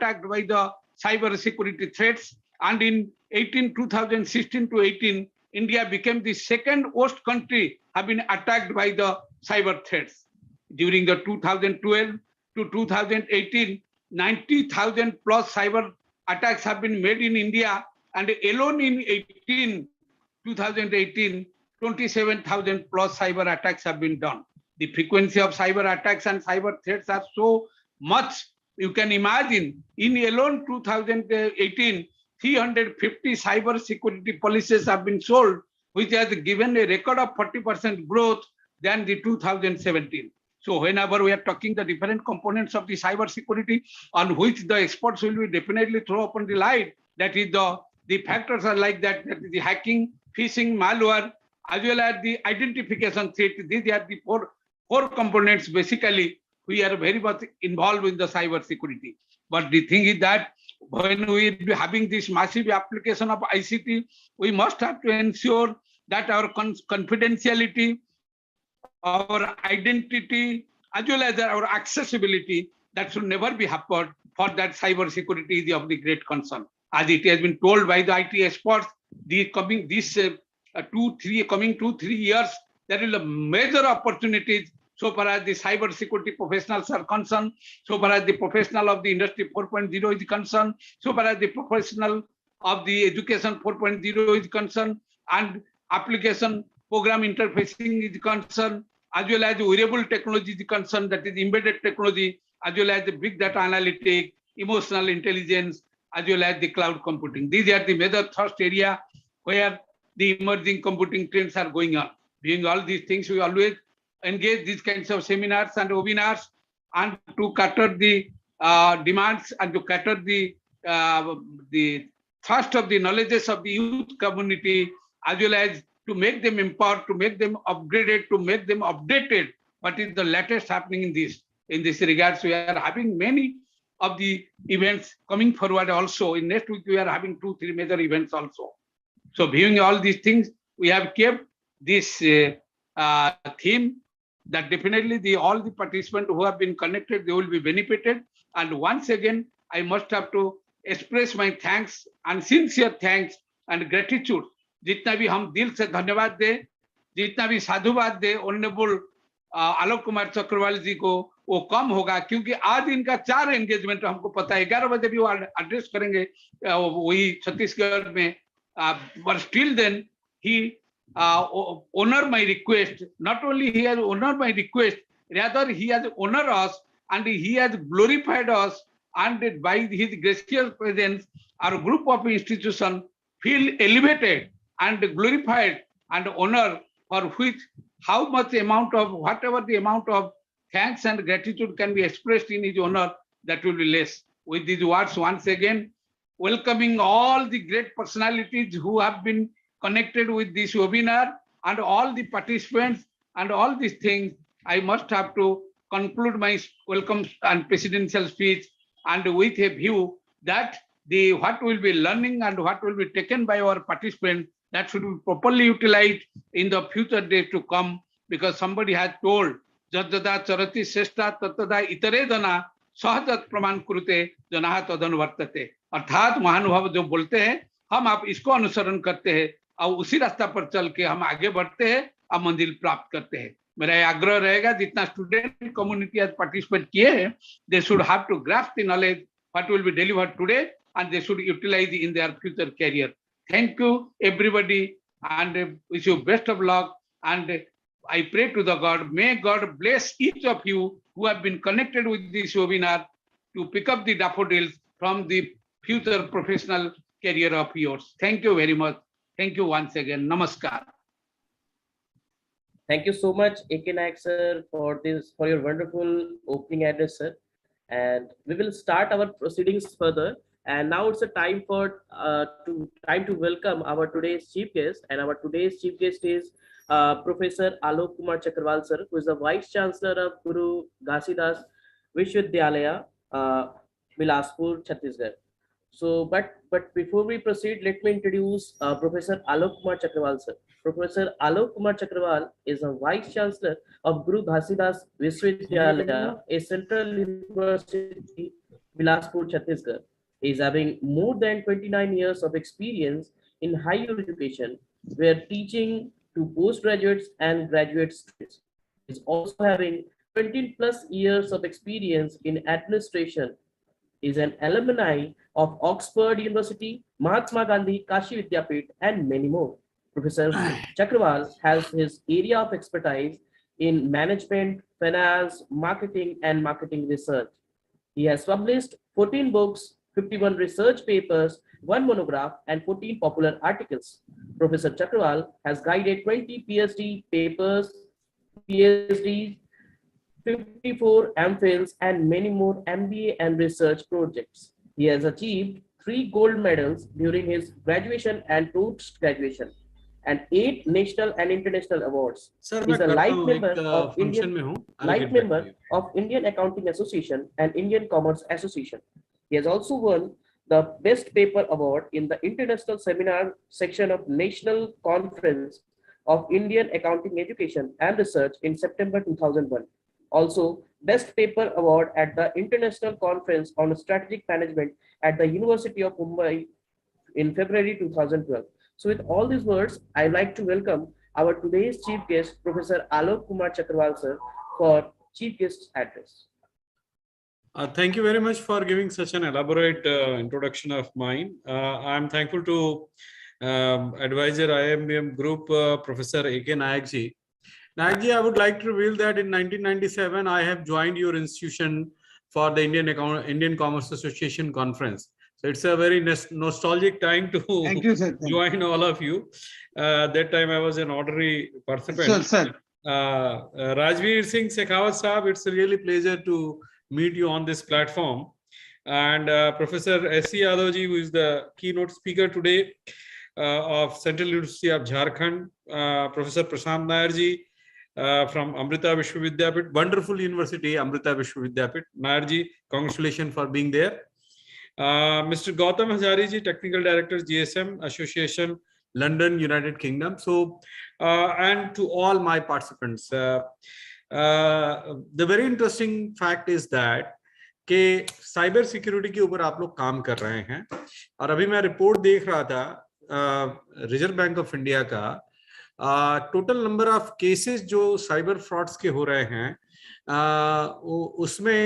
attacked by the cyber security threats. And in 2016 to 18, India became the second worst country have been attacked by the cyber threats. During the 2012 to 2018, 90,000 plus cyber attacks have been made in India, and alone in 2018, 27,000 plus cyber attacks have been done. The frequency of cyber attacks and cyber threats are so much, you can imagine. In alone 2018, 350 cyber security policies have been sold, which has given a record of 40% growth than the 2017. So whenever we are talking the different components of the cyber security on which the experts will be definitely throw upon the light, that is the factors are like that is the hacking, phishing, malware, as well as the identification threat. These are the four components basically we are very much involved in the cyber security. But the thing is that when we are having this massive application of ICT, we must have to ensure that our confidentiality, our identity, as well as our accessibility, that should never be hampered. For that, cyber security is of the great concern. As it has been told by the IT experts, coming 2-3 years, there is a major opportunities so far as the cyber security professionals are concerned, so far as the professional of the industry 4.0 is concerned, so far as the professional of the education 4.0 is concerned, and application program interfacing is concerned, as well as wearable technology is concerned, that is embedded technology, as well as the big data analytics, emotional intelligence, as well as the cloud computing. These are the major thrust area where the emerging computing trends are going on. Doing all these things, we always engage these kinds of seminars and webinars, and to cater the demands and to cater the thrust of the knowledges of the youth community, as well as to make them empowered, to make them upgraded, to make them updated. What is the latest happening in this? In this regards, we are having many of the events coming forward also. In next week, we are having 2-3 major events also. So viewing all these things, we have kept this theme that definitely all the participants who have been connected, they will be benefited. And once again, I must have to express my thanks and sincere thanks and gratitude. जितना भी हम दिल से धन्यवाद दें, जितना भी साधुवाद दें ऑनरेबल आलोक कुमार चक्रवाल जी को, वो कम होगा, क्योंकि आज इनका 4 एंगेजमेंट हमको पता है, 11 बजे भी वो एड्रेस करेंगे वही छत्तीसगढ़ में. But still then he honor my request. Not only he has honored my request, rather he has honored us and he has glorified us, and by his gracious presence, our group of institutions feel elevated and glorified and honor, for which how much amount of, whatever the amount of thanks and gratitude can be expressed in his honor, that will be less. With these words, once again, welcoming all the great personalities who have been connected with this webinar and all the participants and all these things, I must have to conclude my welcome and presidential speech, and with a view that what will be learning and what will be taken by our participants, that should be properly utilized in the future days to come, because somebody has told, Jadada charati seshta tatada itare dana सहजत प्रमाण कुरुते जनाह तदन वर्तते. अर्थात महानुभाव जो बोलते हैं, हम आप इसको अनुसरण करते हैं और उसी रास्ता पर चल के हम आगे बढ़ते हैं और मंजिल प्राप्त करते हैं. मेरा आग्रह रहेगा, जितना स्टूडेंट कम्युनिटी आज पार्टिसिपेट किए हैं, they should have to grasp the knowledge what will be delivered today and they should utilize in their future career. Thank you everybody and wish you best of luck, and I pray to the God, may God bless each of you who have been connected with this webinar to pick up the daffodils from the future professional career of yours. Thank you very much. Thank you once again. Namaskar. Thank you so much, A.K. Nayak sir, for your wonderful opening address, sir. And we will start our proceedings further. And now it's a time to welcome our today's chief guest. And our today's chief guest is Professor Alok Kr Chakarwal sir, who is the Vice Chancellor of Guru Ghasidas Vishwavidyalaya, Bilaspur, Chhattisgarh. So, but before we proceed, let me introduce Professor Alok Kr Chakarwal sir. Professor Alok Kr Chakarwal is a Vice Chancellor of Guru Ghasidas Vishwavidyalaya, a central university Bilaspur, Chhattisgarh. He is having more than 29 years of experience in higher education, where teaching to postgraduates and graduate students. He is also having 20 plus years of experience in administration, is an alumni of Oxford University, Mahatma Gandhi Kashi Vidyapit, and many more. Professor Chakarwal has his area of expertise in management, finance, marketing, and marketing research. He has published 14 books, 51 research papers, one monograph, and 14 popular articles. Professor Chakarwal has guided 20 PhD papers, PhDs, 54 MPhils, and many more MBA and research projects. He has achieved 3 gold medals during his graduation and post-graduation, and 8 national and international awards. Sir He मैं is a करता life हूँ member एक of function Indian में हूँ. I'll life get back to member you. of Indian Accounting Association and Indian Commerce Association. He has also won the Best Paper Award in the International Seminar section of National Conference of Indian Accounting Education and Research in September 2001. Also, Best Paper Award at the International Conference on Strategic Management at the University of Mumbai in February 2012. So with all these words, I'd like to welcome our today's chief guest, Professor Alok Kumar Chakarwal, sir, for chief guest address. Thank you very much for giving such an elaborate introduction of mine. I'm thankful to advisor IIBM Group, Professor A.K. Nayak ji. Nayak ji, I would like to reveal that in 1997, I have joined your institution for the Indian Commerce Association conference. So it's a very nostalgic time to Thank you, sir. join all of you. That time I was an honorary participant. Sure, sir. Rajveer Singh Shekhawat Saab, it's a really pleasure to meet you on this platform. And Professor S.C. Yadav ji, who is the keynote speaker today of Central University of Jharkhand, Professor Prashant Nair ji from Amrita Vishwavidyapit, wonderful university, Amrita Vishwavidyapit. Nair ji, congratulations for being there. Mr. Gautam Hazari ji, Technical Director, GSM Association, London, United Kingdom. So, and to all my participants. The very interesting fact is that कि cyber security के ऊपर आप लोग काम कर रहे हैं और अभी मैं रिपोर्ट देख रहा था रिजर्व बैंक ऑफ इंडिया का टोटल नंबर ऑफ केसेस जो साइबर फ्रॉड्स के हो रहे हैं उसमें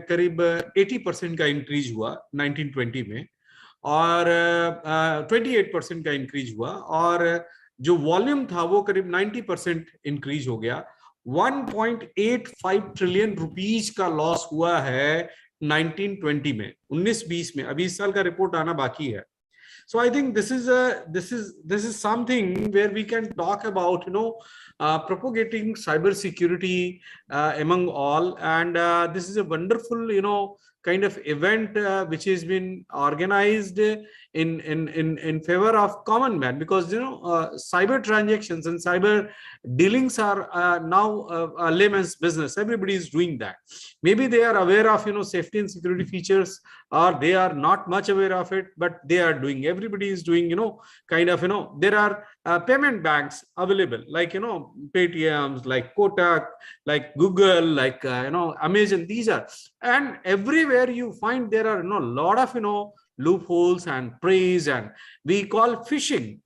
करीब 80% का इंक्रीज हुआ 1920 में और 28% का इंक्रीज हुआ और जो वॉल्यूम था वो करीब 90% इंक्रीज हो गया 1.85 ट्रिलियन रुपीस का लॉस हुआ है 1920 में 19-20 में अभी इस साल का रिपोर्ट आना बाकी है. So I think this is something where we can talk about propagating cyber security among all, and this is a wonderful kind of event which has been organized in favor of common man, because cyber transactions and cyber dealings are now a layman's business. Everybody is doing that. Maybe they are aware of safety and security features, or they are not much aware of it, but they are doing. Everybody is doing there are payment banks available like Paytms, like Kotak, like Google, like Amazon. These are, and everywhere you find there are a lot of loopholes and preys, and we call phishing.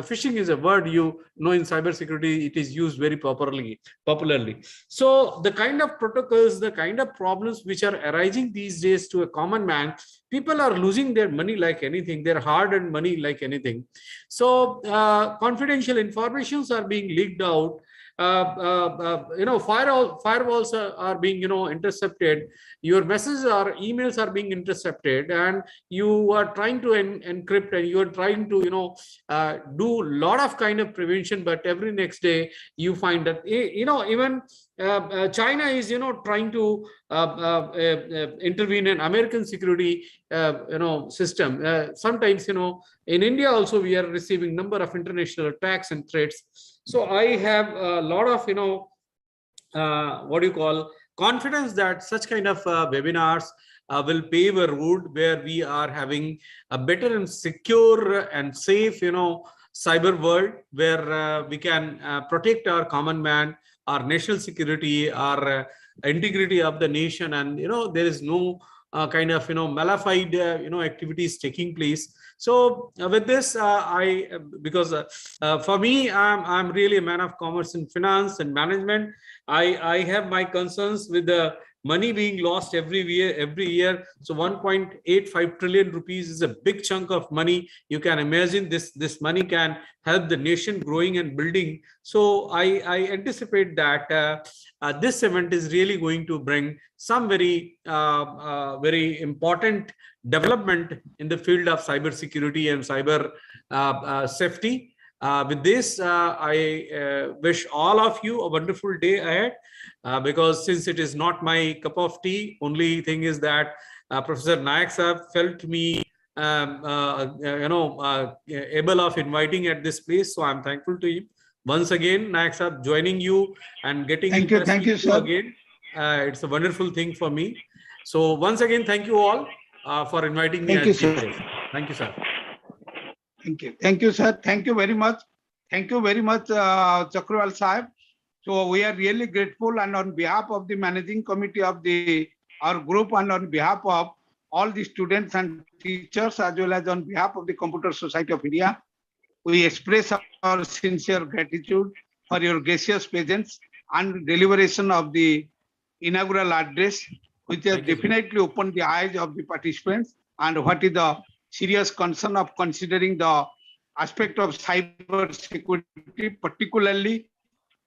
Phishing is a word in cybersecurity. It is used very popularly. So the kind of protocols, the kind of problems which are arising these days to a common man, people are losing their money like anything, their hard-earned money like anything. So confidential informations are being leaked out. Firewalls are being intercepted. Your messages or emails are being intercepted, and you are trying to encrypt, and you are trying to do a lot of kind of prevention, but every next day you find that even China is trying to intervene in American security system. Sometimes in India also we are receiving number of international attacks and threats. So I have a lot of confidence that such kind of webinars will pave a road where we are having a better and secure and safe cyber world, where we can protect our common man, our national security, our integrity of the nation, and there is no kind of malified activities taking place. So with this, because for me, I'm really a man of commerce and finance and management. I have my concerns with the money being lost every year. So 1.85 trillion rupees is a big chunk of money. You can imagine this money can help the nation growing and building. So I anticipate that this event is really going to bring some very important development in the field of cybersecurity and cyber safety. With this, I wish all of you a wonderful day ahead, because since it is not my cup of tea, only thing is that Professor Nayak sir felt me able of inviting at this place. So I'm thankful to him. Once again, Nayak sir, joining you and getting thank you, sir. Again. It's a wonderful thing for me. So once again, thank you all for inviting me. Thank you, sir. Thank you, sir. Thank you, sir. Thank you very much. Thank you very much, Chakarwal Sahib. So we are really grateful, and on behalf of the managing committee of our group, and on behalf of all the students and teachers, as well as on behalf of the Computer Society of India, we express our sincere gratitude for your gracious presence and deliberation of the inaugural address, which has definitely opened the eyes of the participants and what is the serious concern of considering the aspect of cyber security, particularly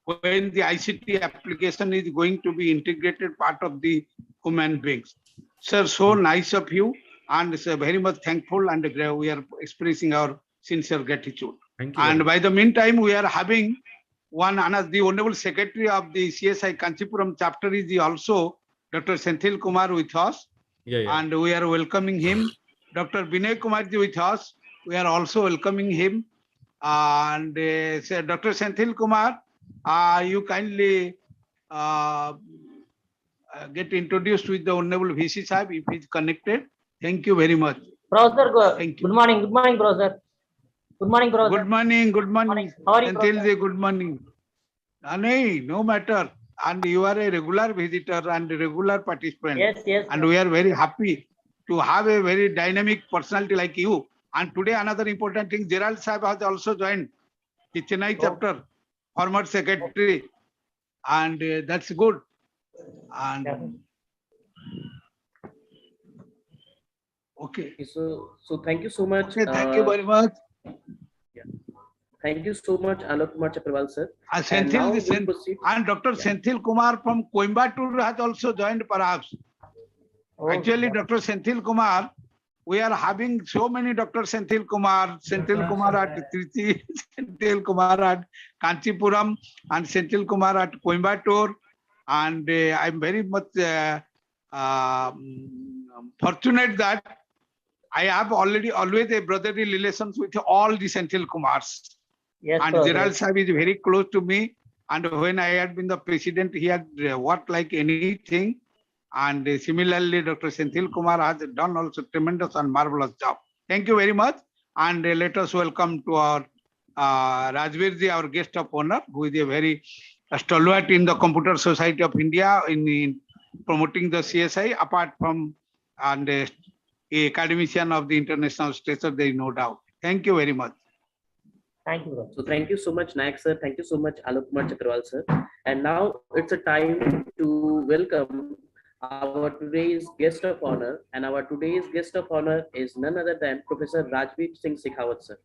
when the ICT application is going to be integrated part of the human beings. Sir, so nice of you, and sir, very much thankful, and we are expressing our sincere gratitude. Thank you. And by the meantime, we are having the Honorable Secretary of the CSI Kanchipuram chapter is also Dr. Senthil Kumar with us, and we are welcoming him. Dr. Binay Kumarji with us, we are also welcoming him. And Dr. Senthil Kumar, you kindly get introduced with the Honorable VC Sahib if he is connected. Thank you very much. Professor, thank you. Good morning, Professor. Good morning, Professor. Good morning. How are you, Senthilji, good morning. No matter. And you are a regular visitor and a regular participant. Yes. And we are very happy to have a very dynamic personality like you. And today another important thing, Gerald Sahib has also joined the Chennai chapter, former secretary, and that's good. And okay. So thank you so much. Okay, thank you very much. Thank you so much, Alok Kr Chakarwal sir. And Dr. Senthil Kumar from Coimbatore has also joined perhaps. Actually, Dr. Senthil Kumar, we are having so many Dr. Senthil Kumar at Trichy, Senthil Kumar at Kanchipuram, and Senthil Kumar at Coimbatore. And I'm very much fortunate that I have always a brotherly relations with all the Senthil Kumars. Yes, and Gerald Sahib is very close to me. And when I had been the president, he had worked like anything. And similarly, Dr. Senthil Kumar has done also tremendous and marvelous job. Thank you very much. And let us welcome to our Rajvirji, our guest of honor, who is a very stalwart in the Computer Society of India in promoting the CSI, apart from and a academician of the international stature, there is no doubt. Thank you very much. Thank you, So thank you so much, Nayak sir. Thank you so much, Alok Kr Chakarwal sir. And now it's a time to welcome our today's guest of honor. And our today's guest of honor is none other than Professor Rajveer Singh Shekhawat sir.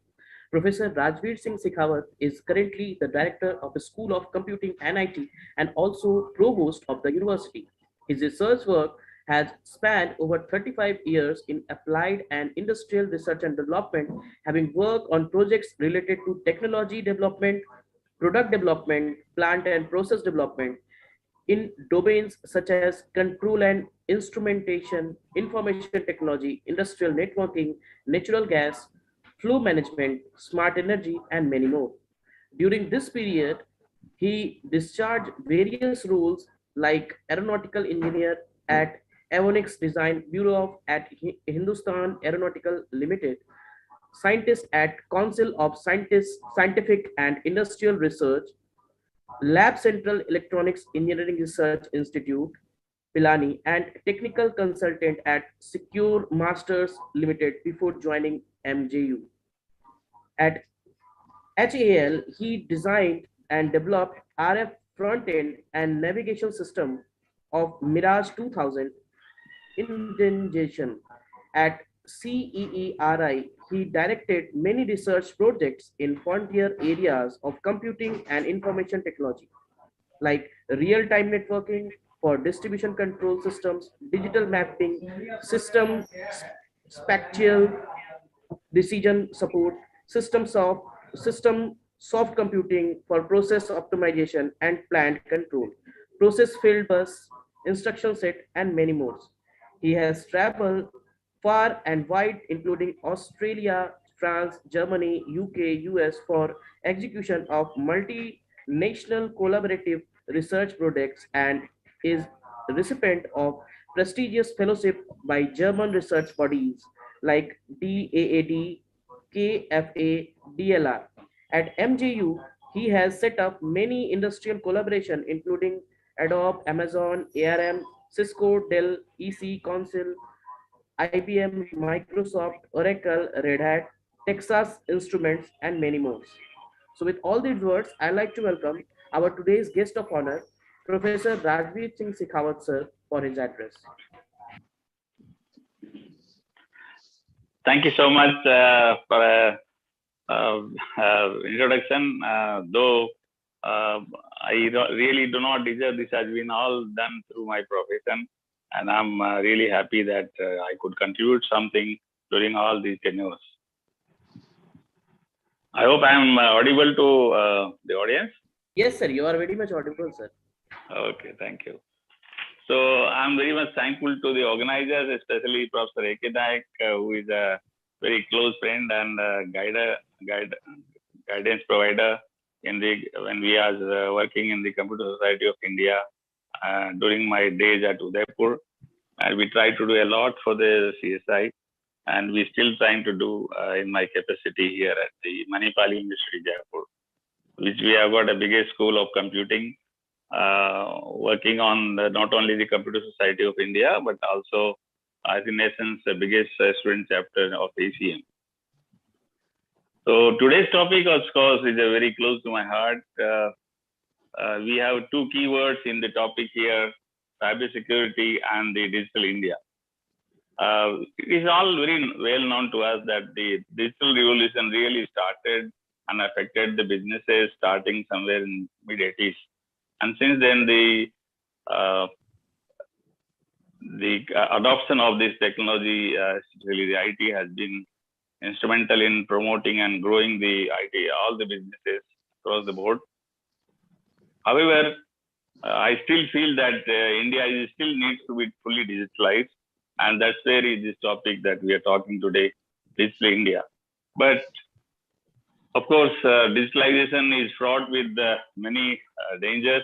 Professor Rajveer Singh Shekhawat is currently the director of the School of Computing NIT and also provost of the university. His research work has spanned over 35 years in applied and industrial research and development, having worked on projects related to technology development, product development, plant and process development in domains such as control and instrumentation, information technology, industrial networking, natural gas, flow management, smart energy, and many more. During this period, he discharged various roles like aeronautical engineer at Avionics Design Bureau at Hindustan Aeronautical Limited, scientist at Council of Scientific and Industrial Research, Lab Central Electronics Engineering Research Institute, Pilani, and technical consultant at Secure Masters Limited before joining MJU. At HAL, he designed and developed RF front-end and navigation system of Mirage 2000 indentation. At CEERI, he directed many research projects in frontier areas of computing and information technology, like real-time networking for distribution control systems, digital mapping, system spatial decision support, system soft computing for process optimization and plant control, process field bus, instruction set, and many more. He has traveled far and wide, including Australia, France, Germany, UK, US, for execution of multinational collaborative research projects and is recipient of prestigious fellowship by German research bodies like DAAD, KFA, DLR. At MJU, he has set up many industrial collaboration, including Adobe, Amazon, ARM, Cisco, Dell, EC, Council, IBM, Microsoft, Oracle, Red Hat, Texas Instruments, and many more. So with all these words, I'd like to welcome our today's guest of honor, Professor Rajveer Singh Shekhawat sir, for his address. Thank you so much for introduction. Though I really do not deserve this, has been all done through my profession, and I'm really happy that I could contribute something during all these tenures. I hope I'm audible to the audience. Yes, sir, you are very much audible, sir. Okay, thank you. So I'm very much thankful to the organizers, especially Professor A.K. Naik, who is a very close friend and guidance provider in the when we are working in the Computer Society of India during my days at Udaipur. And we try to do a lot for the CSI, and we still trying to do in my capacity here at the Manipali University, Jaipur, which we have got a biggest school of computing, working on not only the Computer Society of India, but also as in essence the biggest student chapter of ACM. So today's topic, of course, is very close to my heart. We have two keywords in the topic here: cybersecurity and the digital India. It is all very well known to us that the digital revolution really started and affected the businesses starting somewhere in mid-80s. And since then, the adoption of this technology, really the IT, has been instrumental in promoting and growing the IT, all the businesses across the board. However, I still feel that India still needs to be fully digitalized, and that's where is this topic that we are talking today, digital India. But of course, digitalization is fraught with many dangers,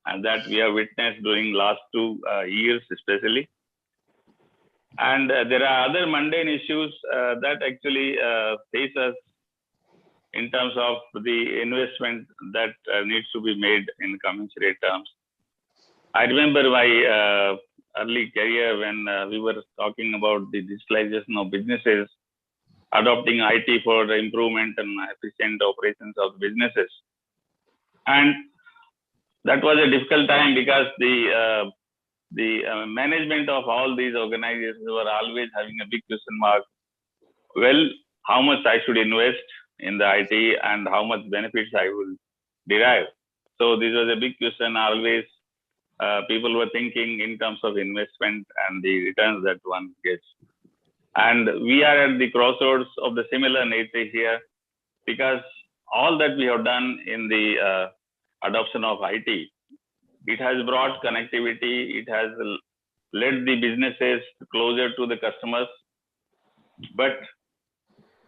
and that we have witnessed during last 2 years especially. And there are other mundane issues that actually face us in terms of the investment that needs to be made in commensurate terms. I remember my early career when we were talking about the digitalization of businesses, adopting IT for the improvement and efficient operations of businesses. And that was a difficult time because the management of all these organizations were always having a big question mark. Well, how much I should invest in the IT and how much benefits I will derive. So this was a big question. Always people were thinking in terms of investment and the returns that one gets. And we are at the crossroads of the similar nature here, because all that we have done in the adoption of IT, it has brought connectivity, it has led the businesses closer to the customers. But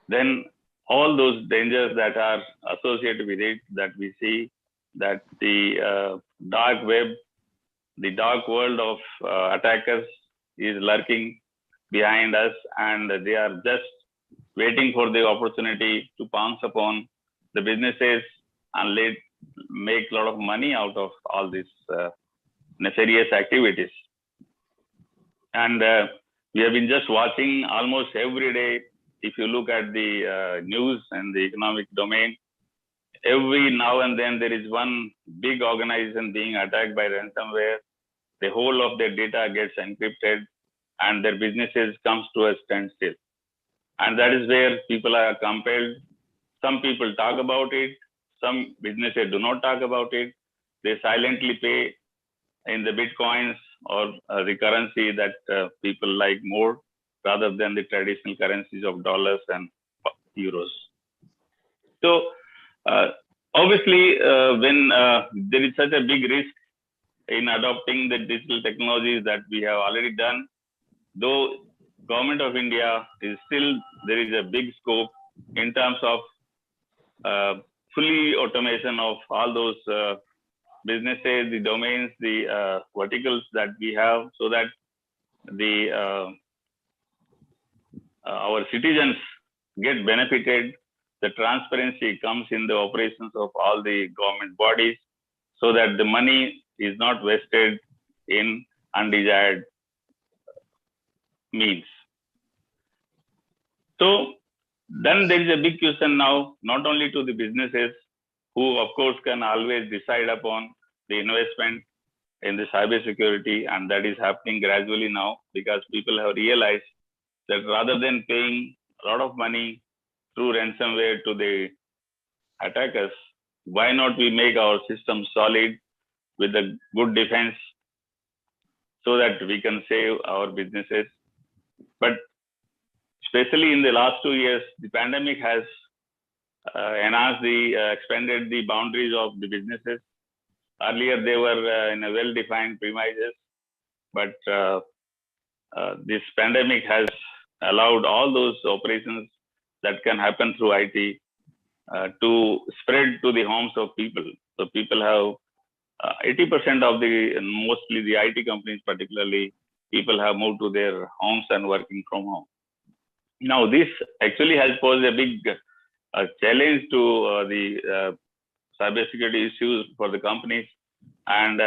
then all those dangers that are associated with it, that we see, that the dark web, the dark world of attackers is lurking behind us, and they are just waiting for the opportunity to pounce upon the businesses and make a lot of money out of all these nefarious activities. And we have been just watching almost every day. If you look at the news and the economic domain, every now and then there is one big organization being attacked by ransomware. The whole of their data gets encrypted and their businesses comes to a standstill. And that is where people are compelled. Some people talk about it. Some businesses do not talk about it. They silently pay in the bitcoins or the currency that people like more rather than the traditional currencies of dollars and euros. So obviously, when there is such a big risk in adopting the digital technologies that we have already done, though Government of India is still, there is a big scope in terms of fully automation of all those businesses, the domains, the verticals that we have, so that the our citizens get benefited. The transparency comes in the operations of all the government bodies, so that the money is not wasted in undesired means. So then there is a big question now, not only to the businesses, who of course can always decide upon the investment in the cybersecurity, and that is happening gradually now, because people have realized that rather than paying a lot of money through ransomware to the attackers, why not we make our system solid with a good defense so that we can save our businesses. But especially in the last 2 years, the pandemic has enhanced expanded the boundaries of the businesses. Earlier, they were in a well-defined premises, but this pandemic has allowed all those operations that can happen through IT to spread to the homes of people. So people have 80% of mostly the IT companies particularly, people have moved to their homes and working from home. Now, this actually has posed a big challenge to the cybersecurity issues for the companies. And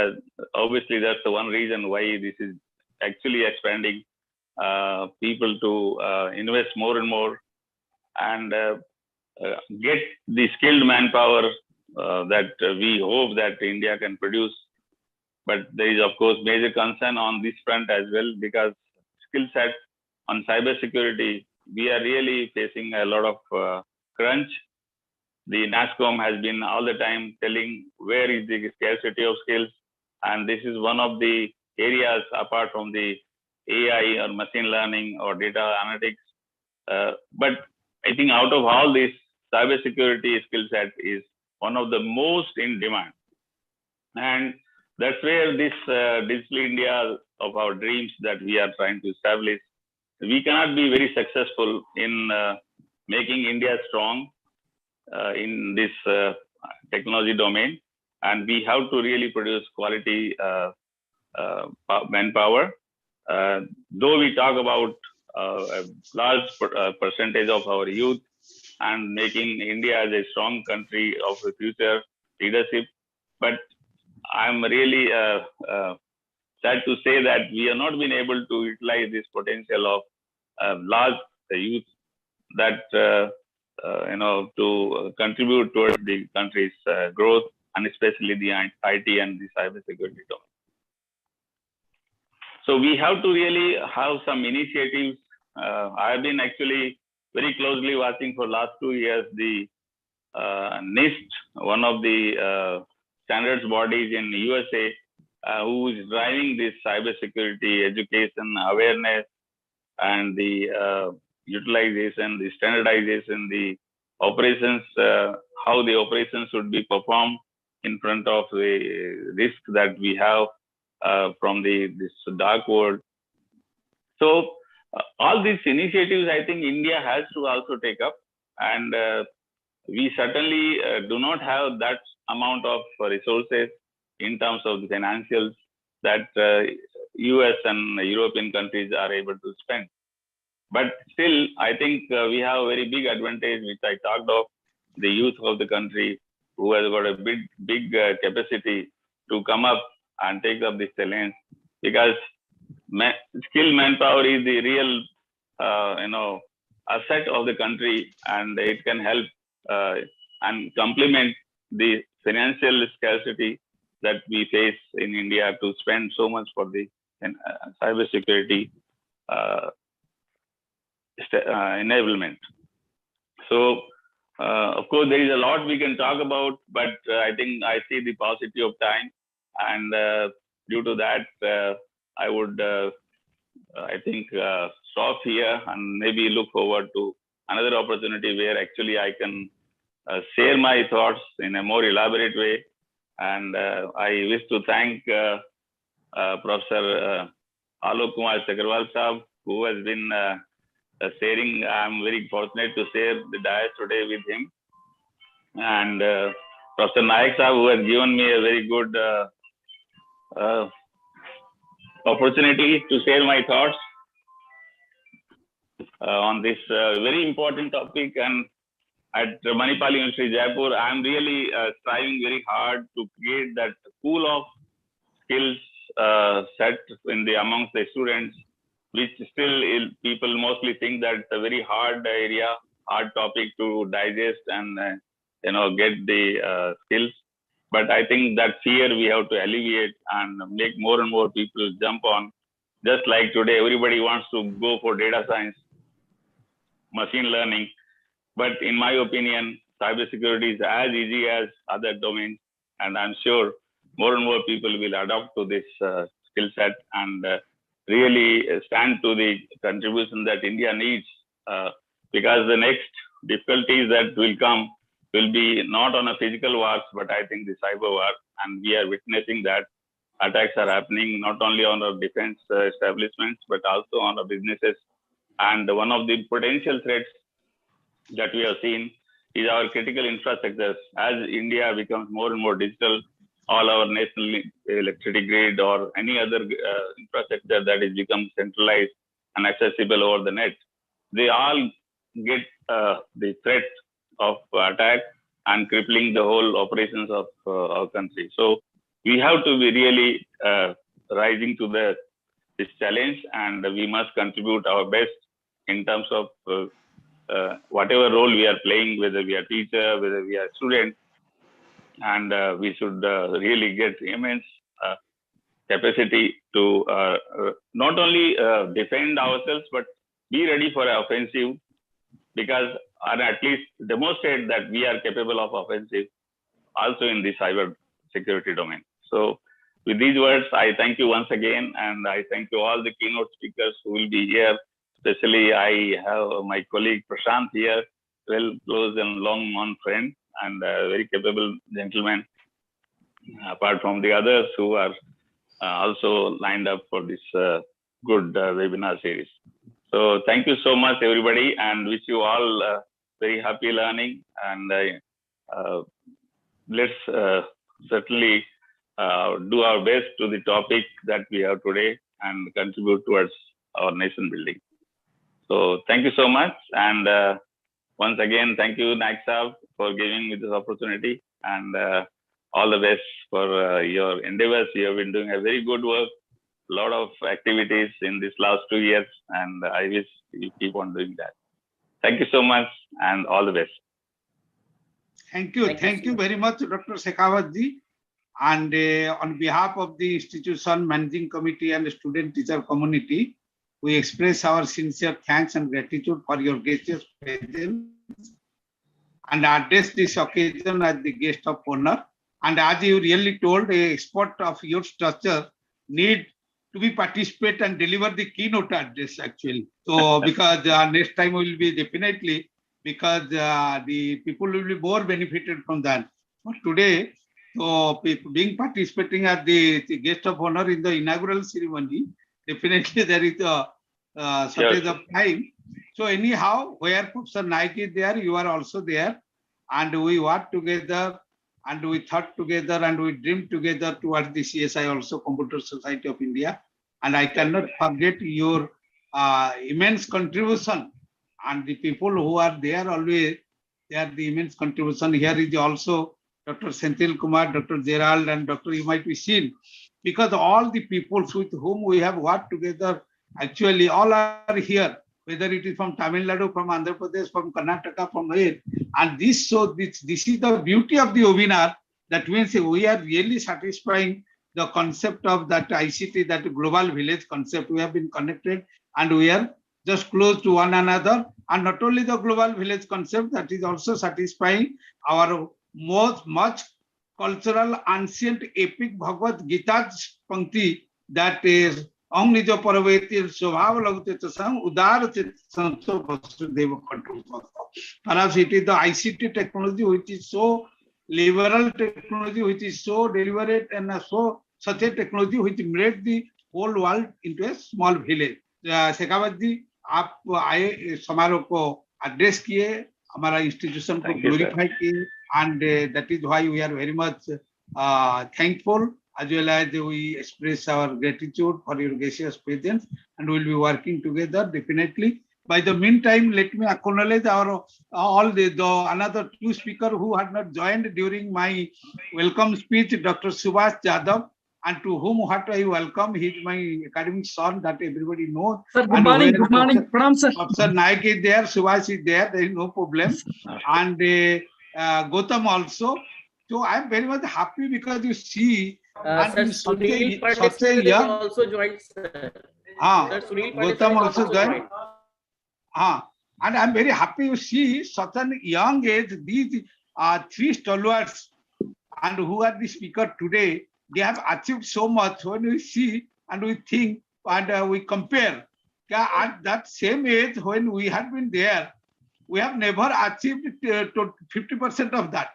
obviously, that's the one reason why this is actually expanding people to invest more and more and get the skilled manpower that we hope that India can produce. But there is, of course, major concern on this front as well, because skill set on cybersecurity, we are really facing a lot of crunch. The NASSCOM has been all the time telling where is the scarcity of skills. And this is one of the areas apart from the AI or machine learning or data analytics. But I think out of all this, cybersecurity skill set is one of the most in demand. And that's where this digital India of our dreams that we are trying to establish, we cannot be very successful in making India strong in this technology domain. And we have to really produce quality manpower. Though we talk about a large percentage of our youth and making India as a strong country of the future leadership, but I'm really sad to say that we have not been able to utilize this potential of large youth that to contribute towards the country's growth, and especially the IT and the cybersecurity domain. So we have to really have some initiatives. I have been actually very closely watching for last 2 years the NIST, one of the standards bodies in USA, who is driving this cybersecurity education awareness and the utilization, the standardization, the operations, how the operations should be performed in front of the risk that we have from this dark world. So all these initiatives, I think India has to also take up, and we certainly do not have that amount of resources in terms of the financials that US and European countries are able to spend. But still, I think we have a very big advantage, which I talked of, the youth of the country who has got a big capacity to come up and take up this challenge. Because skilled manpower is the real, asset of the country, and it can help and complement the financial scarcity that we face in India to spend so much for the cybersecurity enablement. So, of course, there is a lot we can talk about, but I think I see the paucity of time, and due to that, I would, stop here and maybe look forward to another opportunity where actually I can share my thoughts in a more elaborate way. And I wish to thank Professor Alok Kumar Chakarwal Sahab, who has been sharing. I'm very fortunate to share the dais today with him. And Professor Naik Sahab, who has given me a very good opportunity to share my thoughts on this very important topic. And at Manipal University, Jaipur, I'm really striving very hard to create that pool of skills set amongst the students, which still people mostly think that it's a very hard area, hard topic to digest and get the skills. But I think that fear we have to alleviate and make more and more people jump on. Just like today, everybody wants to go for data science, machine learning. But in my opinion, cybersecurity is as easy as other domains. And I'm sure more and more people will adopt to this skill set and really stand to the contribution that India needs. Because the next difficulties that will come will be not on a physical wars, but I think the cyber war. And we are witnessing that attacks are happening not only on our defense establishments, but also on our businesses. And one of the potential threats that we have seen is our critical infrastructures. As India becomes more and more digital, all our national electricity grid or any other infrastructure that is become centralized and accessible over the net, they all get the threat of attack and crippling the whole operations of our country. So we have to be really rising to this challenge, and we must contribute our best in terms of whatever role we are playing, whether we are teacher, whether we are student, and we should really get immense capacity to not only defend ourselves, but be ready for an offensive, because or at least demonstrate that we are capable of offensive also in the cyber security domain. So with these words, I thank you once again, and I thank you all the keynote speakers who will be here. Especially I have my colleague Prashant here, well close and long known friend, and a very capable gentleman, apart from the others who are also lined up for this good webinar series. So thank you so much, everybody, and wish you all very happy learning. And let's certainly do our best to the topic that we have today and contribute towards our nation building. So thank you so much. And once again, thank you, Naik Sahab, for giving me this opportunity, and all the best for your endeavors. You have been doing a very good work, a lot of activities in this last 2 years, and I wish you keep on doing that. Thank you so much, and all the best. Thank you. Thank you very much, Dr. Shekhawat ji. And on behalf of the institution, managing committee, and the student teacher community, we express our sincere thanks and gratitude for your gracious presence and address this occasion as the guest of honor. And as you really told, a expert of your structure need to be participate and deliver the keynote address actually. So because next time will be definitely, because the people will be more benefited from that. But today, so being participating as the guest of honor in the inaugural ceremony, definitely there is a shortage of time. So anyhow, where Professor Naik is there, you are also there, and we work together, and we thought together, and we dream together towards the CSI also, Computer Society of India. And I cannot forget your immense contribution, and the people who are there always, they are the immense contribution. Here is also Dr. Senthil Kumar, Dr. Gerald, and Dr. You might be seen. because all the peoples with whom we have worked together, actually all are here, whether it is from Tamil Nadu, from Andhra Pradesh, from Karnataka, from where. And this is the beauty of the webinar. That means we are really satisfying the concept of that ICT, that global village concept. We have been connected and we are just close to one another. And not only the global village concept, that is also satisfying our much cultural, ancient, epic Bhagavad Gita Pankti, that is Om Nijo Paravatir Swabhav Lagute Tasam Udar Santo Vasudeva Control. Perhaps it is the ICT technology which is so liberal technology, which is so deliberate and so such a technology which made the whole world into a small village. Shekhawat जी, आप आए समारोह को address किए, हमारा institution को glorify किए, and that is why we are very much thankful, as well as we express our gratitude for your gracious presence, and we will be working together definitely. By the meantime, let me acknowledge our all the another two speakers who had not joined during my welcome speech, Dr. Subhash Jadhav, and to whom what I welcome. He is my academic son that everybody knows. Sir, good morning. Good morning. Pranam, sir. Professor Naik is there, Subhash is there, there is no problem. And Gautam also. So I am very much happy because you see, Sir, Sunil Pandey also joined, sir. Sir, Sunil Gautam also joined. And I'm very happy to see such a young age, these three stalwarts and who are the speaker today, they have achieved so much. When we see and we think and we compare, at that same age when we had been there, we have never achieved 50% of that.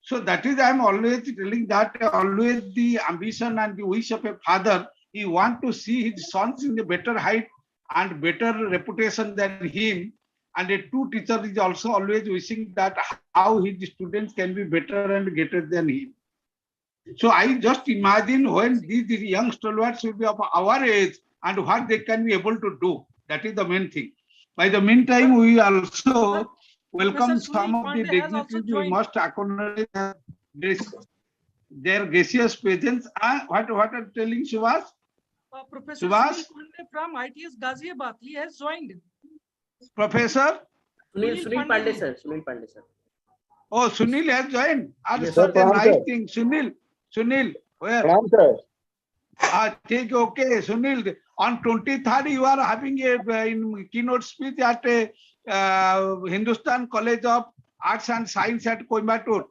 So that is, I'm always telling that always the ambition and the wish of a father, he want to see his sons in a better height and better reputation than him. And a true teacher is also always wishing that how his students can be better and greater than him. So I just imagine when these young stalwarts will be of our age and what they can be able to do. That is the main thing. By the meantime, we also welcome some of the dignitaries. We must acknowledge their gracious presence. What are telling Subhash? Professor Subhash from ITS Ghaziabad, he has joined. Professor? Sunil Pandey, sir. Sunil Pandey, sir. Oh, Sunil has joined. Yes, such a nice thing. Sunil, where? Take okay, Sunil. On 23rd, you are having a keynote speech at Hindustan College of Arts and Science at Coimbatore.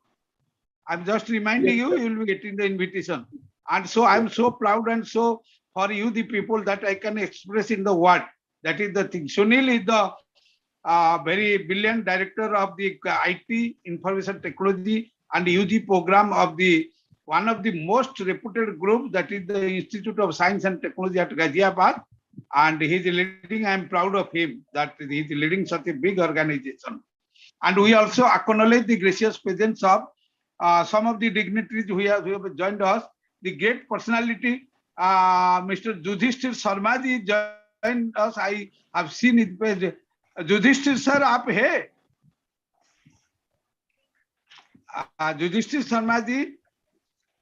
I'm just reminding you, you will be getting the invitation. And so I'm so proud and so for you, the people, that I can express in the word. That is the thing. Sunil is the very brilliant director of the IT, Information Technology and UG program of the one of the most reputed group, that is the Institute of Science and Technology at Ghaziabad. And he is leading, I am proud of him, that he is leading such a big organization. And we also acknowledge the gracious presence of some of the dignitaries who have joined us. The great personality, Mr. Yudhishthir Sharma ji joined us. I have seen his page. Yudhishthir sir, aap hai? Yudhishthir Sharma ji,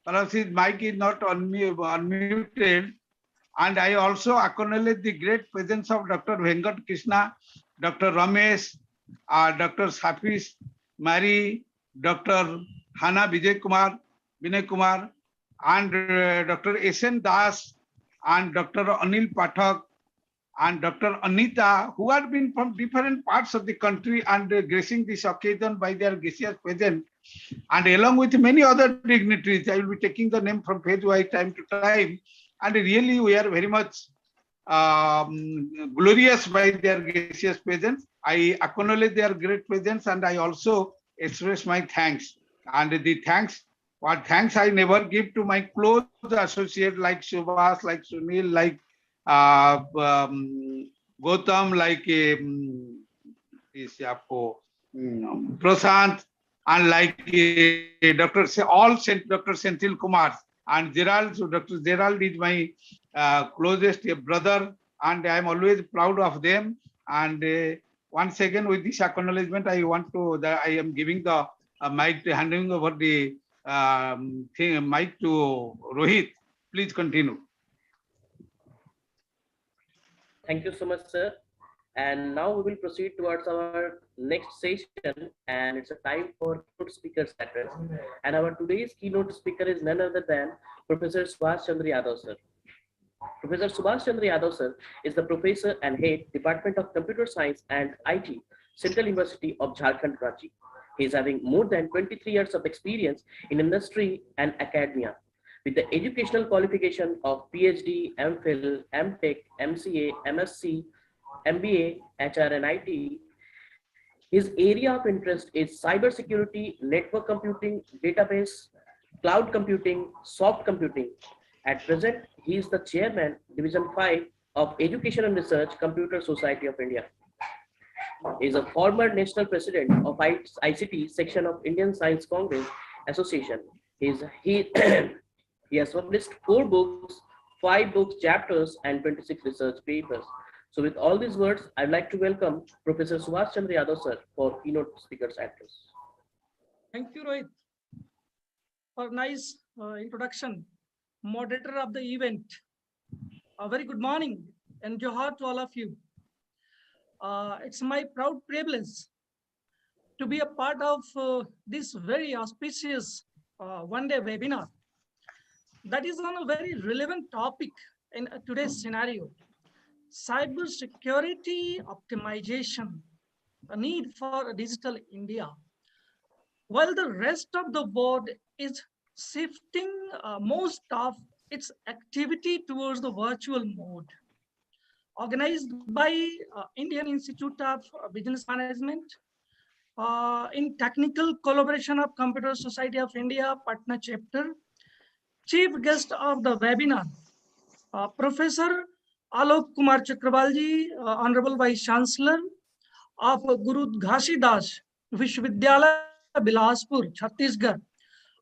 perhaps his mic is not unmuted. And I also acknowledge the great presence of Dr. Venkat Krishna, Dr. Ramesh, Dr. Safish Mary, Dr. Hana Vinay Kumar, and Dr. S.N. Das, and Dr. Anil Pathak, and Dr. Anita, who have been from different parts of the country and gracing this occasion by their gracious presence, and along with many other dignitaries. I will be taking the name from page-wise time to time, and really we are very much glorious by their gracious presence. I acknowledge their great presence, and I also express my thanks. And the thanks, what thanks I never give to my close associate like Subhash, like Sunil, like Gautam, like Prashant, and like Dr. Senthil Kumar and Gerald. So Dr. Gerald is my closest brother, and I am always proud of them. And once again, with this acknowledgement, I am giving the mic, handing over the mic to Rohit Please continue. Thank you so much, sir. And now we will proceed towards our next session, and it's a time for keynote speakers address. And our today's keynote speaker is none other than Professor Subhash Chandra Yadav, sir. Professor Subhash Chandra Yadav, sir, is the professor and head Department of Computer Science and IT, Central University of Jharkhand, Ranchi. He is having more than 23 years of experience in industry and academia, with the educational qualification of PhD, MPhil, MTech, MCA, MSc, MBA, HR and IT. His area of interest is cybersecurity, network computing, database, cloud computing, soft computing. At present, he is the chairman, Division 5 of Education and Research, Computer Society of India. He is a former national president of ICT section of Indian Science Congress Association. He has published 4 books, 5 books chapters, and 26 research papers. So with all these words, I'd like to welcome Professor Subhash Chandra Yadav, sir, for keynote speakers address. Thank you, Rohit, for nice introduction. Moderator of the event. A very good morning and johar to all of you. It's my proud privilege to be a part of this very auspicious one-day webinar that is on a very relevant topic in today's scenario. Cybersecurity optimization, a need for a digital India. While the rest of the world is shifting most of its activity towards the virtual mode, organized by Indian Institute of Business Management in technical collaboration of Computer Society of India, Patna chapter. Chief guest of the webinar, Professor Alok Kr Chakarwal, Honorable Vice Chancellor of Guru Ghasidas, Vishwavidyalaya, Bilaspur, Chhattisgarh.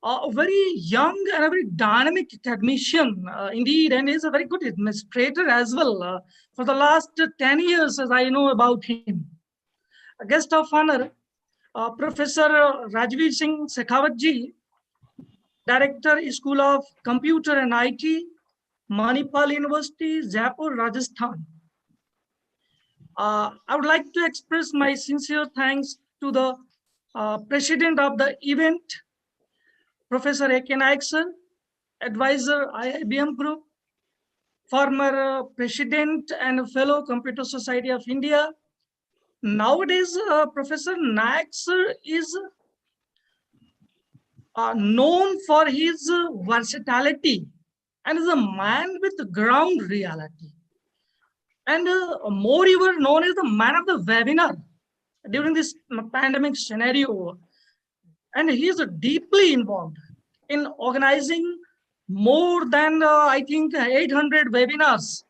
A very young and a very dynamic academician indeed, and is a very good administrator as well. For the last 10 years, as I know about him. A guest of honor, Professor Rajveer Singh Shekhawat, Director, School of Computer and IT, Manipal University, Jaipur, Rajasthan. I would like to express my sincere thanks to the President of the event, Professor A.K. Naik, sir, Advisor, IIBM Group, former President and Fellow Computer Society of India. Nowadays, Professor Naik, sir, is known for his versatility and is a man with ground reality. And moreover, known as the man of the webinar during this pandemic scenario. And he is deeply involved in organizing more than, I think, 800 webinars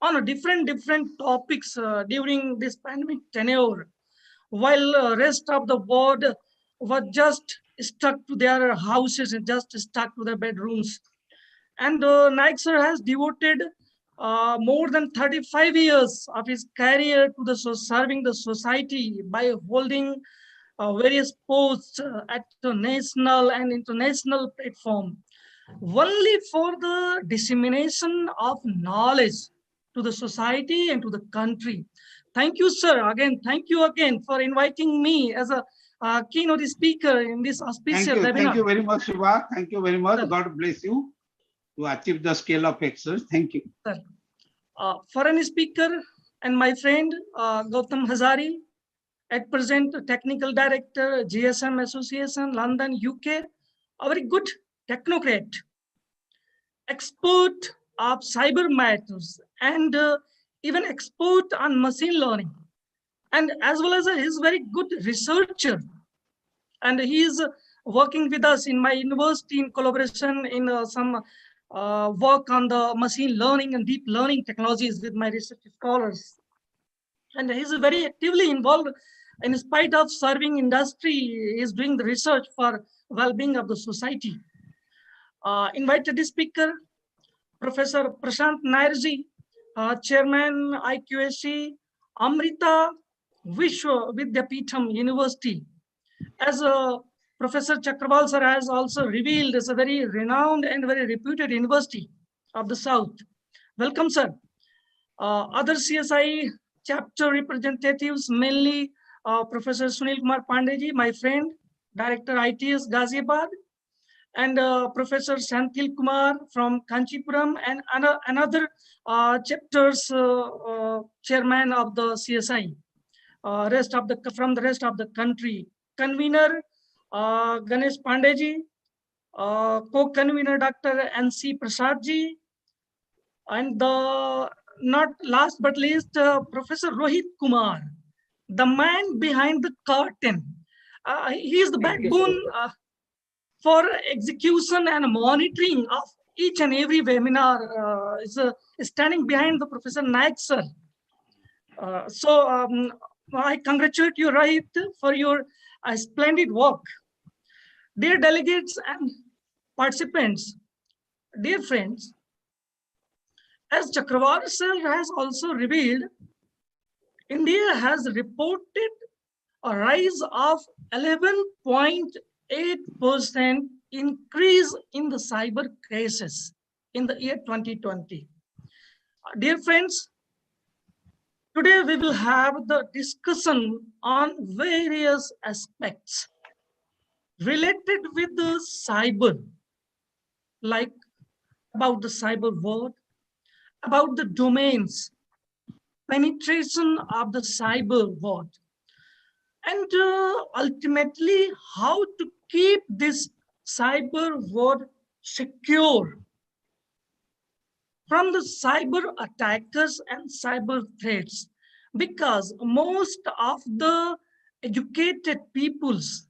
on different topics during this pandemic tenure, while rest of the world were just stuck to their houses and just stuck to their bedrooms. And Naik sir has devoted more than 35 years of his career to serving the society by holding various posts at the national and international platform, only for the dissemination of knowledge to the society and to the country. Thank you, sir. Again, thank you again for inviting me as a keynote speaker in this auspicious webinar. Thank you very much, Shiva. Thank you very much. Sir. God bless you to achieve the scale of excellence. Thank you. Sir. Foreign speaker and my friend Gautam Hazari, at present Technical Director, GSM Association, London, UK, a very good technocrat, expert of cyber matters, and even expert on machine learning, and as well as he's very good researcher. And he is working with us in my university in collaboration in some work on the machine learning and deep learning technologies with my research scholars. And he's very actively involved. In spite of serving industry, he is doing the research for well-being of the society. Invited speaker, Professor Prashant Nairji, Chairman IQSC, Amrita Vishwavidyalaya University. As Professor Chakarwal sir has also revealed, it's a very renowned and very reputed university of the South. Welcome, sir. Other CSI chapter representatives, mainly Professor Sunil Kumar Pandey, my friend, Director ITS Ghaziabad, and Professor Santil Kumar from Kanchipuram, and another chapters chairman of the CSI, from the rest of the country. Convener Ganesh Pandey, co-convener Dr. N.C. Prasadji, and the not last but least Professor Rohit Kumar, the man behind the curtain. He is the backbone for execution and monitoring of each and every webinar. Is standing behind the Professor Naik sir. I congratulate you, Rohit, for your splendid work. Dear delegates and participants, dear friends, as Chakarwal sir has also revealed, India has reported a rise of 11.8% increase in the cyber cases in the year 2020. Dear friends, today we will have the discussion on various aspects related with the cyber, like about the cyber world, about the domains, penetration of the cyber world, and ultimately how to keep this cyber world secure from the cyber attackers and cyber threats, because most of the educated peoples,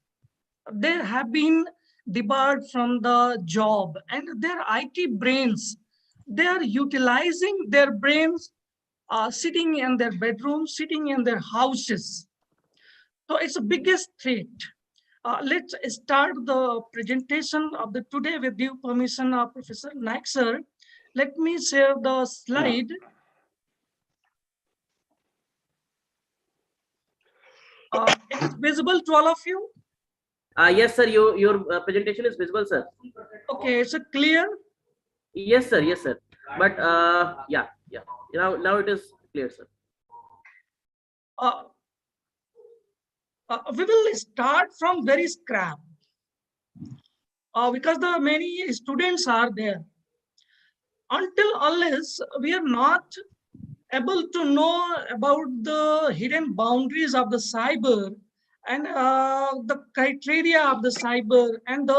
they have been debarred from the job, and their IT brains, they are utilizing their brains sitting in their bedrooms, sitting in their houses. So it's the biggest threat. Let's start the presentation of the today with due permission of Professor Naik sir. Let me share the slide. It is visible to all of you? Yes, sir. Your presentation is visible, sir. Okay, is it clear? Yes, sir. Yes, sir. But yeah. Now it is clear, sir. We will start from very scrap because the many students are there. Until unless we are not able to know about the hidden boundaries of the cyber and the criteria of the cyber and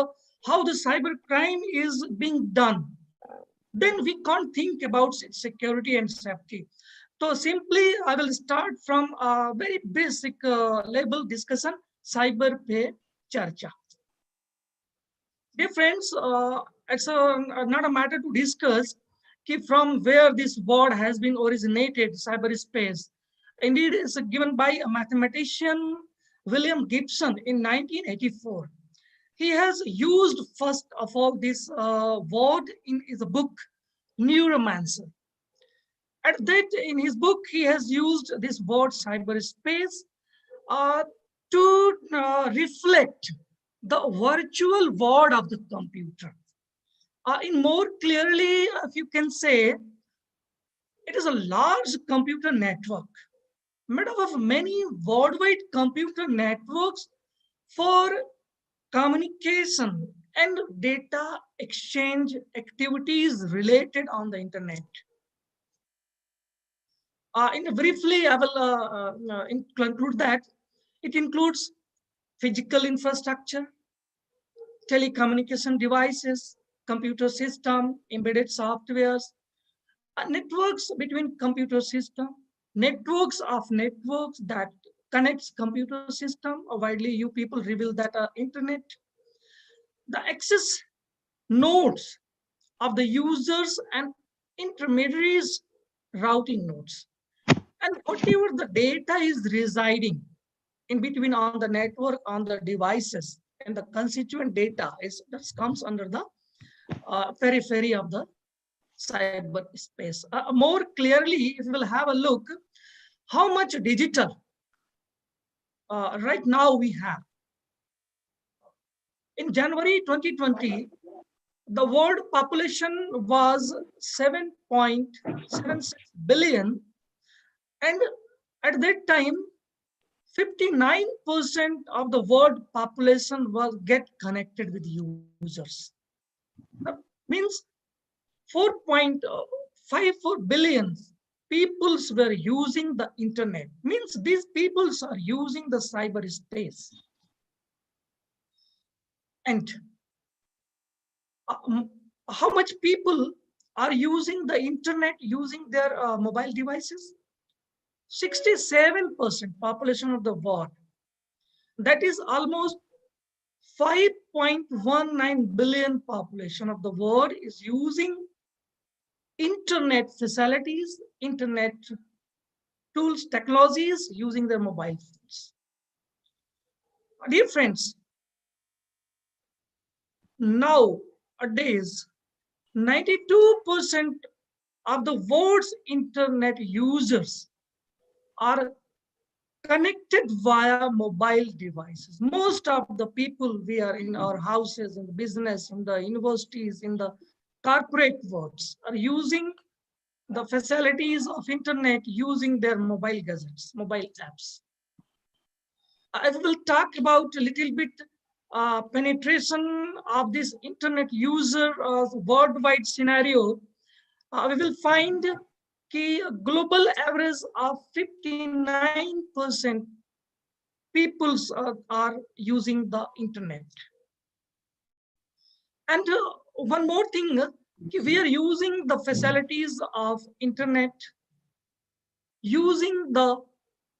how the cyber crime is being done, then we can't think about security and safety. So simply, I will start from a very basic level discussion, cyber pe charcha. Dear friends, it's not a matter to discuss from where this word has been originated, cyberspace. Indeed, it's given by a mathematician, William Gibson, in 1984. He has used first of all this word in his book, Neuromancer. At that, in his book, he has used this word cyberspace to reflect the virtual world of the computer. In more clearly, if you can say, it is a large computer network made up of many worldwide computer networks for communication and data exchange activities related on the internet. Briefly, I will conclude that it includes physical infrastructure, telecommunication devices, computer system, embedded softwares, networks between computer system, networks of networks that connects computer system, or widely you people reveal that internet, the access nodes of the users and intermediaries routing nodes, and whatever the data is residing in between on the network, on the devices, and the constituent data that comes under the periphery of the cyberspace. More clearly, if we will have a look, how much digital right now we have. In January 2020, the world population was 7.76 billion, and at that time 59% of the world population was get connected with users. That means 4.54 billion peoples were using the internet. Means these peoples are using the cyberspace. And how much people are using the internet using their mobile devices? 67% population of the world. That is almost 5.19 billion population of the world is using internet facilities, internet tools, technologies using their mobile phones. Dear friends, nowadays 92% of the world's internet users are connected via mobile devices. Most of the people we are in our houses, in the business, in the universities, in the corporate worlds are using the facilities of internet using their mobile gadgets, mobile apps. I will talk about a little bit penetration of this internet user worldwide scenario. We will find a global average of 59% people are using the internet. And one more thing, we are using the facilities of internet using the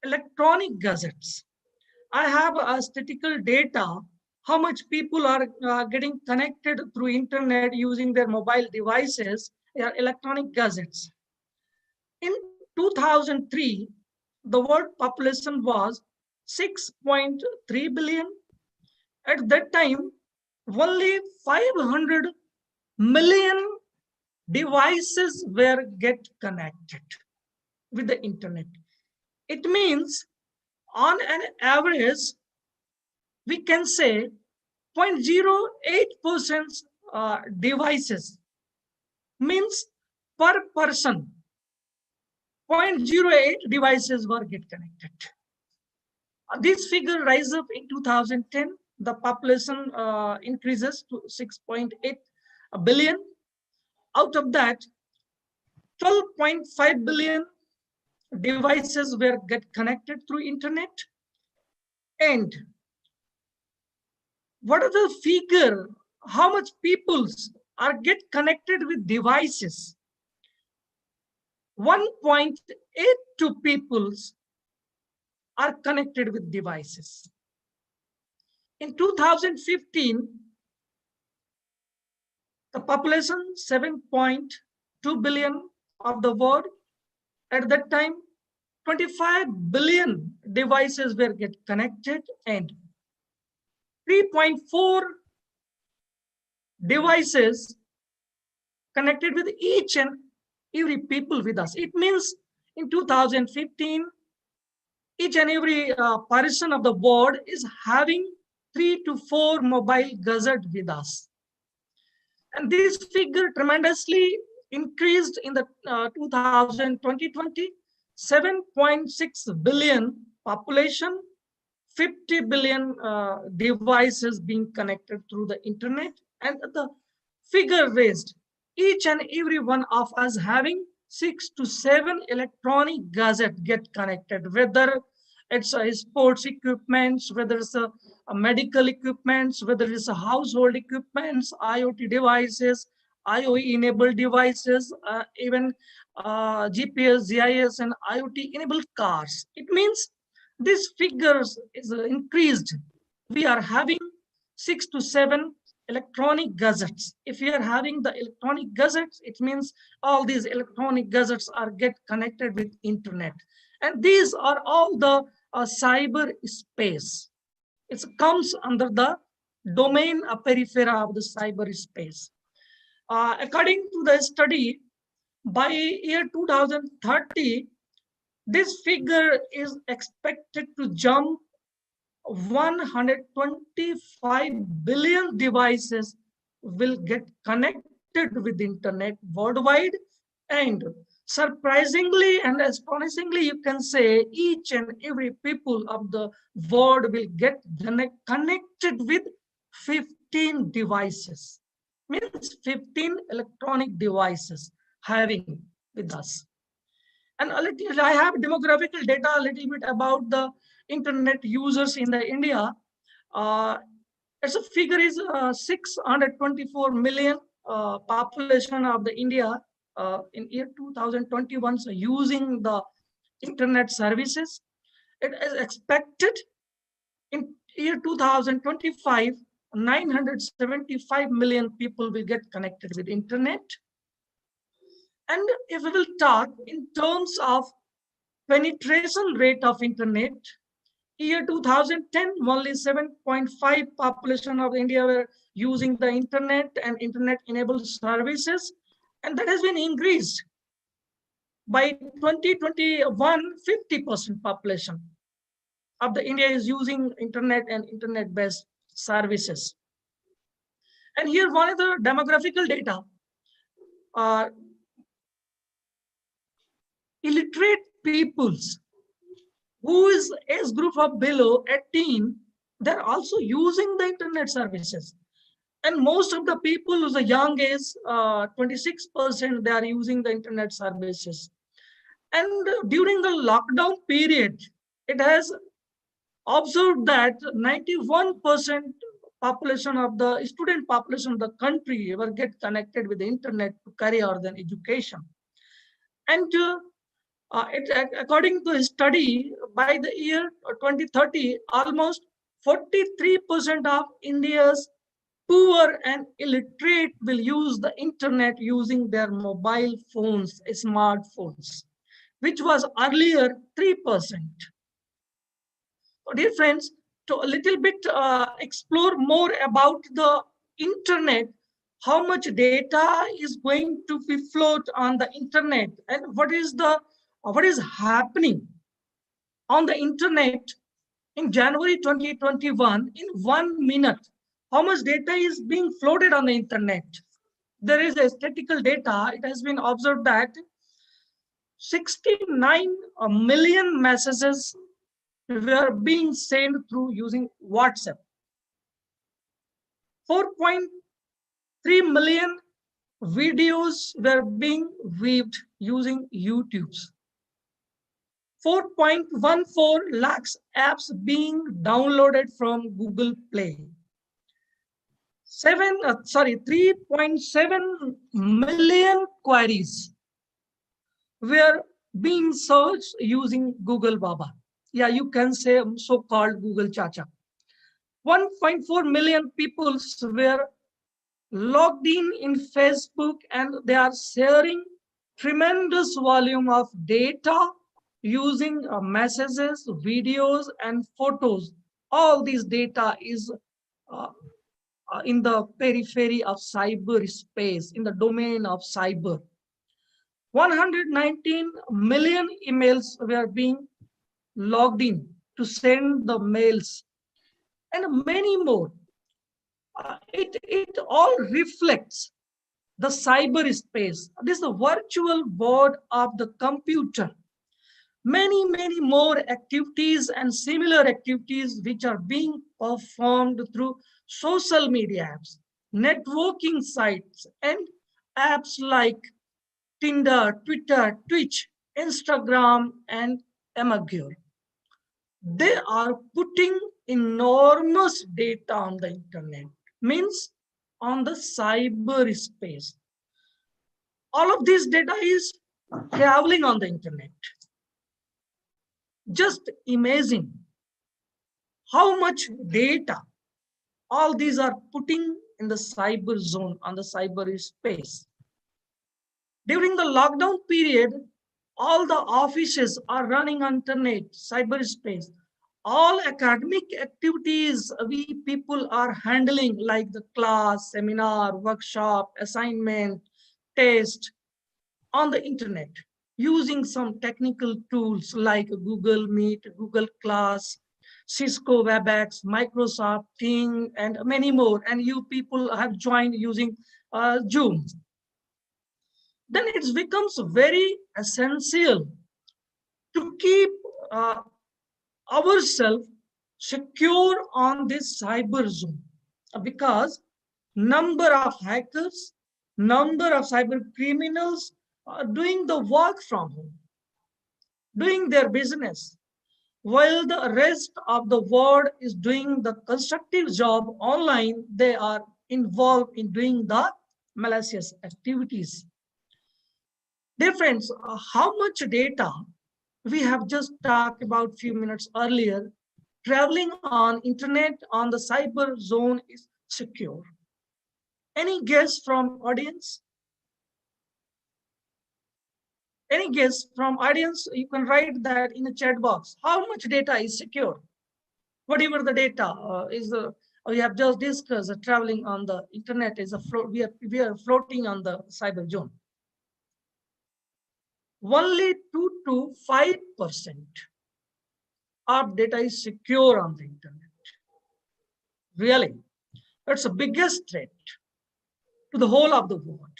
electronic gadgets. I have statistical data how much people are getting connected through internet using their mobile devices, their electronic gadgets. In 2003, the world population was 6.3 billion. At that time, only 500 million devices were get connected with the internet. It means on an average, we can say 0.08% devices, means per person 0.08 devices were get connected. This figure rises up in 2010. The population increases to 6.8 billion. Out of that, 12.5 billion devices were get connected through internet. And what are the figure? How much people are get connected with devices? 1.82 people are connected with devices. In 2015, the population 7.2 billion of the world. At that time, 25 billion devices were get connected and 3.4 devices connected with each and every people with us. It means in 2015, each and every person of the world is having 3 to 4 mobile gadgets with us. And this figure tremendously increased in the 2020, 7.6 billion population, 50 billion devices being connected through the internet, and the figure raised, each and every one of us having 6 to 7 electronic gadgets get connected, whether it's a sports equipments, whether it's a medical equipments, whether it's a household equipments, IoT devices, IoE enabled devices, even GPS, GIS, and IoT enabled cars. It means this figures is increased. We are having 6 to 7 electronic gadgets. If we are having the electronic gadgets, it means all these electronic gadgets are get connected with internet. And these are all the cyber space. It comes under the domain periphery of the cyberspace. According to the study, by year 2030, this figure is expected to jump 125 billion devices will get connected with the internet worldwide, and surprisingly and astonishingly, you can say each and every people of the world will get connected with 15 devices, means 15 electronic devices having with us. And a little, I have demographical data a little bit about the internet users in the India. As a figure is 624 million population of the India in year 2021, so using the internet services. It is expected in year 2025, 975 million people will get connected with internet. And if we will talk in terms of penetration rate of internet, year 2010, only 7.5 population of India were using the internet and internet-enabled services, and that has been increased. By 2021, 50% population of the India is using internet and internet-based services. And here one of the demographical data. Illiterate peoples who is age group of below 18, they're also using the internet services. And most of the people who's a young age, 26%, they are using the internet services. And during the lockdown period, it has observed that 91% population of the student population of the country ever get connected with the internet to carry out their education. And according to a study, by the year 2030, almost 43% of India's poor and illiterate will use the internet using their mobile phones, smartphones, which was earlier 3%. So dear friends, to a little bit explore more about the internet, how much data is going to be flowed on the internet, and what is happening on the internet in January 2021, in 1 minute, how much data is being floated on the internet. There is a statistical data. It has been observed that 69 million messages were being sent through using WhatsApp. 4.3 million videos were being viewed using YouTube. 4.14 lakhs apps being downloaded from Google Play. 3.7 million queries were being searched using Google Baba. Yeah, you can say so-called Google Chacha. 1.4 million people were logged in Facebook, and they are sharing tremendous volume of data using messages, videos, and photos. All these data is in the periphery of cyberspace, in the domain of cyber. 119 million emails were being logged in to send the mails, and many more. It all reflects the cyberspace. This is the virtual world of the computer. Many more activities and similar activities which are being performed through social media apps, networking sites, and apps like Tinder, Twitter, Twitch, Instagram, and Amazon. They are putting enormous data on the internet, means on the cyberspace. All of this data is traveling on the internet. Just imagine how much data all these are putting in the cyber zone, on the cyberspace. During the lockdown period, all the offices are running on internet, cyberspace. All academic activities we people are handling, like the class, seminar, workshop, assignment, test, on the internet, using some technical tools like Google Meet, Google Class. Cisco, WebEx, Microsoft, Teams, and many more. And you people have joined using Zoom. Then it becomes very essential to keep ourselves secure on this cyber zone, because number of hackers, number of cyber criminals are doing the work from home, doing their business, while the rest of the world is doing the constructive job online. They are involved in doing the malicious activities. Dear friends, how much data we have just talked about few minutes earlier, traveling on internet on the cyber zone is secure. Any guess from audience? Any guess from audience? You can write that in the chat box. How much data is secure? Whatever the data we have just discussed, traveling on the internet is we are floating on the cyber zone. Only 2 to 5% of data is secure on the internet. Really, that's the biggest threat to the whole of the world.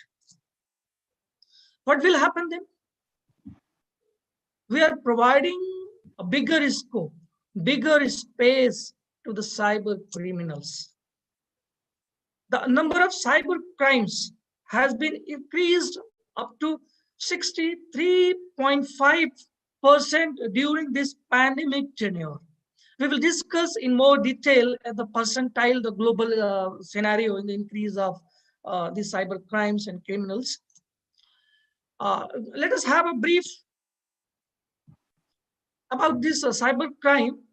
What will happen then? We are providing a bigger scope, bigger space to the cyber criminals. The number of cyber crimes has been increased up to 63.5% during this pandemic tenure. We will discuss in more detail at the percentile, the global scenario in the increase of the cyber crimes and criminals. Let us have a brief about this cyber crime.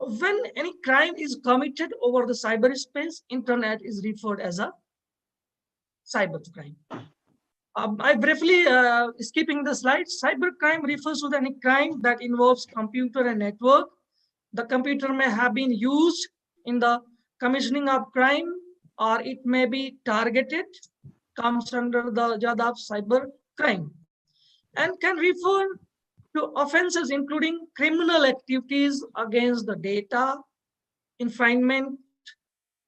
When any crime is committed over the cyberspace, internet is referred as a cyber crime. I briefly skipping the slides. Cyber crime refers to any crime that involves computer and network. The computer may have been used in the commissioning of crime, or it may be targeted, comes under the jada of cyber crime, and can refer to offenses including criminal activities against the data, infringement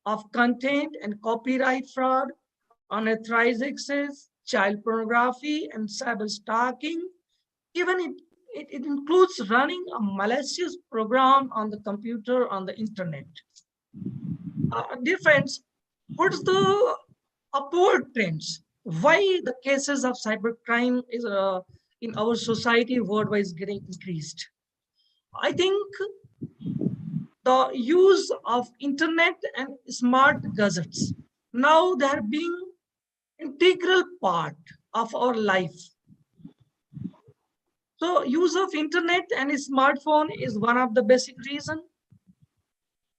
of content and copyright fraud, unauthorized access, child pornography, and cyber stalking. Even it includes running a malicious program on the computer, on the internet. Dear friends, what's the upward trends? Why the cases of cybercrime is in our society worldwide is getting increased? I think the use of internet and smart gadgets, now they are being integral part of our life. So use of internet and smartphone is one of the basic reason.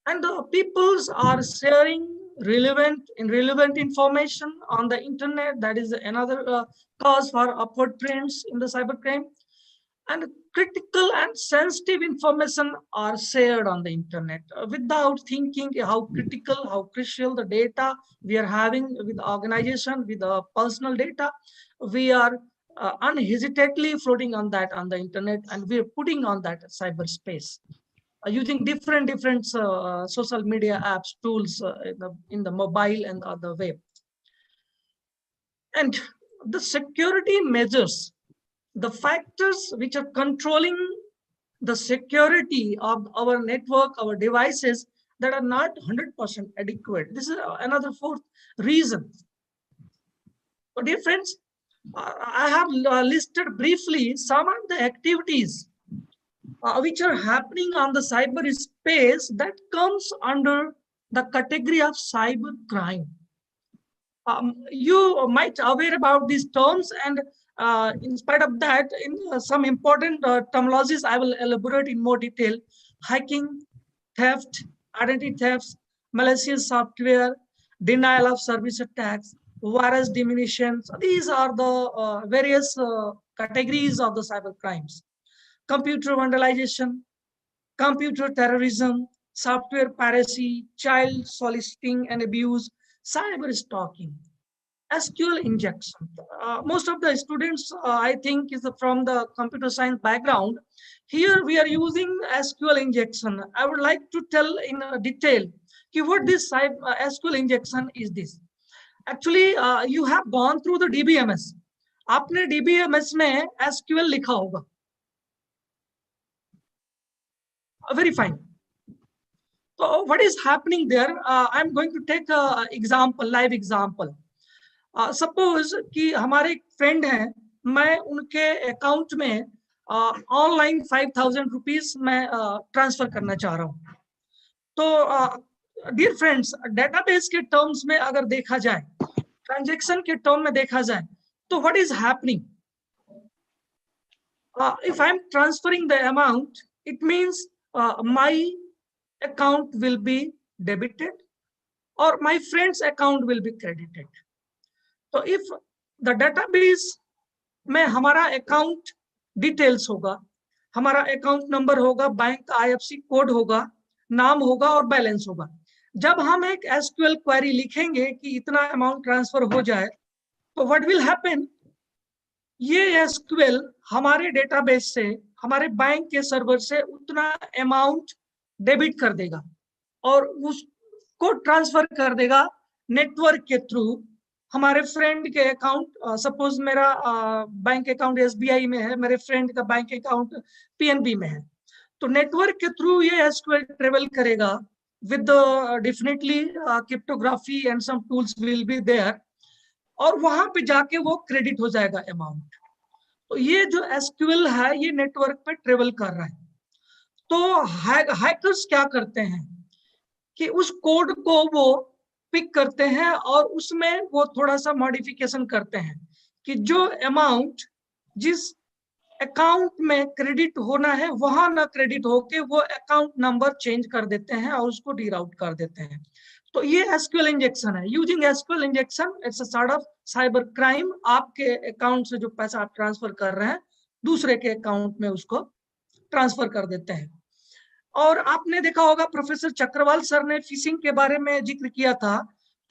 And the peoples are sharing relevant information on the internet. That is another cause for upward trends in the cybercrime. And critical and sensitive information are shared on the internet without thinking how critical, how crucial the data we are having with the organization, with the personal data. We are unhesitantly floating on that on the internet, and we are putting on that cyberspace using different social media apps, tools in the mobile and the web. And the security measures, the factors which are controlling the security of our network, our devices, that are not 100% adequate. This is another fourth reason. So dear friends, I have listed briefly some of the activities which are happening on the cyberspace that comes under the category of cyber crime. You might aware about these terms, and in spite of that, in some important terminologies, I will elaborate in more detail. Hacking, theft, identity thefts, malicious software, denial of service attacks, virus diminutions. These are the various categories of the cyber crimes. Computer vandalization, computer terrorism, software piracy, child soliciting and abuse, cyber stalking. SQL injection. Most of the students, I think, is from the computer science background. Here we are using SQL injection. I would like to tell in detail what this SQL injection is. This actually you have gone through the DBMS. आपने DBMS में SQL लिखा होगा. Very fine. So what is happening there? I'm going to take a example, live example. Suppose कि हमारे एक friend हैं, मैं उनके अकाउंट में ऑनलाइन 5,000 रुपीज मैं ट्रांसफर करना चाह रहा हूं. तो डियर फ्रेंड्स, डेटाबेस के टर्म्स में अगर देखा जाए, ट्रांजैक्शन के टर्म में देखा जाए, तो what is happening? If I am transferring the amount, it means my account will be debited और my friend's account will be credited. तो इफ द डेटाबेस में हमारा अकाउंट डिटेल्स होगा, हमारा अकाउंट नंबर होगा, बैंक IFSC कोड होगा, नाम होगा और बैलेंस होगा. जब हम एक SQL क्वेरी लिखेंगे कि इतना अमाउंट ट्रांसफर हो जाए, तो व्हाट विल हैपन? ये SQL हमारे डेटाबेस से, हमारे बैंक के सर्वर से उतना अमाउंट डेबिट कर देगा और उसको ट्रांसफर कर देगा नेटवर्क के थ्रू हमारे फ्रेंड के अकाउंट. सपोज मेरा बैंक अकाउंट SBI में है, मेरे फ्रेंड का बैंक अकाउंट PNB में है. तो नेटवर्क के थ्रू ये SQL ट्रेवल करेगा with definitely cryptography and some tools will be there, और वहां पे जाके वो क्रेडिट हो जाएगा अमाउंट. तो ये जो SQL है ये नेटवर्क पे ट्रेवल कर रहा है. तो हैकर्स क्या करते हैं कि उस कोड को वो पिक करते हैं और उसमें वो थोड़ा सा मॉडिफिकेशन करते हैं कि जो अमाउंट जिस अकाउंट में क्रेडिट होना है वहां ना क्रेडिट होके वो अकाउंट नंबर चेंज कर देते हैं और उसको डीराउट कर देते हैं. तो ये SQL इंजेक्शन है. Using SQL injection, it's a sort of cyber crime. आपके अकाउंट से जो पैसा आप ट्रांसफर कर रहे हैं दूसरे के अकाउंट में उसको ट्रांसफर कर देते हैं. और आपने देखा होगा प्रोफेसर चक्रवाल सर ने फिशिंग के बारे में जिक्र किया था.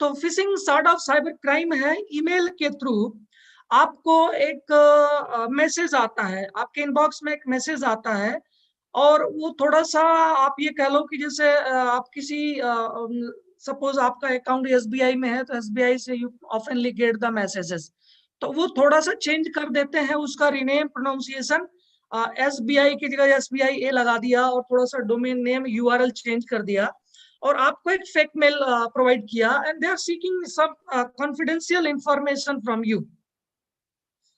तो fishing sort of cyber crime है. ईमेल के थ्रू आपको एक मैसेज आता है, आपके इनबॉक्स में एक मैसेज आता है और वो थोड़ा सा आप ये कह लो कि जैसे आप किसी सपोज आपका अकाउंट SBI में है तो SBI से यू ऑफनली गेट द मैसेजेस. तो वो थोड़ा सा चेंज कर देते हैं उसका रीनेम, प्रोनाउंसिएशन. SBI की जगह SBIA लगा दिया और थोड़ा सा डोमेन नेम URL चेंज कर दिया और आपको एक फेक मेल प्रोवाइड किया and they are seeking some confidential information from you,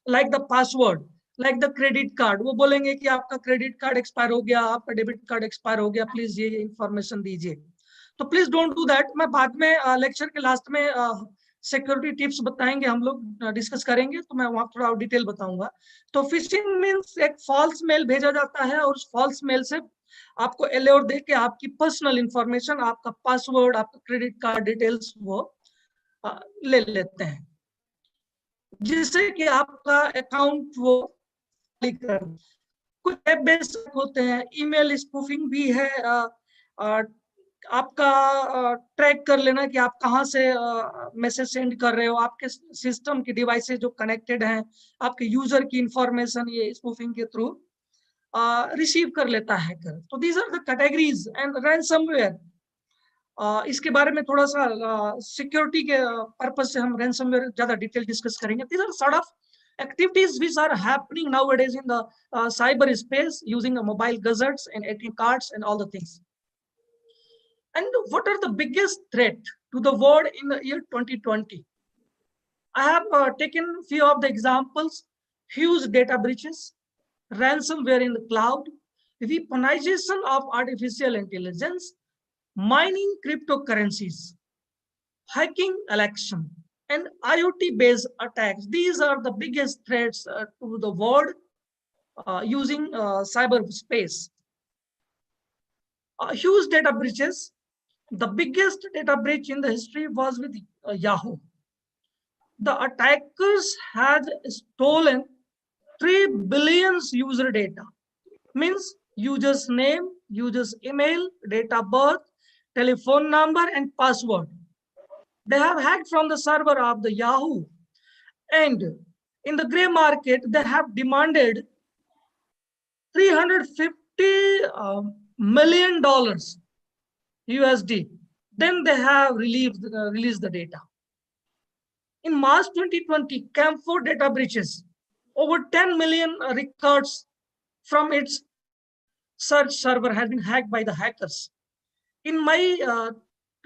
like the password, like the credit card. वो बोलेंगे कि आपका क्रेडिट कार्ड एक्सपायर हो गया, आपका डेबिट कार्ड एक्सपायर हो गया, प्लीज ये इंफॉर्मेशन दीजिए. तो प्लीज डोंट डू दैट. मैं बाद में लेक्चर के लास्ट में सिक्योरिटी टिप्स बताएंगे, हम लोग डिस्कस करेंगे, तो मैं वहां थोड़ा डिटेल बताऊंगा. तो फिशिंग मींस एक फॉल्स मेल भेजा जाता है और उस फॉल्स मेल से आपको एलोर दे के आपकी पर्सनल इंफॉर्मेशन, आपका पासवर्ड, आपका क्रेडिट कार्ड डिटेल्स वो ले लेते हैं, जिससे कि आपका अकाउंट वो कर. कुछ वेब बेस्ड होते हैं. ईमेल स्पूफिंग भी है. आपका ट्रैक कर लेना कि आप कहाँ से मैसेज सेंड कर रहे हो, आपके सिस्टम की डिवाइसेस जो कनेक्टेड हैं, आपके यूजर की इंफॉर्मेशन ये स्पूफिंग के थ्रू रिसीव कर लेता है हैकर. तो these are the categories. And ransomware, इसके बारे में थोड़ा सा सिक्योरिटी के पर्पज से हम रैंसमवेयर ज्यादा डिटेल डिस्कस करेंगे. These are sort of activities which are happening nowadays in the cyber space using the mobile gadgets and ATM cards and all the things. And what are the biggest threat to the world in the year 2020? I have taken few of the examples: huge data breaches, ransomware in the cloud, weaponization of artificial intelligence, mining cryptocurrencies, hacking election, and IoT-based attacks. These are the biggest threats to the world using cyberspace. Huge data breaches. The biggest data breach in the history was with Yahoo. The attackers had stolen 3 billion user data. Means user's name, user's email, date of birth, telephone number, and password. They have hacked from the server of the Yahoo, and in the gray market, they have demanded $350 million USD. Then they have released the data. In March 2020, Camphor data breaches. Over 10 million records from its search server has been hacked by the hackers. In May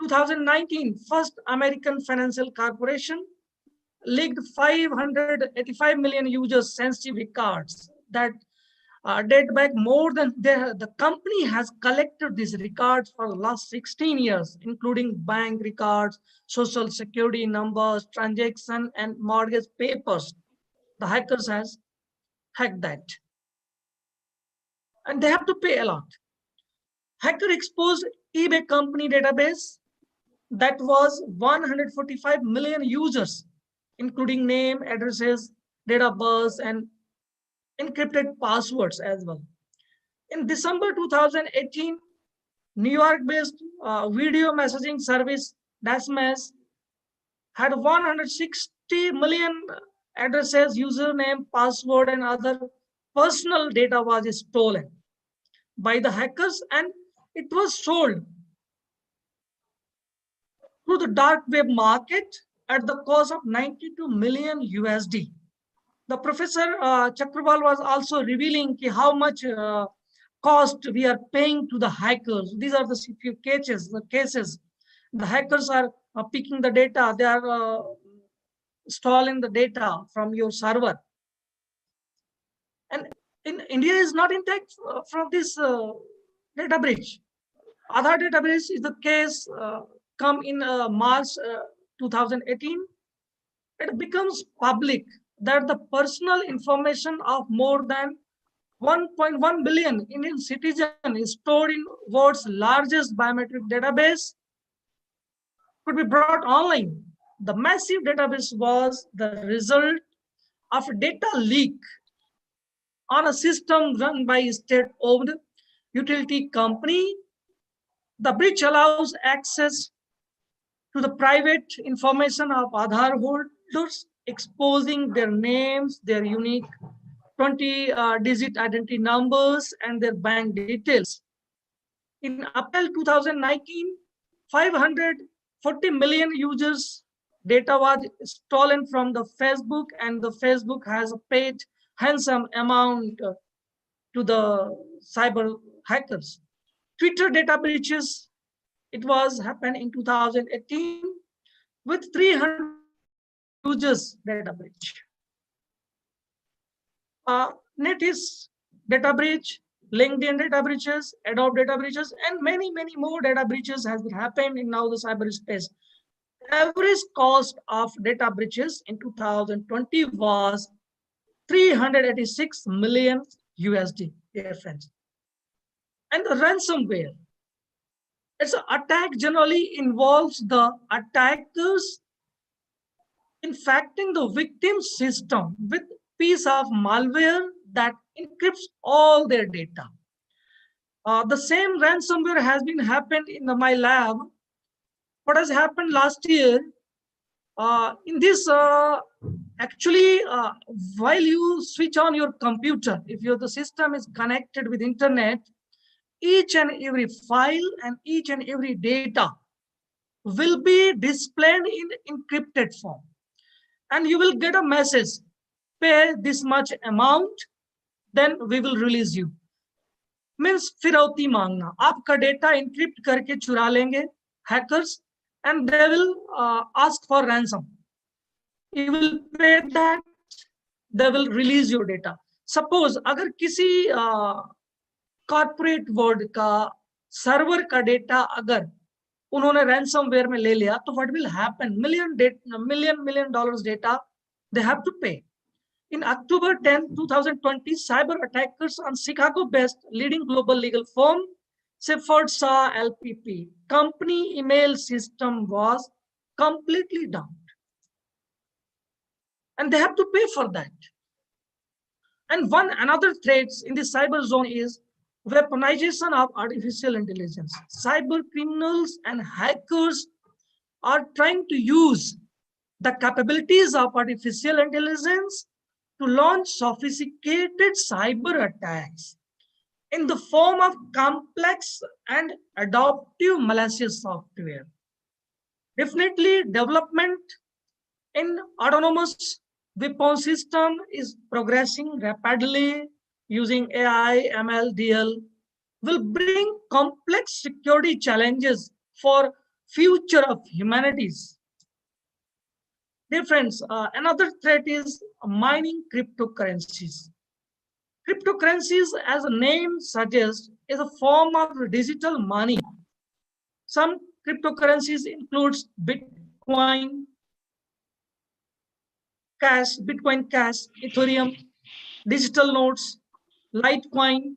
2019, First American Financial Corporation leaked 585 million users' sensitive records that date back more than the company has collected these records for the last 16 years, including bank records, social security numbers, transaction, and mortgage papers. The hackers has hacked that. And they have to pay a lot. Hacker exposed eBay company database that was 145 million users, including name, addresses, date of birth, and encrypted passwords as well. In December 2018, New York-based video messaging service Dasmas had 160 million addresses, username, password, and other personal data was stolen by the hackers, and it was sold to the dark web market at the cost of 92 million USD. The professor Chakarwal was also revealing how much cost we are paying to the hackers. These are the few cases. The hackers are picking the data. They are stealing the data from your server. And in India is not intact from this data breach. Other data breach is the case come in March 2018. It becomes public that the personal information of more than 1.1 billion Indian citizens is stored in world's largest biometric database could be brought online. The massive database was the result of a data leak on a system run by a state-owned utility company. The breach allows access to the private information of Aadhaar holders, exposing their names, their unique 20-digit identity numbers, and their bank details. In April 2019, 540 million users' data was stolen from the Facebook, and the Facebook has paid handsome amount to the cyber hackers. Twitter data breaches, it was happened in 2018 with 300 users data breach. Netis data breach, LinkedIn data breaches, Adobe data breaches, and many more data breaches has happened in now the cyberspace. Average cost of data breaches in 2020 was 386 million USD, dear friends. And the ransomware. Its attack generally involves the attackers infecting the victim system with piece of malware that encrypts all their data. The same ransomware has been happened in my lab. What has happened last year? In this, actually, while you switch on your computer, if the system is connected with internet, each and every file and each and every data will be displayed in encrypted form. And you will get a message, pay this much amount, then we will release you. Means फिरौती मांगना, आपका data encrypt करके चुरा लेंगे hackers, and they will ask for ransom. You will pay that, they will release your data. Suppose अगर किसी corporate world का server का डेटा अगर उन्होंने ransomware में ले लिया, तो what will happen? million dollars data they have to pay. In October 10, 2020, cyber attackers on Chicago-based leading global legal firm Shepard Shaw LPP company email system was completely down, and they have to pay for that. And another threat in the cyber zone is weaponization of artificial intelligence. Cyber criminals and hackers are trying to use the capabilities of artificial intelligence to launch sophisticated cyber attacks in the form of complex and adaptive malicious software. Definitely, development in autonomous weapon system is progressing rapidly using AI, ML, DL, will bring complex security challenges for future of humanities. Dear friends, another threat is mining cryptocurrencies. Cryptocurrencies, as the name suggests, is a form of digital money. Some cryptocurrencies includes Bitcoin Cash, Ethereum, digital notes, Litecoin,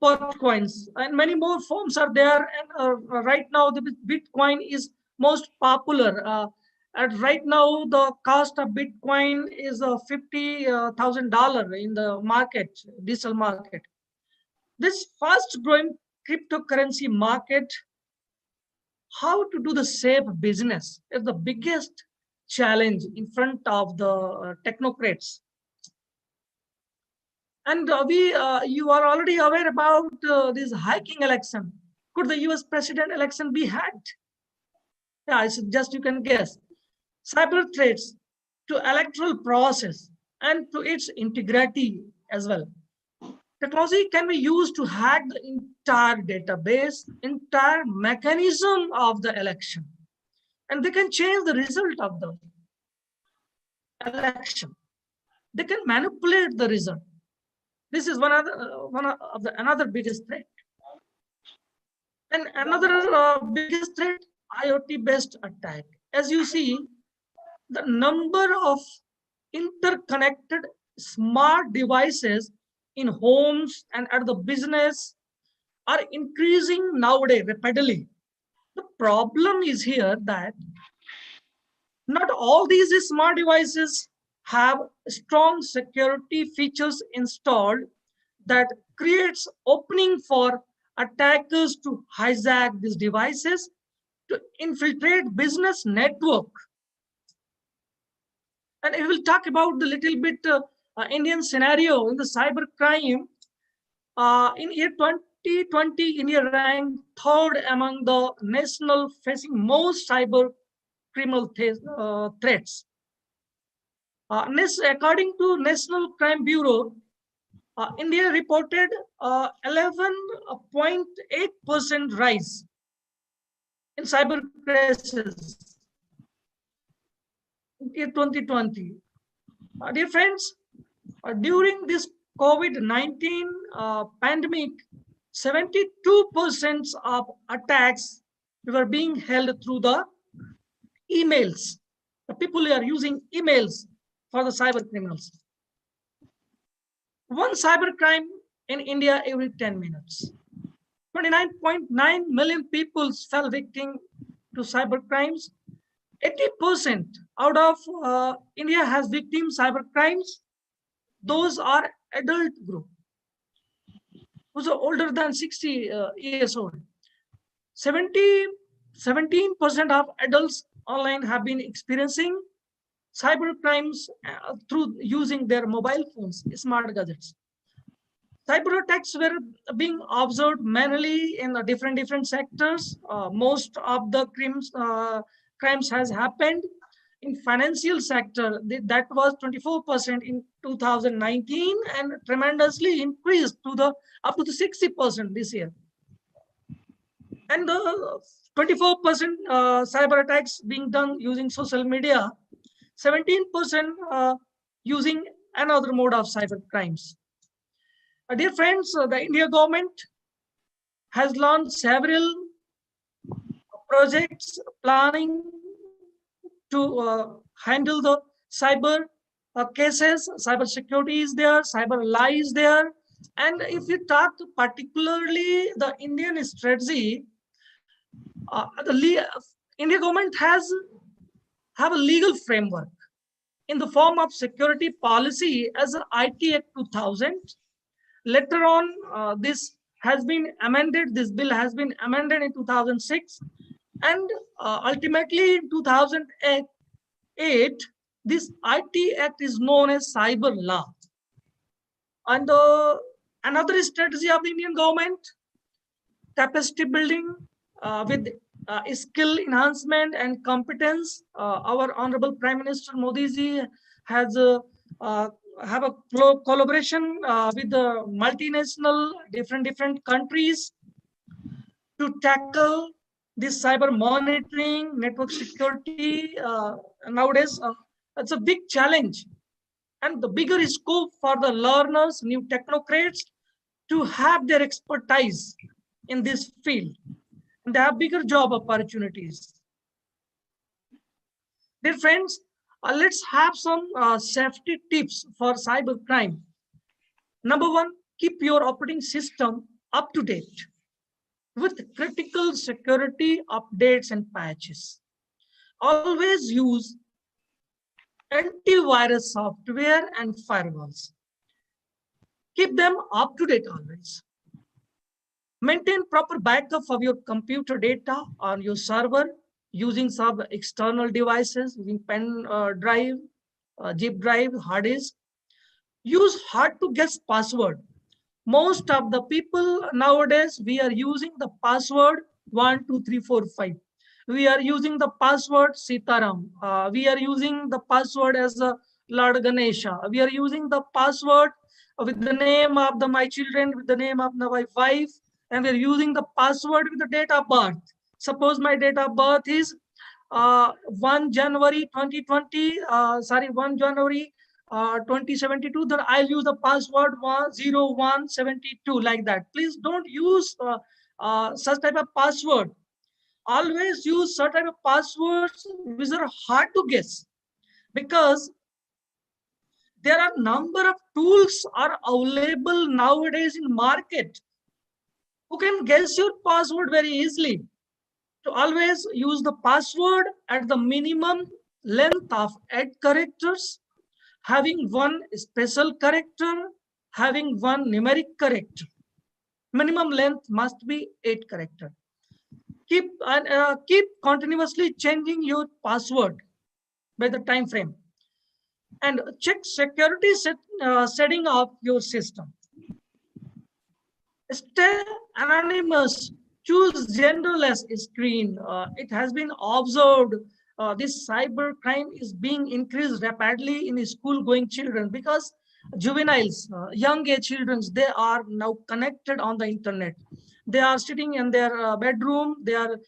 Potcoins, and many more forms are there. And right now, the Bitcoin is most popular. And right now, the cost of Bitcoin is $50,000 in the market, digital market. This fast-growing cryptocurrency market, how to do the safe business is the biggest challenge in front of the technocrats. And you are already aware about this hiking election. Could the US president election be hacked? Yeah, it's just you can guess. Cyber threats to electoral process and to its integrity as well. Technology can be used to hack the entire database, entire mechanism of the election. And they can change the result of the election. They can manipulate the result. This is one of the another biggest threat. And another biggest threat, IoT-based attack. As you see, the number of interconnected smart devices in homes and at the business are increasing nowadays rapidly. The problem is here that not all these smart devices have strong security features installed that creates opening for attackers to hijack these devices to infiltrate business network. And we will talk about the little bit Indian scenario in the cyber crime. In year 2020, India ranked third among the national facing most cyber criminal threats. According to National Crime Bureau, India reported 11.8% rise in cyber cases in 2020. Dear friends, during this COVID-19 pandemic, 72% of attacks were being held through the emails. The people are using emails for the cyber criminals. One cyber crime in India every 10 minutes. 29.9 million people fell victim to cyber crimes. 80% out of India has victims cyber crimes. Those are adult group, who's older than 60 years old. 17% of adults online have been experiencing cyber crimes through using their mobile phones, smart gadgets. Cyber attacks were being observed mainly in the different sectors. Most of the crimes has happened in financial sector. That was 24% in 2019 and tremendously increased to the up to the 60% this year. And 24% cyber attacks being done using social media, 17% using another mode of cyber crimes. Dear friends, the India government has launched several projects planning to handle the cyber cases. Cyber security is there, cyber lie is there. And if you talk particularly the Indian strategy, the India government have a legal framework in the form of security policy as an IT Act 2000. Later on, this has been amended. This bill has been amended in 2006 And ultimately in 2008, this IT Act is known as cyber law. And another strategy of the Indian government, capacity building with skill enhancement and competence. Our Honorable Prime Minister Modi ji has have a collaboration with the multinational different countries to tackle this cyber monitoring, network security. Nowadays, it's a big challenge and the bigger scope for the learners, new technocrats to have their expertise in this field. And they have bigger job opportunities. Dear friends, let's have some safety tips for cyber crime. Number one, keep your operating system up to date with critical security updates and patches. Always use antivirus software and firewalls. Keep them up to date always. Maintain proper backup of your computer data on your server using some external devices, using pen drive, zip drive, hard disk. Use hard to guess password. Most of the people nowadays, we are using the password 12345. We are using the password Sitaram. We are using the password as a Lord Ganesha. We are using the password with the name of my children, with the name of my wife, and we are using the password with the date of birth. Suppose my date of birth is 1 January 2020, 1 January 2072, then I'll use the password 0172 like that. Please don't use such type of password. Always use such type of passwords which are hard to guess, because there are number of tools are available nowadays in market who can guess your password very easily. To always use the password at the minimum length of 8 characters, having one special character, having one numeric character. Minimum length must be 8 characters. Keep continuously changing your password by the time frame, and check security setting of your system. Stay anonymous. Choose genderless screen. It has been observed this cyber crime is being increased rapidly in school-going children, because juveniles, young age children, they are now connected on the internet. They are sitting in their bedroom. They are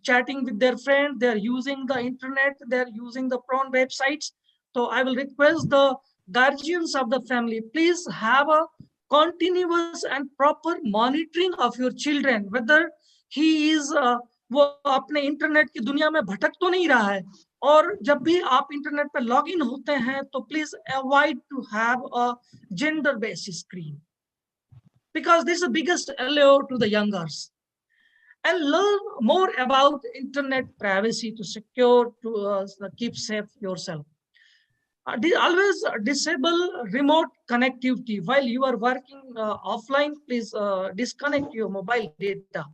chatting with their friends. They are using the internet. They are using the porn websites. So I will request the guardians of the family, please have a continuous and proper monitoring of your children, whether he is वो अपने internet की दुनिया में भटक तो नहीं रहा है, और जब भी आप इंटरनेट पे लॉग इन होते हैं तो please avoid to have a gender based screen, because this is the biggest allure to the youngers. And learn more about internet privacy to secure, to keep safe yourself. Always disable remote connectivity while you are working offline. Please disconnect your mobile data.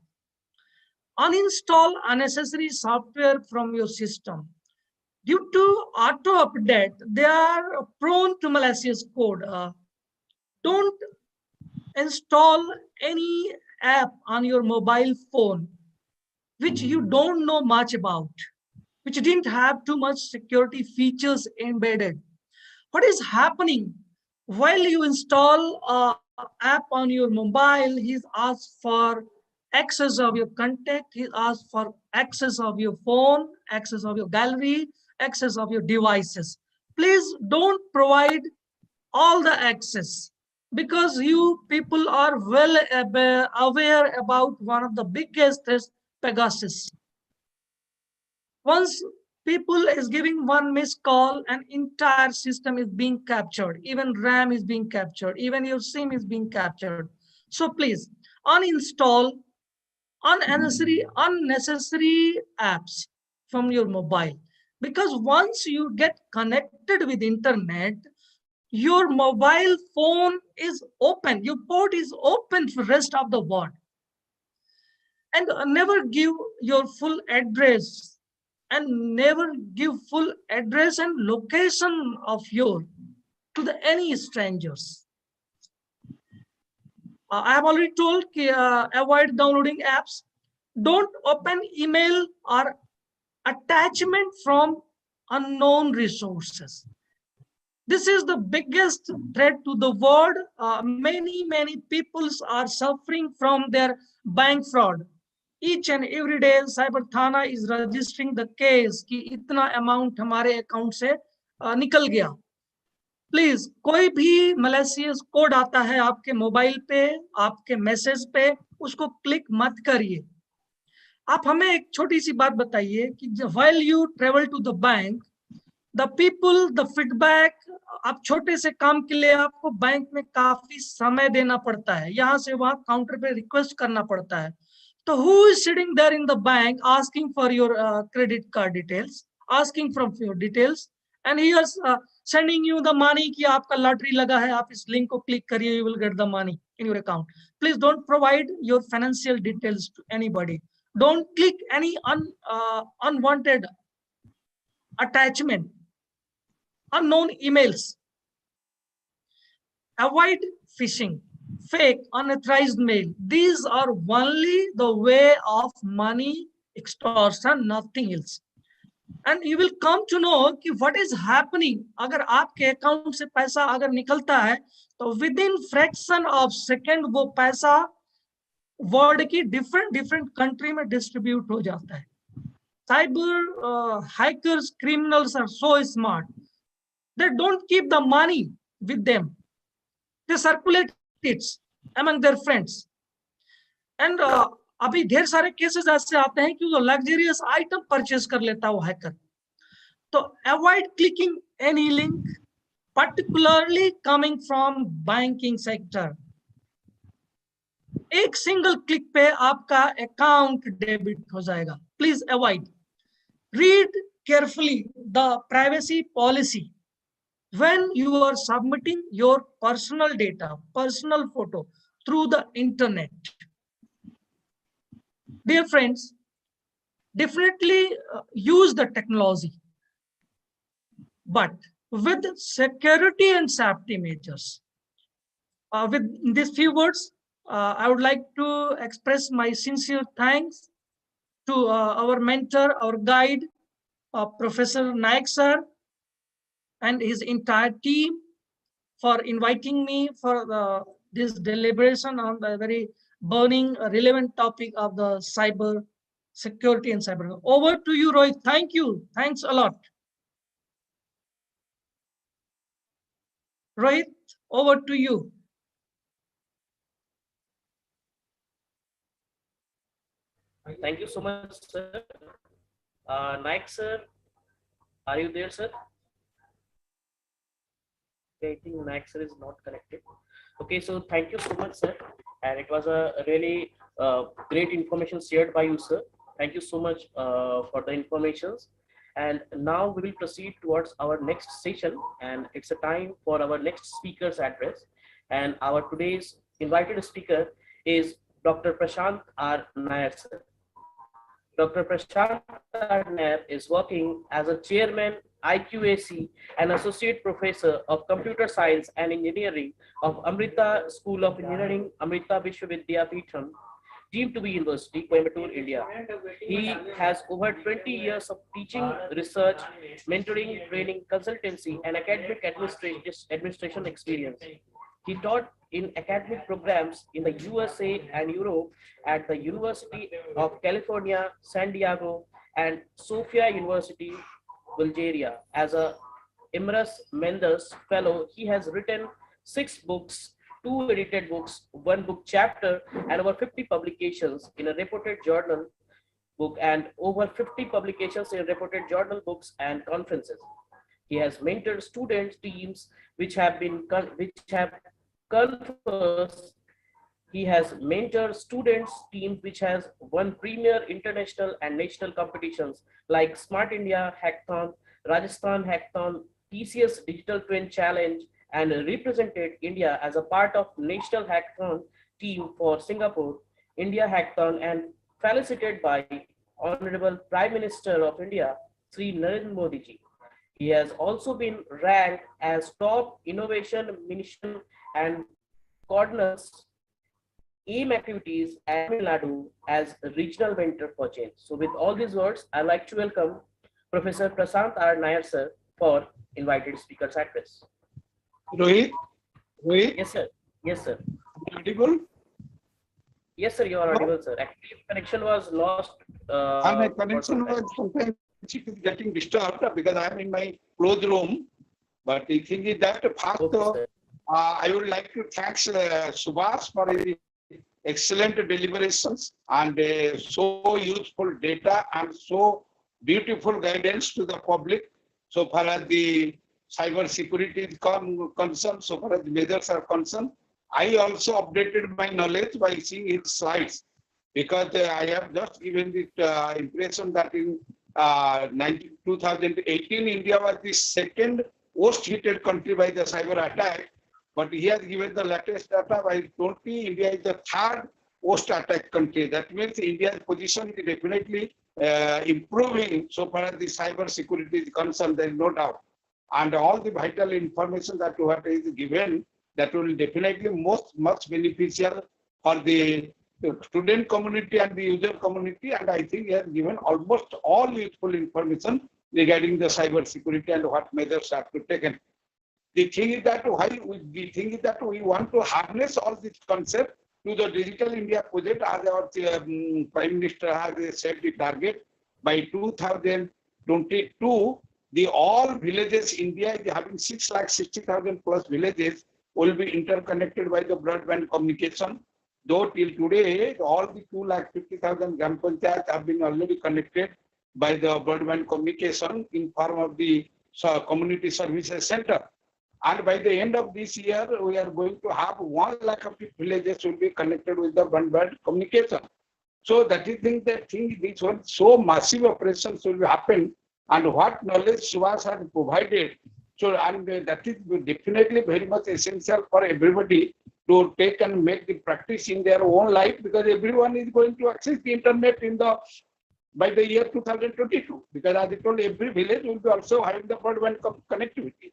Uninstall unnecessary software from your system. Due to auto update, they are prone to malicious code. Don't install any app on your mobile phone which you don't know much about, which didn't have too much security features embedded. What is happening? While you install an app on your mobile, he's asked for access of your contact, he asks for access of your phone, access of your gallery, access of your devices. Please don't provide all the access, because you people are well aware about one of the biggest threats, Pegasus. Once people is giving one missed call, an entire system is being captured, even RAM is being captured, even your SIM is being captured. So please uninstall unnecessary apps from your mobile, because once you get connected with internet, your mobile phone is open, your port is open for rest of the world. and never give your full address, and never give full address and location of your to the any strangers. I have already told avoid downloading apps. Don't open email or attachment from unknown resources. This is the biggest threat to the world. Many peoples are suffering from their bank fraud. Each and every day cyber thana is registering the case कि इतना amount हमारे account से निकल गया. Please कोई भी malicious code आता है आपके मोबाइल पे, आपके मैसेज पे, उसको क्लिक मत करिए. आप हमें एक छोटी सी बात बताइए कि while you travel to the bank, the people, the feedback, आप छोटे से काम के लिए आपको बैंक में काफी समय देना पड़ता है, यहाँ से वहां काउंटर पे रिक्वेस्ट करना पड़ता है. तो who is sitting there in the bank asking for your credit card details, asking from your details, and he is sending you the money कि आपका लॉटरी लगा है, आप इस लिंक को क्लिक करिए, you will get the money in your account. Please don't provide your financial details to anybody. Don't click any unwanted attachment, unknown emails. Avoid phishing, fake, unauthorized mail. These are only the way of money extortion, nothing else. And you will come to know कि what is happening. अगर आपके account से पैसा अगर निकलता है तो within fraction of second वो पैसा वर्ल्ड की different country में distribute हो जाता है. Cyber hackers, criminals are so smart. They don't keep the money with them. They circulate it among their friends. And अभी ढेर सारे केसेस ऐसे आते हैं कि वो लग्जरियस आइटम परचेज कर लेता है वो हैकर. तो avoid clicking any link, particularly coming from banking sector. एक सिंगल क्लिक पे आपका अकाउंट डेबिट हो जाएगा. Please avoid. Read carefully the privacy policy when you are submitting your personal data, personal photo through the internet. Dear friends, definitely use the technology, but with security and safety measures. With these few words, I would like to express my sincere thanks to our mentor, our guide, Professor Naik sir, and his entire team for inviting me for this deliberation on the very burning, relevant topic of the cyber security and cyber. Over to you, Rohit. Thank you. Thanks a lot. Rohit, over to you. Thank you so much, sir. Naik sir, are you there, sir? Okay, I think Naik sir is not connected. Okay, so thank you so much, sir. And it was a really great information shared by you, sir. Thank you so much for the informations. And now we will proceed towards our next session, and it's a time for our next speaker's address. And our today's invited speaker is Dr. Prashant R. Nair, sir. Dr. Prashant R. Nair is working as a chairman, IQAC, and associate professor of computer science and engineering of Amrita School of Engineering, Amrita Vishwavidyalaya, deemed to be University, Coimbatore, India. He has over 20 years of teaching, research, mentoring, training, consultancy, and academic administration experience. He taught in academic programs in the USA and Europe at the University of California, San Diego, and Sofia University, Bulgaria. As a Emeritus Mendes Fellow, he has written 6 books, 2 edited books, 1 book chapter, and over 50 publications in a reported journal book, and over 50 publications in reported journal books and conferences. He has mentored student teams which have conferred. He has mentored students teams which has won premier international and national competitions like Smart India Hackathon, Rajasthan Hackathon, TCS Digital Twin Challenge, and represented India as a part of National Hackathon team for Singapore, India Hackathon, and felicitated by Honorable Prime Minister of India, Sri Narendra Modi ji. He has also been ranked as top innovation mission and coordinates AIM activities at Tamil Nadu as a regional mentor for change. So with all these words, I'd like to welcome Professor Prashant R. Nair sir for invited speakers address. Rohit? Rohit? Yes, sir. Yes, sir. Audible? Yes, sir, you are audible, sir. Actually, connection was lost. And my connection was sometimes it is getting disturbed because I am in my closed room. But the thing is that first, Okay, I would like to thank Subhas for his excellent deliberations and so useful data and so beautiful guidance to the public so far as the cyber security is concerned, so far as the measures are concerned. I also updated my knowledge by seeing his slides because I have just given the impression that in 2018, India was the second most hit country by the cyber attack. But he has given the latest data by 20, India is the third most attacked country. That means India's position is definitely improving so far as the cyber security is concerned, there is no doubt. And all the vital information that what is given, that will definitely much beneficial for the student community and the user community. And I think he has given almost all useful information regarding the cyber security and what measures have to be taken. The thing is that we want to harness all this concept to the Digital India project as our Prime Minister has set the target by 2022. The all villages India is having 660,000 plus villages will be interconnected by the broadband communication. Though till today, all the 250,000 Gram Panchayats have been already connected by the broadband communication in form of the community services center. And by the end of this year, we are going to have 1 lakh of villages will be connected with the broadband communication. So that is this one, so massive operations will happen, and what knowledge Subhas has provided. So, and that is definitely very much essential for everybody to take and make the practice in their own life, because everyone is going to access the internet by the year 2022. Because as I told, every village will be also having the broadband connectivity.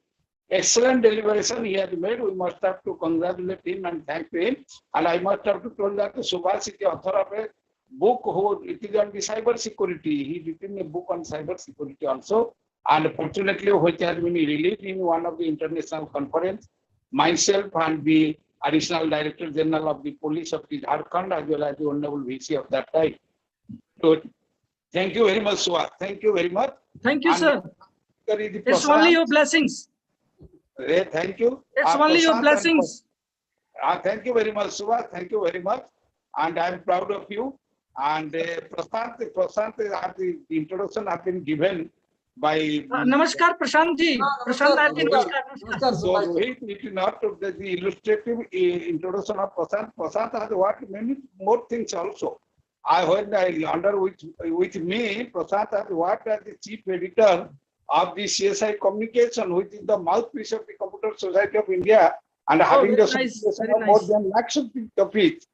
Excellent deliberation he has made. We must have to congratulate him and thank him. And I must have to tell that Subhas is the author of a book. It is on the cyber security. He written a book on cyber security also. And fortunately, which has been released in one of the international conference. Myself and the Additional Director General of the Police of the Jharkhand, as well as the Honorable VC of that time. So, thank you very much, Subhas. Thank you very much. Thank you, sir. It's only your blessings. Thank you. It's only your blessings. Thank you very much, Subhas. Thank you very much. And I am proud of you. And Prashant, the introduction has been given by... Namaskar, Prashant ji. Prashant, namaskar. So, Rohit, it is not the illustrative introduction of Prashant. Prashant has what many more things also. When I under with me, Prashant has worked as the chief editor of the CSI Communication, which is the mouthpiece of the Computer Society of India, and having the more than lakhs of it.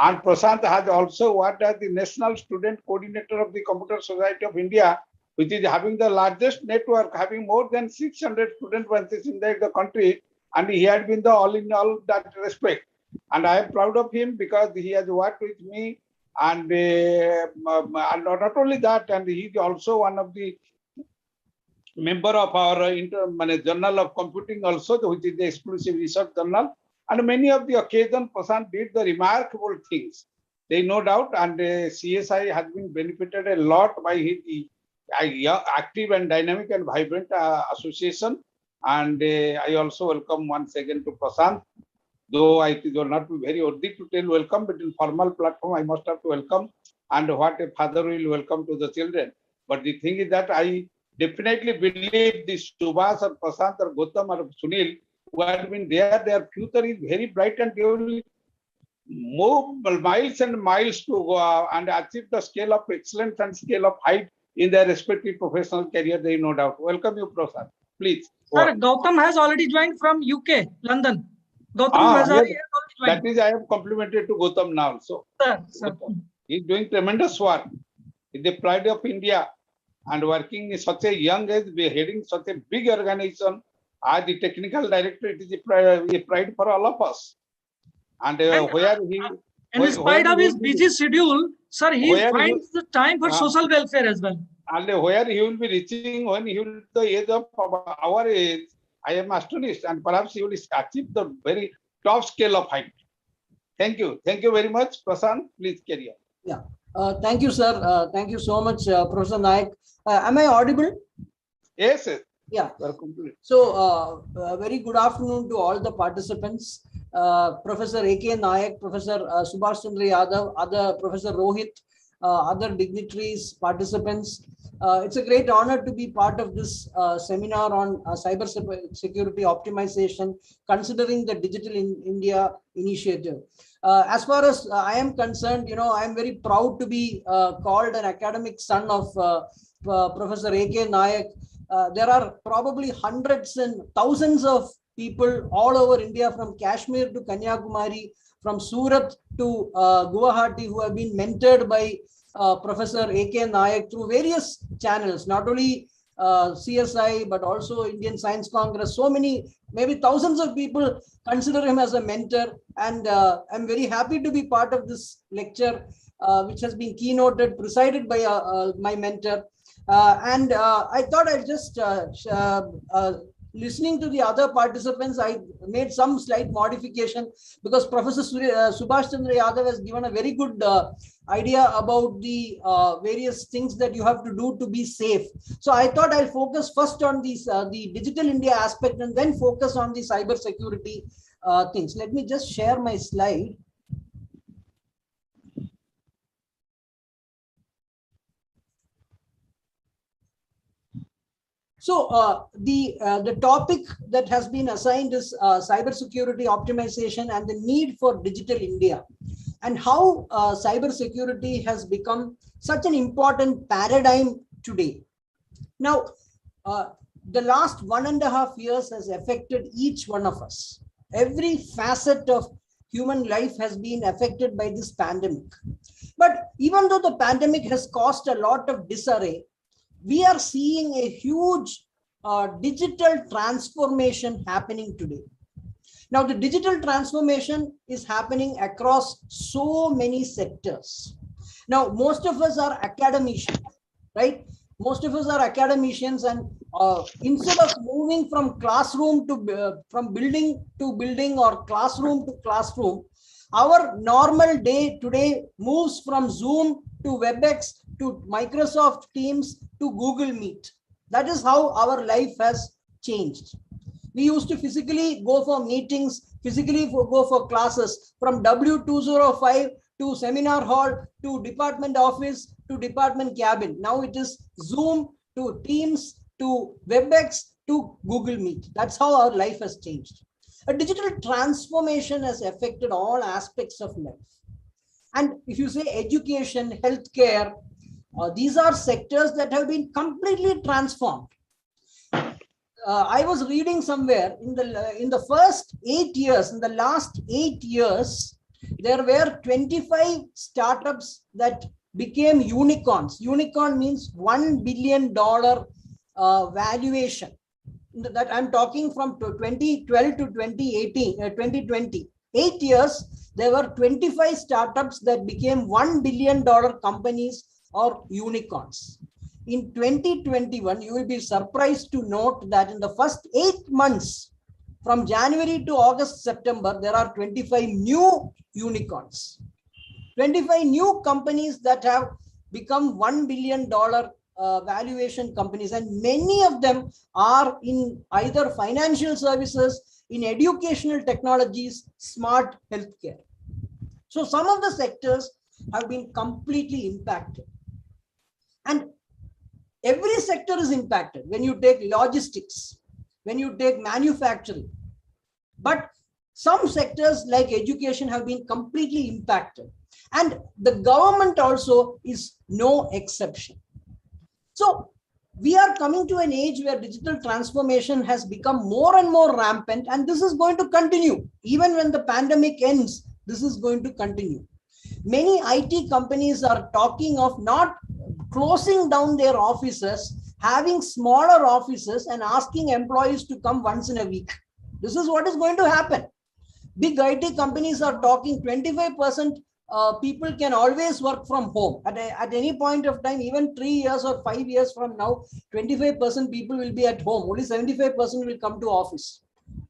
And Prashant has also worked as the National Student Coordinator of the Computer Society of India, which is having the largest network, having more than 600 student branches in the country, and he had been the all in all that respect. And I am proud of him because he has worked with me, and not only that, and he is also one of the member of our Journal of Computing also, which is the exclusive research journal. And many of the occasions, Prashant did the remarkable things. There is no doubt, and CSI has been benefited a lot by his active and dynamic and vibrant association. And I also welcome once again to Prashant. Though it will not be very worthy to tell welcome, but in formal platform, I must have to welcome. And what a father will welcome to the children. But the thing is that I definitely believe this Subhas or Prashant or Gautam or Sunil who have been there, their future is very bright, and they will move miles and miles to go and achieve the scale of excellence and scale of height in their respective professional career. There is no doubt. Welcome you, Prashant. Please. Sir, Gautam has already joined from UK, London. Gautam has already joined. That is, I have complimented to Gautam now. So, sir. He's doing tremendous work. He's the pride of India and working in such a young age, we're heading such a big organization. As the technical director, it is a pride for all of us. And where he... And in spite of his busy schedule, sir, he where finds the time for social welfare as well. And where he will be reaching when he will the age of our age, I am astonished, and perhaps he will achieve the very top scale of height. Thank you. Thank you very much, Prashant. Please carry on. Yeah. Thank you, sir. Thank you so much, Professor Nayak. Am I audible? Yes, yes. Yeah. Welcome to it. So, very good afternoon to all the participants. Professor A.K. Nayak, Professor Subhash Chandra Yadav, other Professor Rohit, other dignitaries, participants. It's a great honor to be part of this seminar on cyber security optimization, considering the Digital India initiative. As far as I am concerned, I am very proud to be called an academic son of Professor A.K. Nayak. There are probably hundreds and thousands of people all over India, from Kashmir to Kanyakumari, from Surat to Guwahati, who have been mentored by Professor A.K. Nayak through various channels, not only CSI, but also Indian Science Congress. So many, maybe thousands of people consider him as a mentor. And I'm very happy to be part of this lecture, which has been keynoted, presided by my mentor. And I thought I'd just, listening to the other participants, I made some slight modification, because Professor Subhash Chandra Yadav has given a very good idea about the various things that you have to do to be safe. So I thought I'll focus first on these, the Digital India aspect, and then focus on the cyber security things. Let me just share my slide. So the topic that has been assigned is cybersecurity optimization and the need for Digital India, and how cybersecurity has become such an important paradigm today. Now, the last 1.5 years has affected each one of us. Every facet of human life has been affected by this pandemic. But even though the pandemic has caused a lot of disarray, we are seeing a huge digital transformation happening today. Now, the digital transformation is happening across so many sectors. Now, most of us are academicians, right? Most of us are academicians, and instead of moving from classroom to from building to building or classroom to classroom, our normal day today moves from Zoom to WebEx to Microsoft Teams to Google Meet. That is how our life has changed. We used to physically go for meetings, physically go for classes, from W205 to seminar hall to department office to department cabin. Now it is Zoom to Teams to WebEx to Google Meet. That's how our life has changed. A digital transformation has affected all aspects of life. And if you say education, healthcare, these are sectors that have been completely transformed. I was reading somewhere in the first 8 years, in the last 8 years, there were 25 startups that became unicorns. Unicorn means $1 billion valuation. That I'm talking from 2012 to 2020. 8 years, there were 25 startups that became $1 billion companies or unicorns. In 2021, you will be surprised to note that in the first 8 months, from January to August, September, there are 25 new unicorns. 25 new companies that have become $1 billion valuation companies, and many of them are in either financial services, in educational technologies, smart healthcare. So some of the sectors have been completely impacted, and every sector is impacted. When you take logistics, when you take manufacturing, but some sectors like education have been completely impacted, and the government also is no exception. So we are coming to an age where digital transformation has become more and more rampant, and this is going to continue. Even when the pandemic ends, this is going to continue. Many IT companies are talking of not closing down their offices, having smaller offices and asking employees to come once in a week. This is what is going to happen. Big IT companies are talking 25% people can always work from home. At any point of time, even 3 years or 5 years from now, 25% people will be at home. Only 75% will come to office.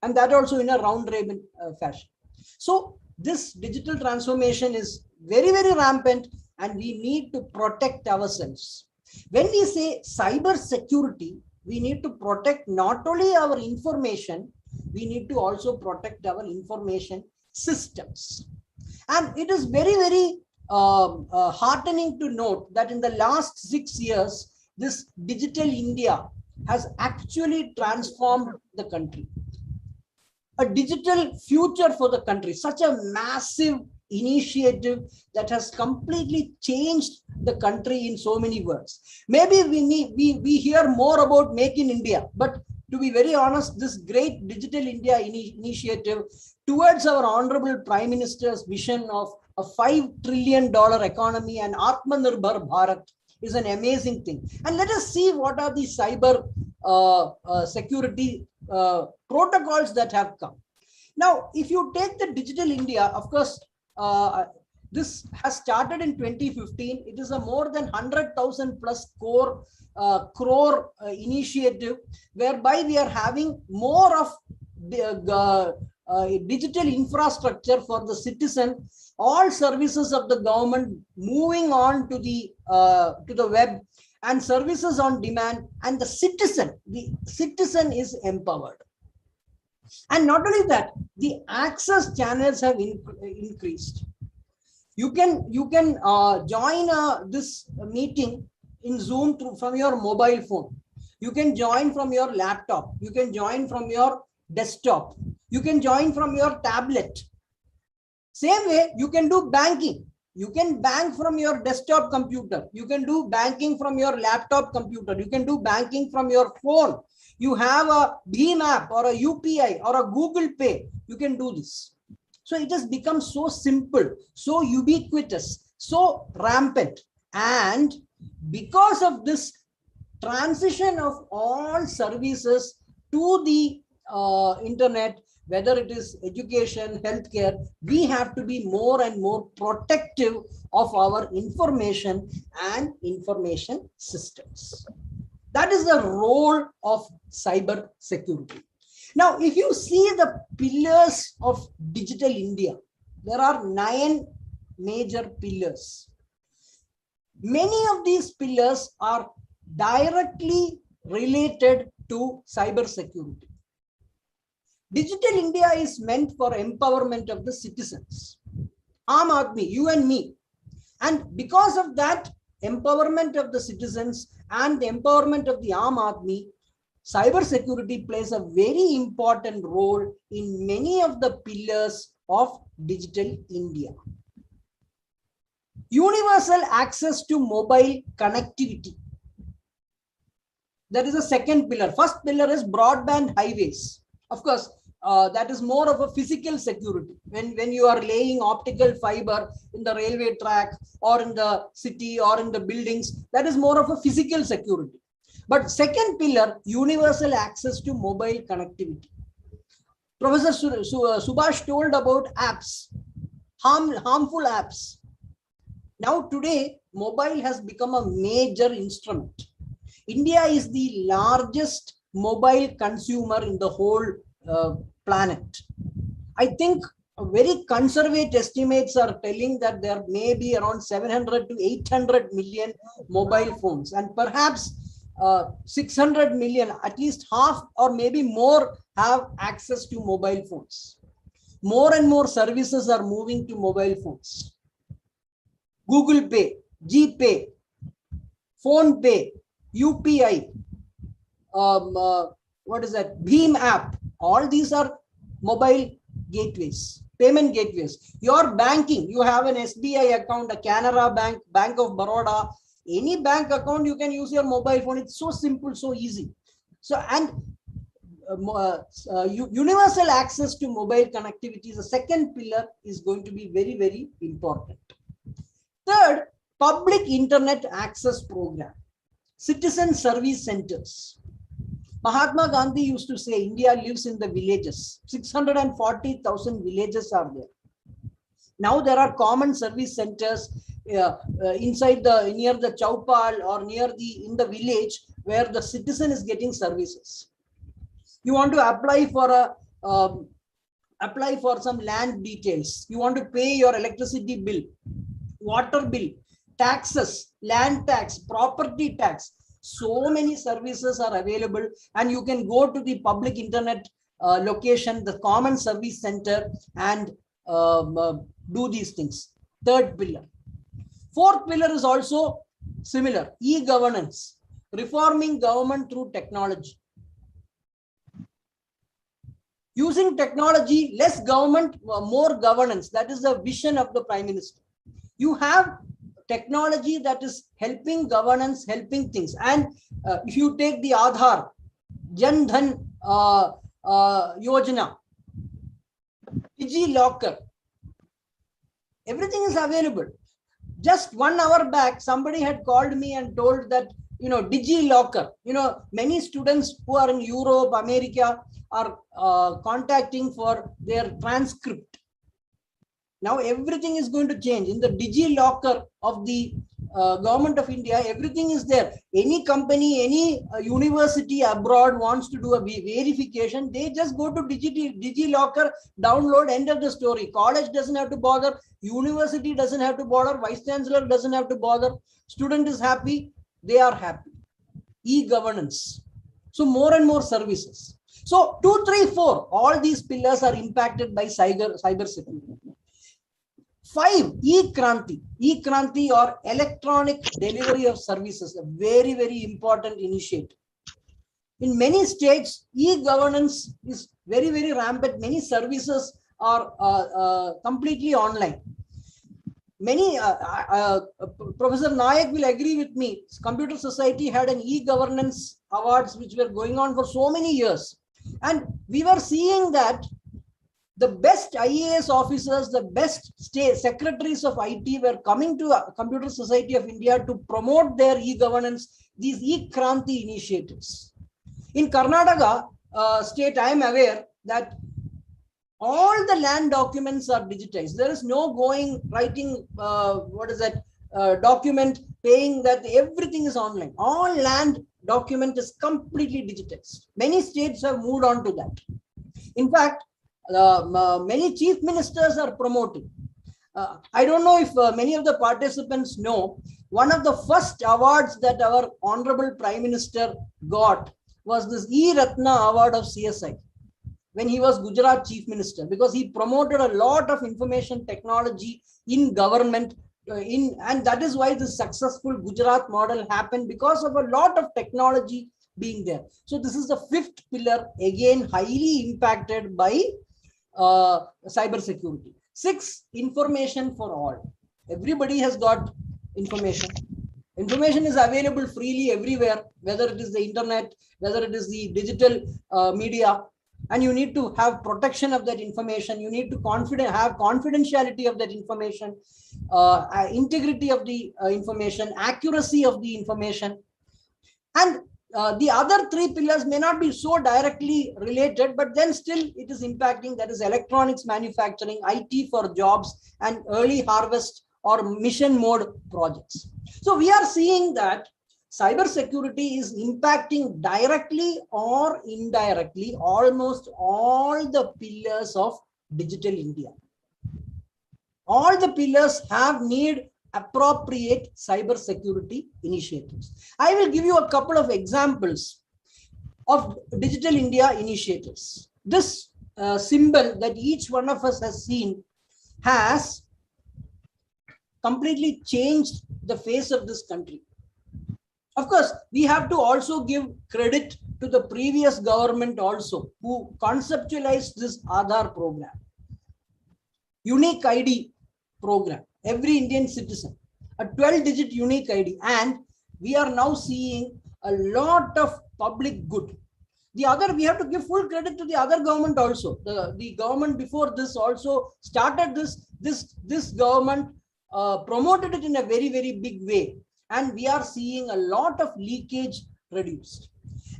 And that also in a round robin fashion. So this digital transformation is very, very rampant, and we need to protect ourselves. When we say cyber security, we need to protect not only our information, we need to also protect our information systems. And it is very, very heartening to note that in the last 6 years, this digital India has actually transformed the country. A digital future for the country, such a massive initiative that has completely changed the country in so many words. Maybe we hear more about Make in India, but to be very honest, this great Digital India initiative towards our Honorable Prime Minister's vision of a $5 trillion economy and Atmanirbhar Bharat is an amazing thing. And let us see what are the cyber security protocols that have come. Now, if you take the Digital India, of course, this has started in 2015. It is a more than 100,000 plus crore initiative, whereby we are having more of digital infrastructure for the citizen, all services of the government moving on to the web, and services on demand, and the citizen is empowered. And not only that, the access channels have increased. You can join this meeting in Zoom from your mobile phone. You can join from your laptop. You can join from your desktop. You can join from your tablet. Same way, you can do banking. You can bank from your desktop computer. You can do banking from your laptop computer. You can do banking from your phone. You have a Bheem app or a UPI or a Google Pay. You can do this. So it has become so simple, so ubiquitous, so rampant. And because of this transition of all services to the internet, whether it is education, healthcare, we have to be more and more protective of our information and information systems. That is the role of cyber security. Now, if you see the pillars of Digital India, there are 9 major pillars. Many of these pillars are directly related to cyber security. Digital India is meant for empowerment of the citizens, Aam Aadmi, you and me. And because of that empowerment of the citizens and the empowerment of the Aam Aadmi, cyber security plays a very important role in many of the pillars of Digital India. Universal access to mobile connectivity. That is the second pillar. First pillar is broadband highways. Of course, that is more of a physical security. When you are laying optical fiber in the railway track or in the city or in the buildings, that is more of a physical security. But second pillar, universal access to mobile connectivity. Professor Subhash told about apps, harmful apps. Now today, mobile has become a major instrument. India is the largest mobile consumer in the whole planet. I think very conservative estimates are telling that there may be around 700 to 800 million mobile phones, and perhaps 600 million, at least half or maybe more, have access to mobile phones. More and more services are moving to mobile phones. Google Pay, GPay, Phone Pay, UPI, what is that? Bheem app. All these are mobile gateways, payment gateways. Your banking, you have an SBI account, a Canara Bank, Bank of Baroda, any bank account, you can use your mobile phone. It's so simple, so easy. So, and universal access to mobile connectivity is the second pillar, is going to be very, very important. Third, public internet access program, citizen service centers. Mahatma Gandhi used to say India lives in the villages. 640,000 villages are there. Now there are common service centers inside the near the Chowpal or in the village where the citizen is getting services. You want to apply for some land details. You want to pay your electricity bill, water bill, taxes, land tax, property tax. So many services are available, and you can go to the public internet location, the common service center, and do these things. Third pillar. Fourth pillar is also similar, e-governance, reforming government through technology. Using technology, less government, more governance. That is the vision of the Prime Minister. You have technology that is helping governance, helping things. And if you take the Aadhaar, Jan Dhan Yojana, DigiLocker, everything is available. Just 1 hour back, somebody had called me and told that, DigiLocker, many students who are in Europe, America are contacting for their transcript. Now everything is going to change. In the DigiLocker of the government of India, everything is there. Any company, any university abroad wants to do a verification, they just go to DigiLocker, download, end of the story. College doesn't have to bother, university doesn't have to bother, vice chancellor doesn't have to bother, student is happy, they are happy. E-governance. So more and more services. So 2, 3, 4, all these pillars are impacted by cybersecurity. 5, e-Kranti. E-Kranti or electronic delivery of services, a very, very important initiative. In many states, e-governance is very, very rampant. Many services are completely online. Many, Professor Nayak will agree with me, Computer Society had an e-governance awards which were going on for so many years. And we were seeing that the best IAS officers, the best state secretaries of IT were coming to Computer Society of India to promote their e-governance, these e-Kranti initiatives. In Karnataka state, I am aware that all the land documents are digitized. There is no writing, document, paying that, everything is online. All land document is completely digitized. Many states have moved on to that. In fact, many chief ministers are promoting. I don't know if many of the participants know, one of the first awards that our Honorable Prime Minister got was this E-Ratna Award of CSI when he was Gujarat Chief Minister, because he promoted a lot of information technology in government, and that is why the successful Gujarat model happened, because of a lot of technology being there. So this is the 5th pillar, again highly impacted by cybersecurity. 6, information for all. Everybody has got information. Information is available freely everywhere, whether it is the internet, whether it is the digital media, and you need to have protection of that information. You need to have confidentiality of that information, integrity of the information, accuracy of the information. And the other 3 pillars may not be so directly related, but then still it is impacting. That is electronics manufacturing, IT for jobs, and early harvest or mission mode projects. So we are seeing that cybersecurity is impacting directly or indirectly almost all the pillars of digital India. All the pillars have need appropriate cybersecurity initiatives. I will give you a couple of examples of digital India initiatives. This symbol that each one of us has seen has completely changed the face of this country. Of course, we have to also give credit to the previous government also, who conceptualized this Aadhaar program. Unique ID program, every Indian citizen, a 12-digit unique ID, and we are now seeing a lot of public good. The other, we have to give full credit to the other government also. The government before this also started this government promoted it in a very, very big way. And we are seeing a lot of leakage reduced.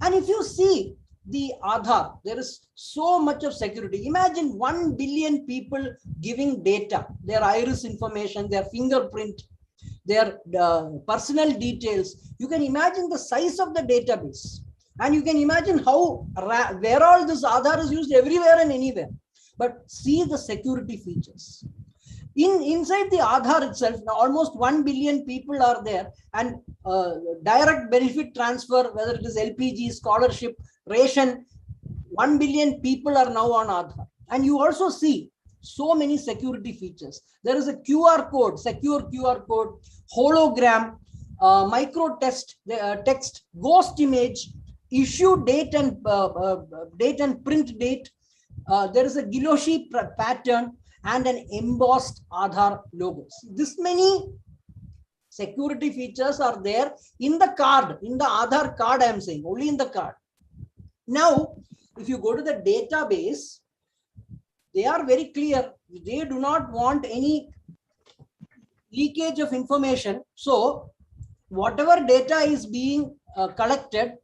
And if you see the Aadhaar, there is so much of security. Imagine 1 billion people giving data, their iris information, their fingerprint, their personal details. You can imagine the size of the database. And you can imagine how, where all this Aadhaar is used everywhere and anywhere. But see the security features. Inside the Aadhaar itself, now almost 1 billion people are there, and direct benefit transfer, whether it is LPG, scholarship, ration, 1 billion people are now on Aadhaar. And you also see so many security features. There is a QR code, secure QR code, hologram, micro text, ghost image, issue date and print date. There is a Giloshi pattern and an embossed Aadhaar logo. This many security features are there in the card, in the Aadhaar card I am saying, only in the card. Now, if you go to the database, they are very clear. They do not want any leakage of information. So, whatever data is being collected,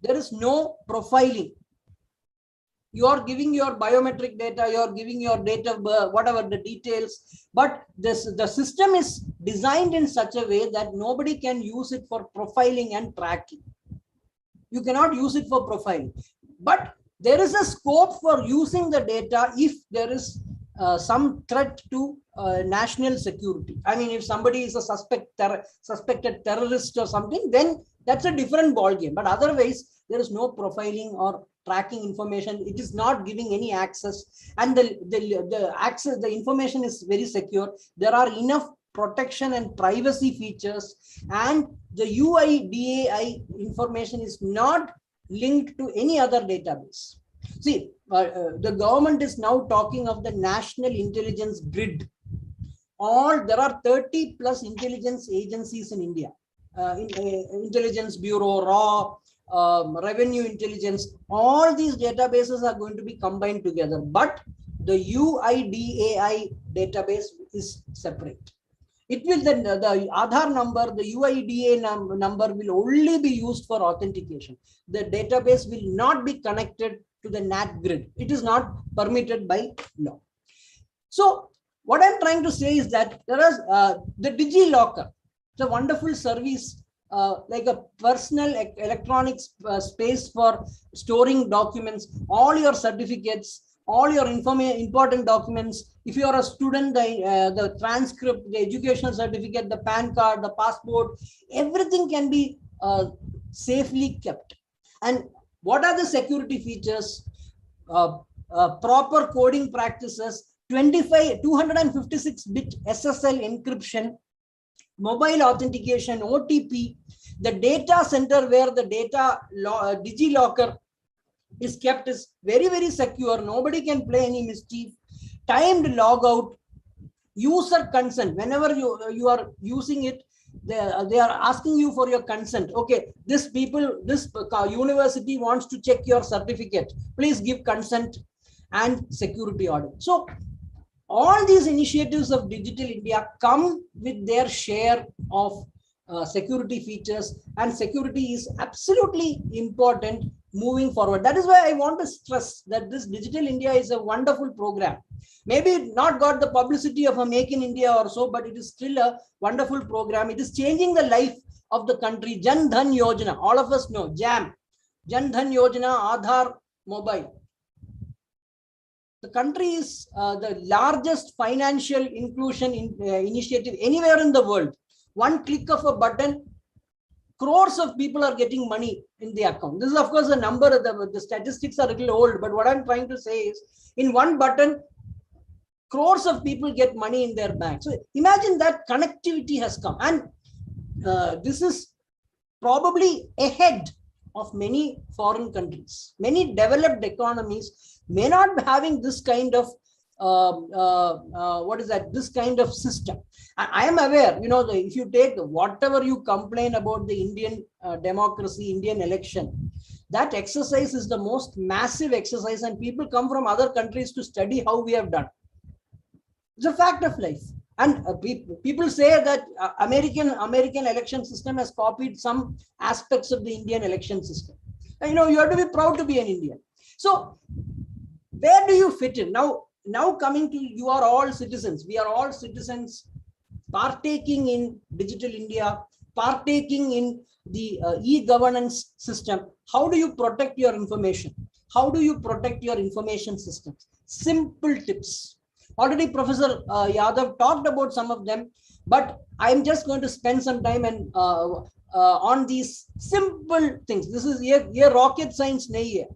there is no profiling. You are giving your biometric data, you are giving your date of birth, whatever the details, but the system is designed in such a way that nobody can use it for profiling and tracking. You cannot use it for profiling, but there is a scope for using the data if there is some threat to national security. I mean, if somebody is a suspected terrorist or something, then that's a different ballgame. But otherwise, there is no profiling or tracking information. It is not giving any access, and the information is very secure. There are enough protection and privacy features, and the UIDAI information is not linked to any other database. See, the government is now talking of the national intelligence grid. There are 30 plus intelligence agencies in India. Intelligence Bureau, RAW, revenue intelligence, all these databases are going to be combined together, but the UIDAI database is separate. It will then, the Aadhaar number, the UIDAI number will only be used for authentication. The database will not be connected to the NAT grid. It is not permitted by law. So what I'm trying to say is that there is the DigiLocker. It's a wonderful service, like a personal electronic space for storing documents, all your certificates, all your important documents. If you are a student, the transcript, the educational certificate, the PAN card, the passport, everything can be safely kept. And what are the security features? Proper coding practices, 256-bit SSL encryption, mobile authentication, OTP, the data center where the data DigiLocker is kept is very, very secure. Nobody can play any mischief. Timed logout, user consent. Whenever you are using it, they are asking you for your consent. Okay, this university wants to check your certificate. Please give consent and security audit. So all these initiatives of Digital India come with their share of security features, and security is absolutely important moving forward. That is why I want to stress that this Digital India is a wonderful program. Maybe not got the publicity of a Make in India or so, but it is still a wonderful program. It is changing the life of the country. Jan Dhan Yojana, all of us know, JAM, Jan Dhan Yojana, Aadhaar, mobile. The country is the largest financial inclusion initiative anywhere in the world. One click of a button, crores of people are getting money in the account. This is, of course, a number. The statistics are a little old, but what I'm trying to say is, in one button, crores of people get money in their bank. So imagine that connectivity has come, and this is probably ahead of many foreign countries. Many developed economies may not be having this kind of this kind of system. I am aware, if you take whatever you complain about the Indian democracy, Indian election, that exercise is the most massive exercise, and people come from other countries to study how we have done. It's a fact of life. And people say that American election system has copied some aspects of the Indian election system. And, you have to be proud to be an Indian. So where do you fit in? Now coming to, you are all citizens. We are all citizens partaking in digital India, partaking in the e-governance system. How do you protect your information? How do you protect your information systems? Simple tips. Already Professor Yadav talked about some of them, but I'm just going to spend some time and on these simple things. This is ये rocket science नहीं है.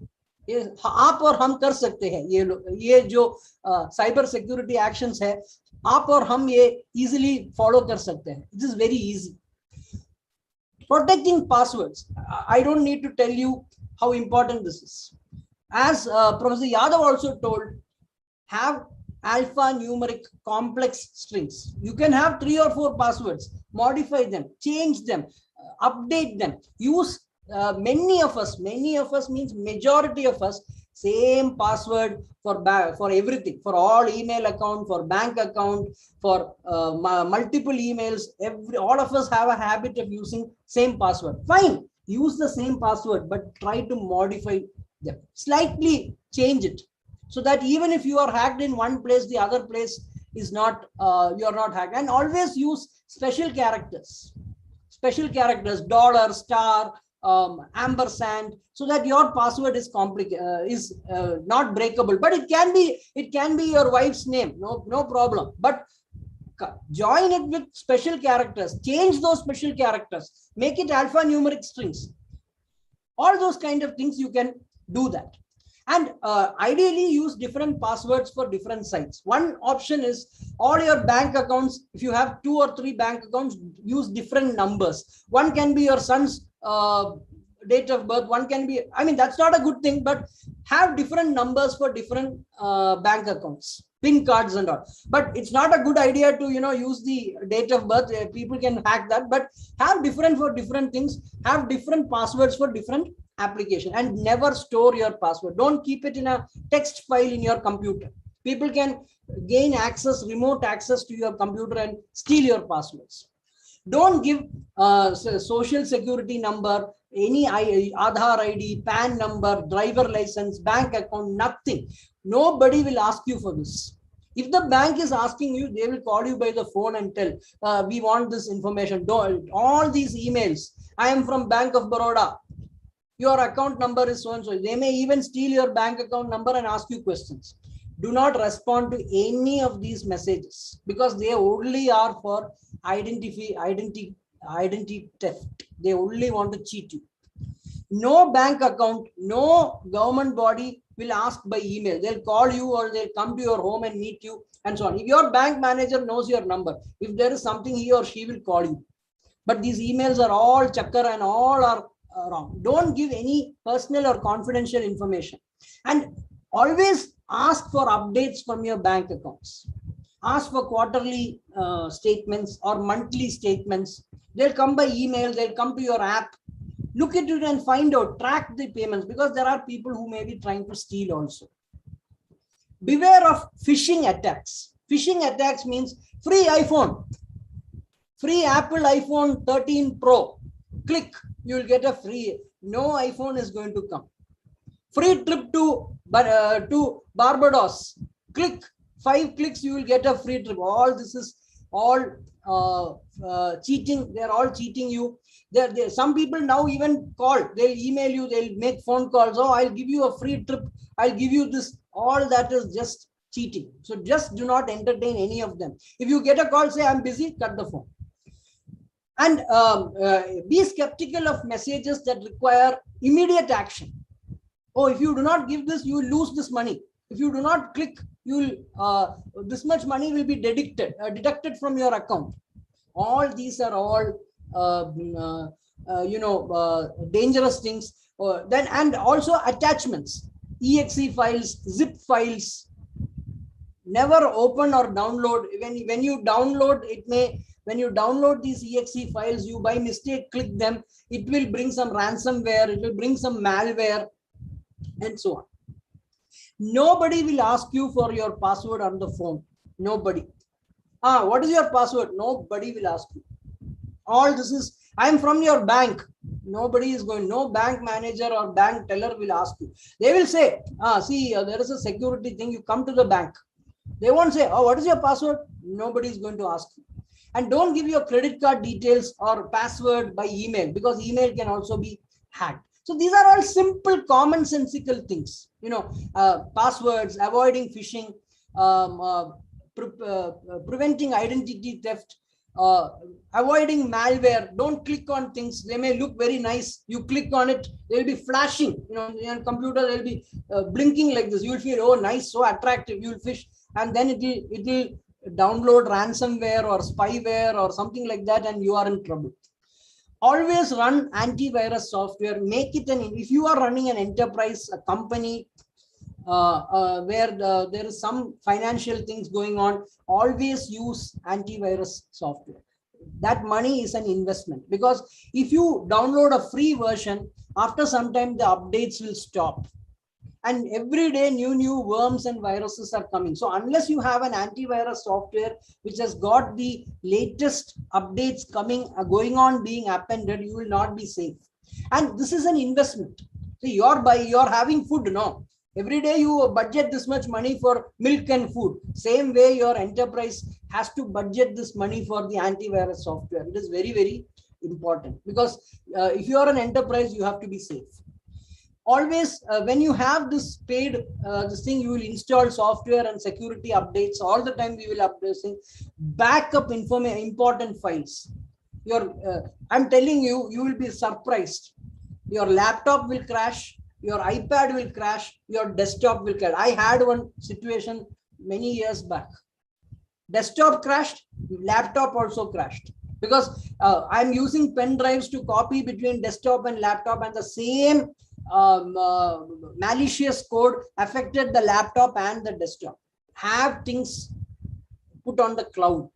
ये आप और हम कर सकते हैं. ये जो cyber security actions है, आप और हम ये easily follow कर सकते हैं. This is very easy. Protecting passwords. I don't need to tell you how important this is. As Professor Yadav also told, have alphanumeric complex strings. You can have 3 or 4 passwords, modify them, change them, update them. Use many of us means majority of us, same password for everything, for all email account, for bank account, for multiple emails. All of us have a habit of using same password. Fine, use the same password, but try to modify them, slightly change it, so that even if you are hacked in one place, the other place is not, you are not hacked. And always use special characters, dollar, star, ampersand, so that your password is not breakable. But it can be your wife's name, no problem. But join it with special characters, change those special characters, make it alphanumeric strings. All those kind of things you can do that. And ideally use different passwords for different sites. One option is all your bank accounts. If you have 2 or 3 bank accounts, use different numbers. One can be your son's date of birth. One can be, that's not a good thing, but have different numbers for different bank accounts, PIN cards and all. But it's not a good idea to, use the date of birth. People can hack that, but have different for different things, have different passwords for different application, and never store your password. Don't keep it in a text file in your computer. People can gain access, remote access to your computer and steal your passwords. Don't give social security number, any Aadhaar ID, PAN number, driver license, bank account, nothing. Nobody will ask you for this. If the bank is asking you, they will call you by the phone and tell, we want this information. All these emails, I am from Bank of Baroda. Your account number is so and so. They may even steal your bank account number and ask you questions. Do not respond to any of these messages, because they only are for identity theft. They only want to cheat you. No bank account, no government body will ask by email. They'll call you or they'll come to your home and meet you and so on. If your bank manager knows your number, if there is something, he or she will call you. But these emails are all chakar and all are wrong. Don't give any personal or confidential information. And always ask for updates from your bank accounts. Ask for quarterly statements or monthly statements. They'll come by email, they'll come to your app. Look at it and find out, track the payments, because there are people who may be trying to steal also. Beware of phishing attacks. Phishing attacks means free iPhone, free Apple iPhone 13 Pro. Click, you will get a free. No iPhone is going to come. Free trip to Barbados. Click, 5 clicks, you will get a free trip. All this is all cheating. They're all cheating you. Some people now even call. They'll email you. They'll make phone calls. Oh, I'll give you a free trip. I'll give you this. All that is just cheating. So just do not entertain any of them. If you get a call, say I'm busy, cut the phone. And be skeptical of messages that require immediate action. Oh, if you do not give this, you will lose this money. If you do not click, you will this much money will be deducted from your account. All these are all dangerous things. Then and also attachments, exe files, zip files. Never open or download. When you download, when you download these exe files, you by mistake click them, it will bring some ransomware, it will bring some malware, and so on. Nobody will ask you for your password on the phone. Nobody. What is your password? Nobody will ask you. All this is, I'm from your bank. Nobody is going, no bank manager or bank teller will ask you. They will say, see, there is a security thing, you come to the bank. They won't say, what is your password? Nobody is going to ask you. And don't give your credit card details or password by email, because email can also be hacked. So these are all simple, commonsensical things. Passwords, avoiding phishing, preventing identity theft, avoiding malware. Don't click on things. They may look very nice. You click on it, they'll be flashing. On your computer, they'll be blinking like this. You'll feel, oh, nice, so attractive. You'll fish, and then it will download ransomware or spyware or something like that, and you are in trouble. Always run antivirus software. Make it if you are running an enterprise, a company, where there is some financial things going on, always use antivirus software. That money is an investment, because if you download a free version, after some time the updates will stop, and every day new worms and viruses are coming. So unless you have an antivirus software which has got the latest updates going on, being appended, you will not be safe. And this is an investment. So you're having food, no? Every day you budget this much money for milk and food. Same way your enterprise has to budget this money for the antivirus software. It is very, very important, because if you are an enterprise, you have to be safe. Always, when you have this paid this thing, you will install software and security updates all the time. We will updating, backup important files. I'm telling you, you will be surprised. Your laptop will crash, your iPad will crash, your desktop will crash. I had one situation many years back. Desktop crashed, laptop also crashed, because I'm using pen drives to copy between desktop and laptop, and the same malicious code affected the laptop and the desktop. Have things put on the cloud.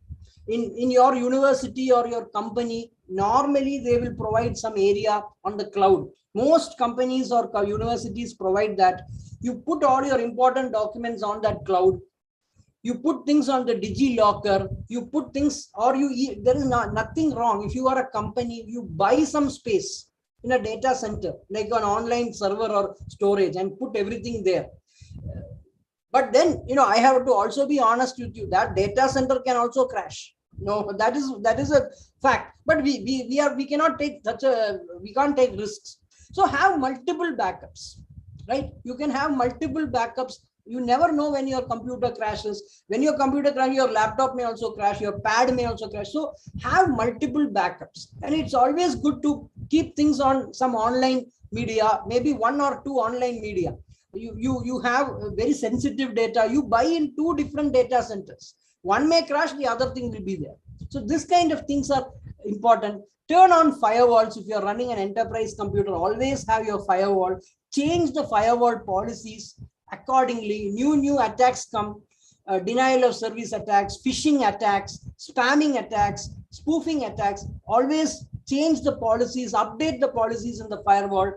In your university or your company, normally they will provide some area on the cloud. Most companies or universities provide that. You put all your important documents on that cloud. You put things on the DigiLocker. You put things, or there is nothing wrong. If you are a company, you buy some space in a data center, like an online server or storage, and put everything there. But then, I have to also be honest with you, that data center can also crash. No, that is a fact. But we cannot take we can't take risks. So have multiple backups, right? You can have multiple backups. You never know when your computer crashes. When your computer crashes, your laptop may also crash, your pad may also crash. So have multiple backups. And it's always good to keep things on some online media, maybe 1 or 2 online media. You have very sensitive data. You buy in 2 different data centers. One may crash, the other thing will be there. So this kind of things are important. Turn on firewalls. If you're running an enterprise computer, always have your firewall. Change the firewall policies accordingly. New attacks come, denial of service attacks, phishing attacks, spamming attacks, spoofing attacks. Always change the policies, update the policies in the firewall.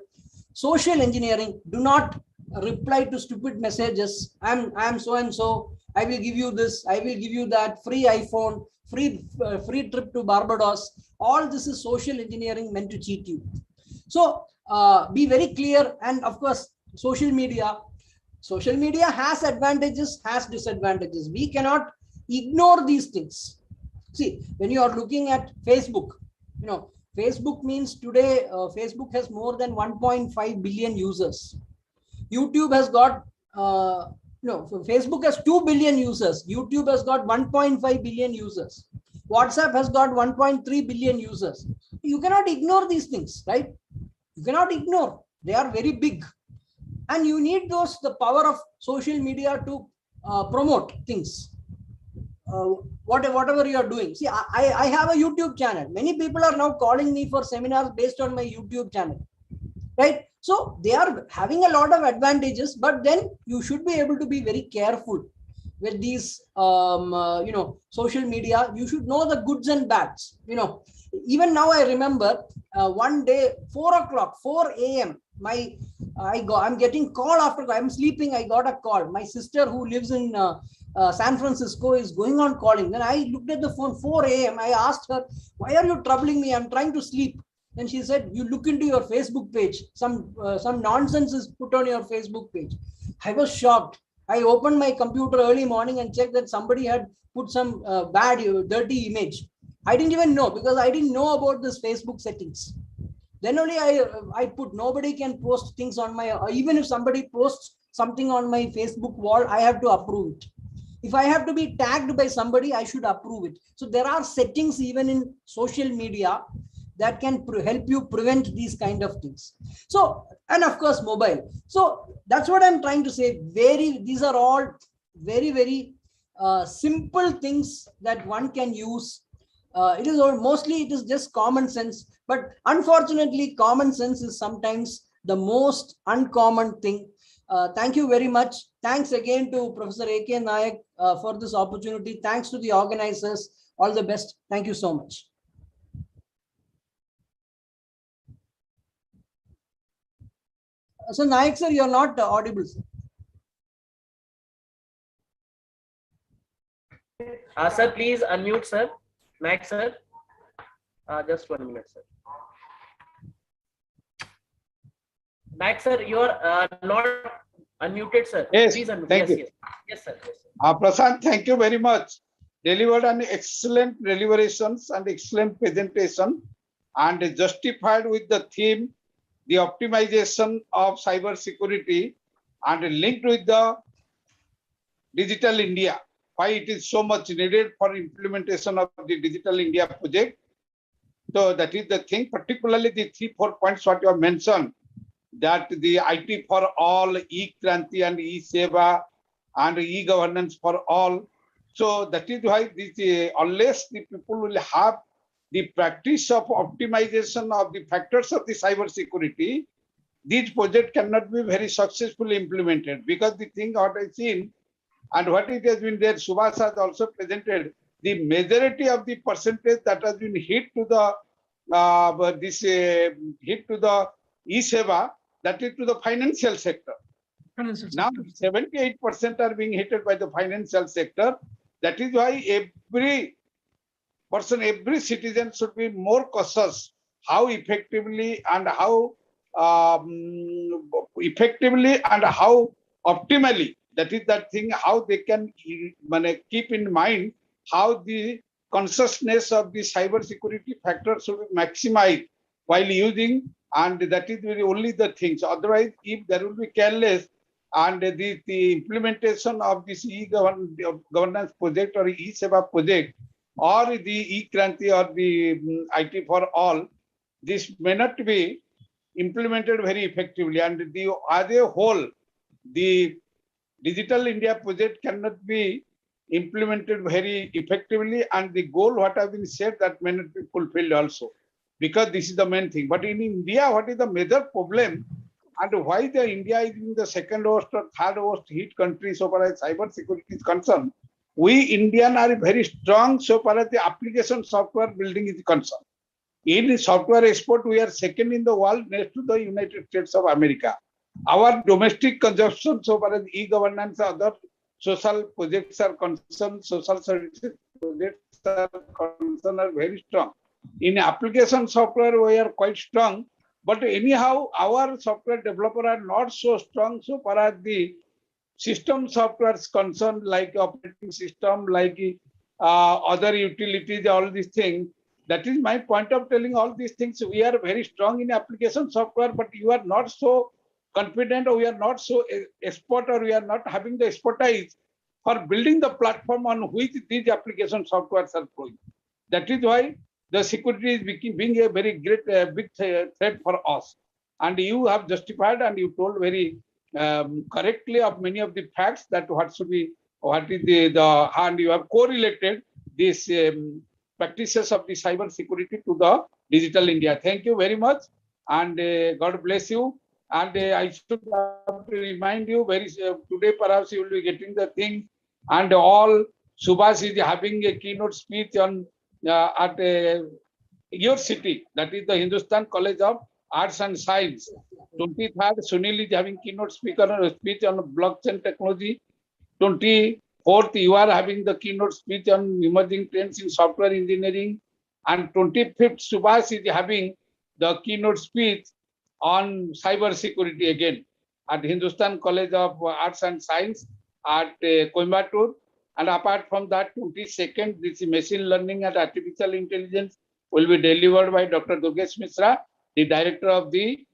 Social engineering. Do not reply to stupid messages. I'm so and so. I will give you this. I will give you that. Free iPhone. Free trip to Barbados. All this is social engineering meant to cheat you. So be very clear. And of course, social media has advantages, has disadvantages. We cannot ignore these things. See, when you are looking at Facebook, Facebook means today, Facebook has more than 1.5 billion users. YouTube has got, Facebook has 2 billion users. YouTube has got 1.5 billion users. WhatsApp has got 1.3 billion users. You cannot ignore these things, right? You cannot ignore. They are very big. And you need the power of social media to promote things. Whatever you are doing. See, I have a YouTube channel. Many people are now calling me for seminars based on my YouTube channel, right? So they are having a lot of advantages, but then you should be able to be very careful with these, social media. You should know the goods and bads. Even now I remember one day, 4 a.m. I'm getting call after I'm sleeping. I got a call. My sister who lives in San Francisco is going on calling. Then I looked at the phone, 4 a.m. I asked her, why are you troubling me? I'm trying to sleep. And she said, you look into your Facebook page. Some nonsense is put on your Facebook page. I was shocked. I opened my computer early morning and checked that somebody had put some bad, dirty image. I didn't even know, because I didn't know about this Facebook settings. Then only I put, nobody can post things on my, even if somebody posts something on my Facebook wall, I have to approve it. If I have to be tagged by somebody, I should approve it. So there are settings even in social media that can help you prevent these kind of things. So, and of course, mobile. So that's what I'm trying to say. These are all very, very simple things that one can use. It is just common sense, but unfortunately, common sense is sometimes the most uncommon thing. Thank you very much. Thanks again to Professor A.K. Nayak for this opportunity. Thanks to the organizers. All the best. Thank you so much. So Nayak sir, you're not audible, sir. Sir, please unmute, sir. Nayak sir. Just 1 minute, sir. Nayak sir, you are not unmuted, sir. Yes, please unmute. thank you. Yes. Yes, sir. Yes, sir. Prashant, thank you very much. Delivered an excellent deliberations and excellent presentation, and justified with the theme, the optimization of cyber security, and linked with the Digital India, why it is so much needed for implementation of the Digital India project. So that is the thing, particularly the 3-4 points what you have mentioned, that the IT for all, e-Kranti and e-Seva, and e-governance for all. So that is why this, unless the people will have the practice of optimization of the factors of the cyber security, this project cannot be very successfully implemented. Because the thing what I've seen and what it has been there, Subhash has also presented, the majority of the percentage that has been hit to the hit to the e-Seva, that is to the financial sector. Now 78% are being hit by the financial sector. That is why every person, every citizen should be more cautious how effectively and how optimally, that is that thing, how they can keep in mind how the consciousness of the cyber security factor should be maximized while using, and that is really only the things. Otherwise, if there will be careless and the implementation of this e-governance project or e-Seva project or the e-Kranti or the IT for all, this may not be implemented very effectively, and as a whole, the Digital India project cannot be implemented very effectively, and the goal what has been set that may not be fulfilled also, because this is the main thing. But in India, what is the major problem and why the India is in the second worst or third worst hit country so far as cyber security is concerned? We Indian are very strong so far as the application software building is concerned. In software export, we are second in the world next to the United States of America. Our domestic consumption so far as e-governance, other social projects are concerned, social services projects are concerned, are very strong. In application software, we are quite strong, but anyhow, our software developer are not so strong so far as the system software is concerned, like operating system, like other utilities, all these things. That is my point of telling all these things. We are very strong in application software, but you are not so confident, or we are not so expert, or we are not having the expertise for building the platform on which these application softwares are flowing. That is why the security is being a very great, big threat for us. And you have justified and you told very correctly of many of the facts that what should be, what is the and you have correlated these practices of the cyber security to the Digital India. Thank you very much, and God bless you. And I should have to remind you very today perhaps you will be getting the thing, and all Subhash is having a keynote speech on at your city, that is the Hindustan College of Arts and Science. 23rd, Sunil is having keynote speech on blockchain technology. 24th, 4th, you are having the keynote speech on emerging trends in software engineering. And 25th, Subhash is having the keynote speech on cyber security again at Hindustan College of Arts and Science at Coimbatore. And apart from that, 22nd, this machine learning and artificial intelligence will be delivered by Dr. Durgesh Mishra, the director of the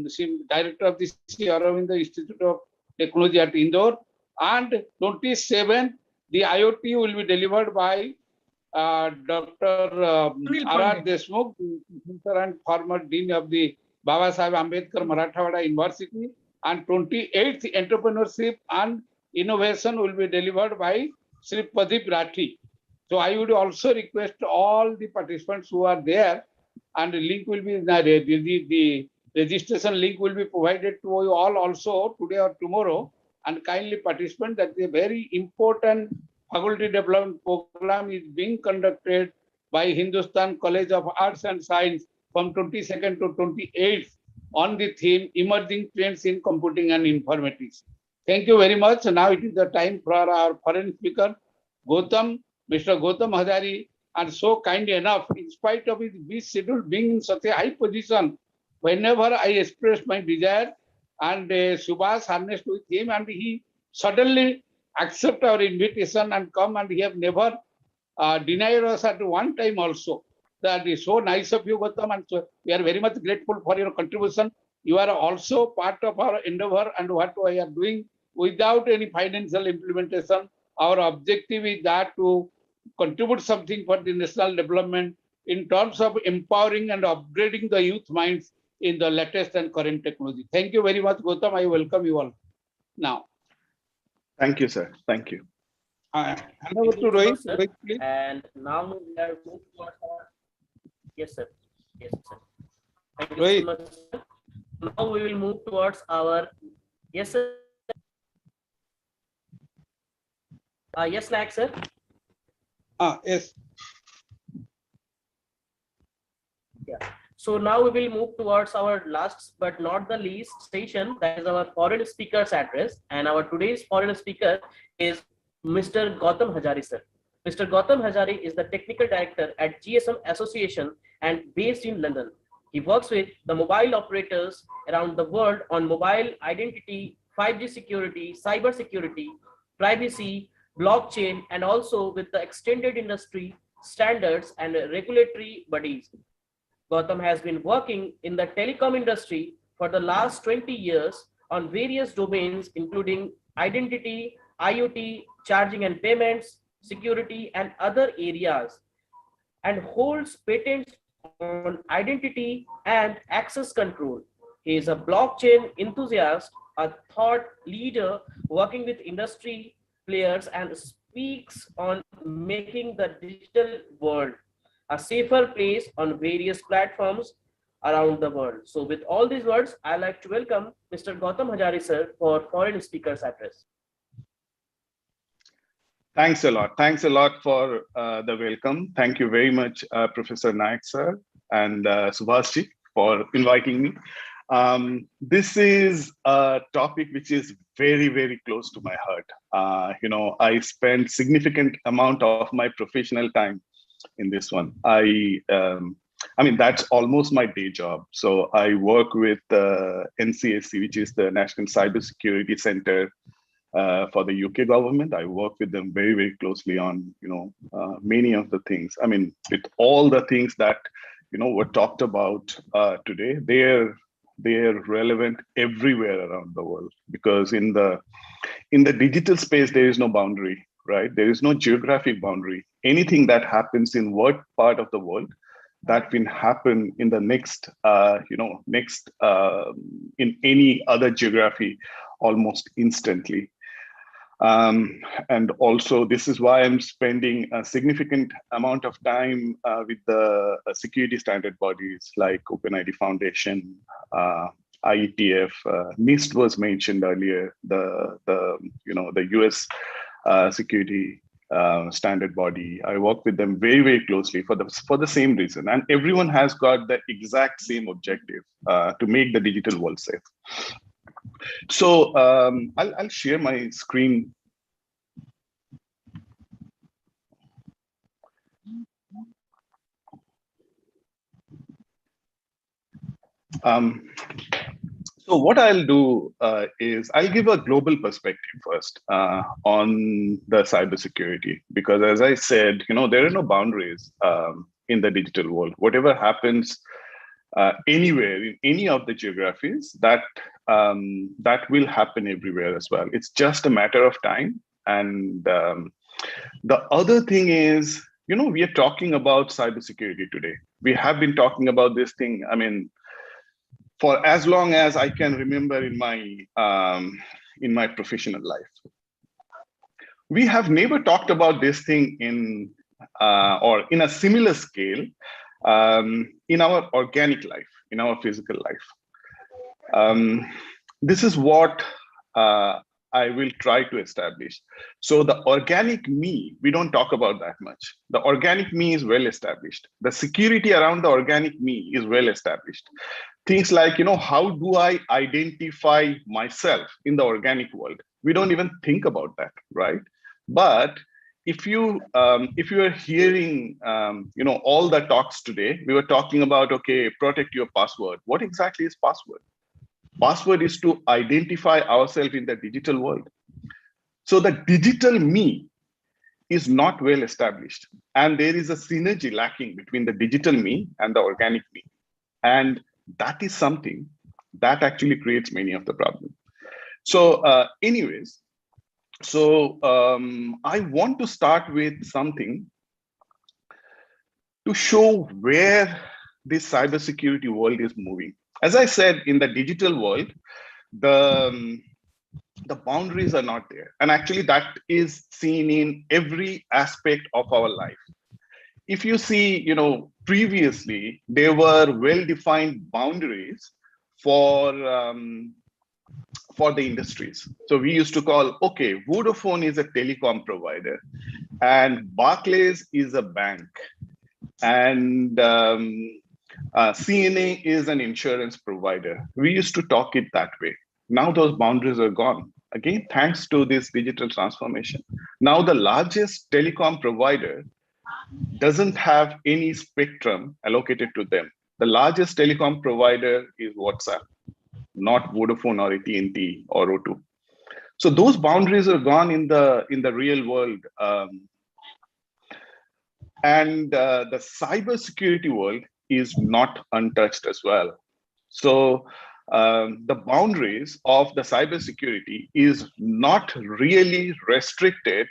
C. Aurobindo Institute of Technology at Indore. And 27th, the IoT will be delivered by Dr. R.R. Deshmukh, professor and former dean of the Baba Saheb Ambedkar Marathwada University. And 28th, entrepreneurship and innovation will be delivered by Sri Pradeep Rathi. So I would also request all the participants who are there, and the link will be the registration link will be provided to you all also today or tomorrow. And kindly participate. That is a very important faculty development program is being conducted by Hindustan College of Arts and Science from 22nd to 28th on the theme Emerging Trends in Computing and Informatics. Thank you very much. Now it is the time for our foreign speaker, Mr. Gautam Hazari, and so kind enough, in spite of his busy schedule, being in such a high position, whenever I express my desire, and Subhash harnessed with him, and he suddenly accept our invitation and come, and he have never denied us at one time also. That is so nice of you, Gautam, and so we are very much grateful for your contribution. You are also part of our endeavor and what we are doing without any financial implementation. Our objective is that to contribute something for the national development in terms of empowering and upgrading the youth minds in the latest and current technology. Thank you very much, Gautam. I welcome you all now. Thank you, sir. Thank you. Thank Hand over you to so Rohit. much, sir. Rohit, please. And now we are moving towards our... Yes, sir. Yes, sir. Thank you Rohit. so much, sir. Now we will move towards our... Yes, sir. Yes, Nak, sir. Yes. Yeah. So now we will move towards our last but not the least session, that is our foreign speakers address. And our today's foreign speaker is Mr. Gautam Hazari, sir. Mr. Gautam Hazari is the technical director at GSM Association and based in London. He works with the mobile operators around the world on mobile identity, 5G security, cyber security, privacy, blockchain, and also with the extended industry standards and regulatory bodies. Gautam has been working in the telecom industry for the last 20 years on various domains, including identity, IoT, charging and payments, security, and other areas, and holds patents on identity and access control. He is a blockchain enthusiast, a thought leader working with industry players, and speaks on making the digital world a safer place on various platforms around the world. So with all these words, I'd like to welcome Mr. Gautam Hazari, sir, for foreign speakers address. Thanks a lot. Thanks a lot for the welcome. Thank you very much, Professor Naik, sir, and Subhash for inviting me. This is a topic which is very, very close to my heart. I spend significant amount of my professional time in this one. I mean, that's almost my day job. So I work with NCSC, which is the National Cybersecurity Center for the UK government. I work with them very, very closely on, many of the things. I mean, with all the things that, were talked about today, they're relevant everywhere around the world, because in the digital space, there is no boundary, right? There is no geographic boundary. Anything that happens in what part of the world, that can happen in the next, in any other geography almost instantly. And also, this is why I'm spending a significant amount of time with the security standard bodies like OpenID Foundation, IETF, NIST was mentioned earlier, the US security standard body. I work with them very, very closely for the same reason, and everyone has got the exact same objective to make the digital world safe. So I'll share my screen Um, so what I'll do is I'll give a global perspective first on the cybersecurity, because as I said, there are no boundaries in the digital world. Whatever happens anywhere in any of the geographies, that will happen everywhere as well. It's just a matter of time. And the other thing is, we are talking about cybersecurity today. We have been talking about this thing, for as long as I can remember in my professional life. We have never talked about this thing in or in a similar scale in our organic life, in our physical life. This is what I will try to establish. So the organic me, we don't talk about that much. The organic me is well established. The security around the organic me is well established. Things like, how do I identify myself in the organic world? We don't even think about that, right? But if you are hearing, all the talks today, we were talking about, okay, protect your password. What exactly is password? Password is to identify ourselves in the digital world. So the digital me is not well established. And there is a synergy lacking between the digital me and the organic me. And that is something that actually creates many of the problems. So anyways, I want to start with something to show where this cybersecurity world is moving. As I said, in the digital world, the boundaries are not there. And actually that is seen in every aspect of our life. If you see, previously, there were well-defined boundaries for the industries. So we used to call, okay, Vodafone is a telecom provider and Barclays is a bank. And CNA is an insurance provider. We used to talk it that way. Now those boundaries are gone. Again, thanks to this digital transformation. Now the largest telecom provider doesn't have any spectrum allocated to them. The largest telecom provider is WhatsApp, not Vodafone or AT&T or O2. So those boundaries are gone in the real world. And the cybersecurity world is not untouched as well. So the boundaries of the cybersecurity is not really restricted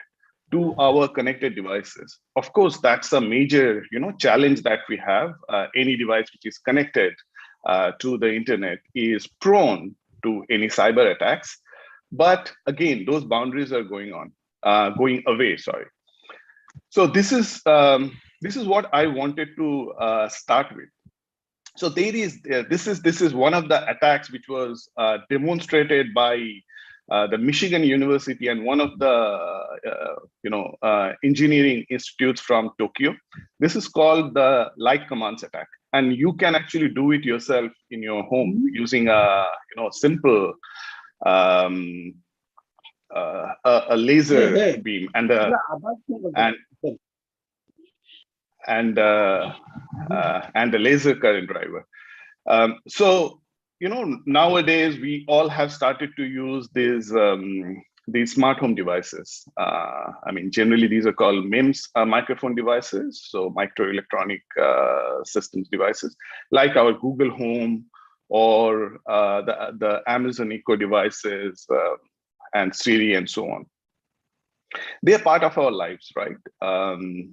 to our connected devices. Of course, that's a major challenge that we have. Any device which is connected to the internet is prone to any cyber attacks. But again, those boundaries are going away. Sorry. So this is what I wanted to start with. So there is this is one of the attacks which was demonstrated by the Michigan University and one of the engineering institutes from Tokyo. This is called the light commands attack, and you can actually do it yourself in your home using a simple a laser beam and a laser current driver. So nowadays we all have started to use these smart home devices. Generally these are called MEMS microphone devices, so microelectronic systems devices, like our Google Home or the Amazon Echo devices and Siri and so on. They are part of our lives, right?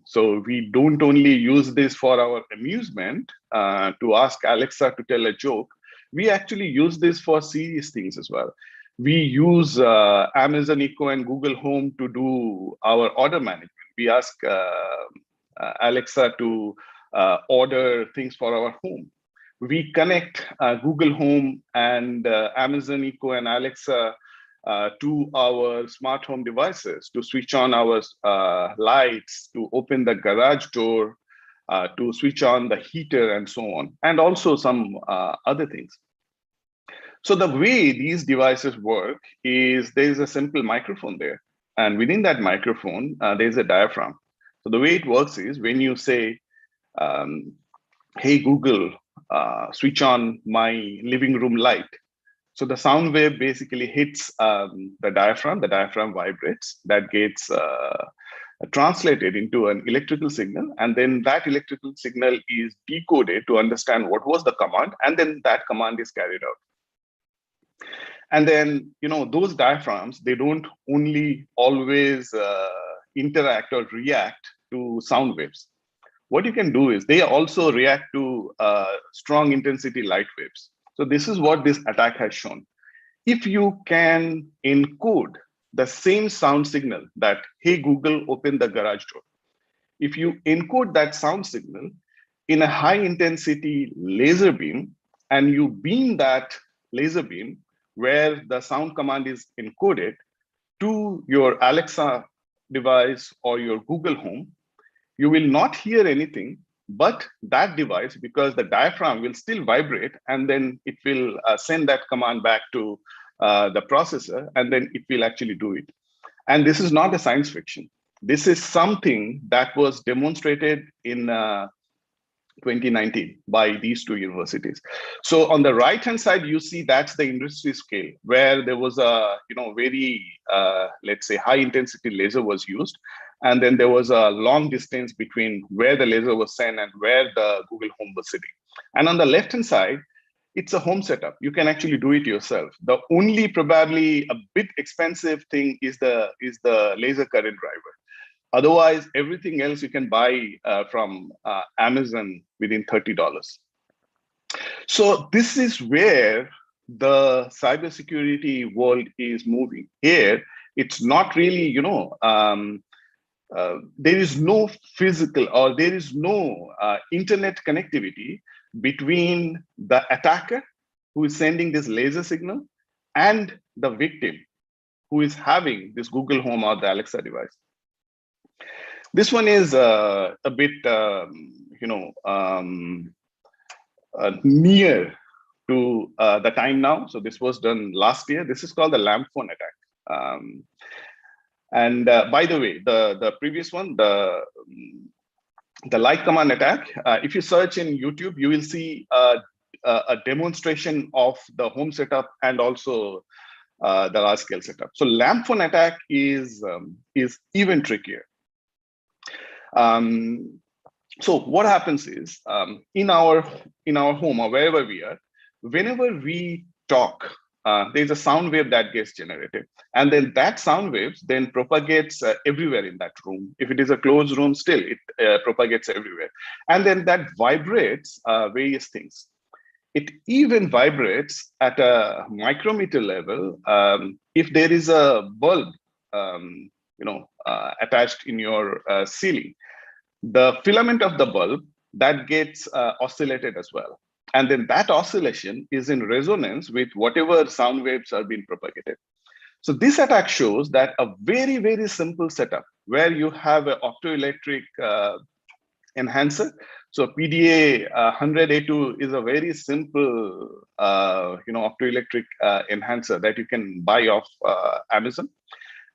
So we don't only use this for our amusement to ask Alexa to tell a joke. We actually use this for serious things as well. We use Amazon Echo and Google Home to do our order management. We ask Alexa to order things for our home. We connect Google Home and Amazon Echo and Alexa to our smart home devices to switch on our lights, to open the garage door, to switch on the heater and so on, and also some other things. So the way these devices work is there's a simple microphone there, and within that microphone, there's a diaphragm. So the way it works is when you say, hey, Google, switch on my living room light. So the sound wave basically hits the diaphragm vibrates, that gets translated into an electrical signal, and then that electrical signal is decoded to understand what was the command, and then that command is carried out. And then, those diaphragms, they don't only always interact or react to sound waves. What you can do is they also react to strong intensity light waves. So this is what this attack has shown. If you can encode the same sound signal that, hey, Google, open the garage door. If you encode that sound signal in a high intensity laser beam, and you beam that laser beam where the sound command is encoded to your Alexa device or your Google Home, you will not hear anything, but that device, because the diaphragm will still vibrate, and then it will send that command back to the processor, and then it will actually do it. And this is not a science fiction. This is something that was demonstrated in 2019 by these two universities. So on the right-hand side, you see that's the industry scale, where there was a very, let's say, high-intensity laser was used. And then there was a long distance between where the laser was sent and where the Google Home was sitting. And on the left-hand side, it's a home setup. You can actually do it yourself. The only probably a bit expensive thing is the laser current driver. Otherwise, everything else you can buy from Amazon within $30. So this is where the cybersecurity world is moving. Here, it's not really, there is no physical or there is no internet connectivity between the attacker who is sending this laser signal and the victim who is having this Google Home or the Alexa device. This one is a bit, near to the time now. So this was done last year. This is called the lamp phone attack. And by the way, the previous one, the light command attack, if you search in YouTube, you will see a demonstration of the home setup and also the large scale setup. So lamp phone attack is even trickier. So what happens is in our home or wherever we are, whenever we talk, there's a sound wave that gets generated, and then that sound waves then propagates everywhere in that room. If it is a closed room, still it propagates everywhere, and then that vibrates various things. It even vibrates at a micrometer level if there is a bulb, attached in your ceiling. The filament of the bulb that gets oscillated as well. And then that oscillation is in resonance with whatever sound waves are being propagated. So this attack shows that a very, very simple setup where you have an optoelectric enhancer. So PDA 100A2 is a very simple, optoelectric enhancer that you can buy off Amazon.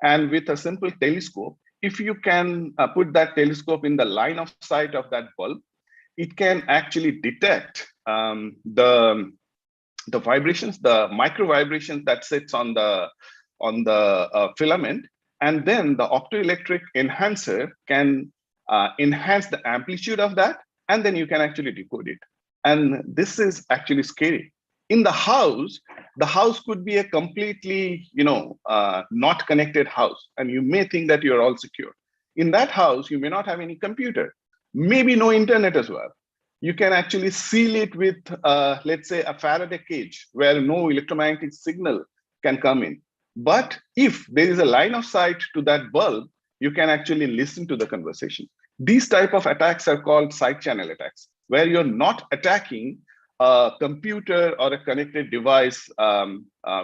And with a simple telescope, if you can put that telescope in the line of sight of that bulb, it can actually detect the vibrations, the micro vibrations that sits on the filament, and then the optoelectric enhancer can enhance the amplitude of that, and then you can actually decode it. And this is actually scary. In the house could be a completely, not connected house, and you may think that you're all secure. In that house, you may not have any computer, maybe no internet as well. You can actually seal it with, let's say, a Faraday cage where no electromagnetic signal can come in. But if there is a line of sight to that bulb, you can actually listen to the conversation. These type of attacks are called side channel attacks, where you're not attacking a computer or a connected device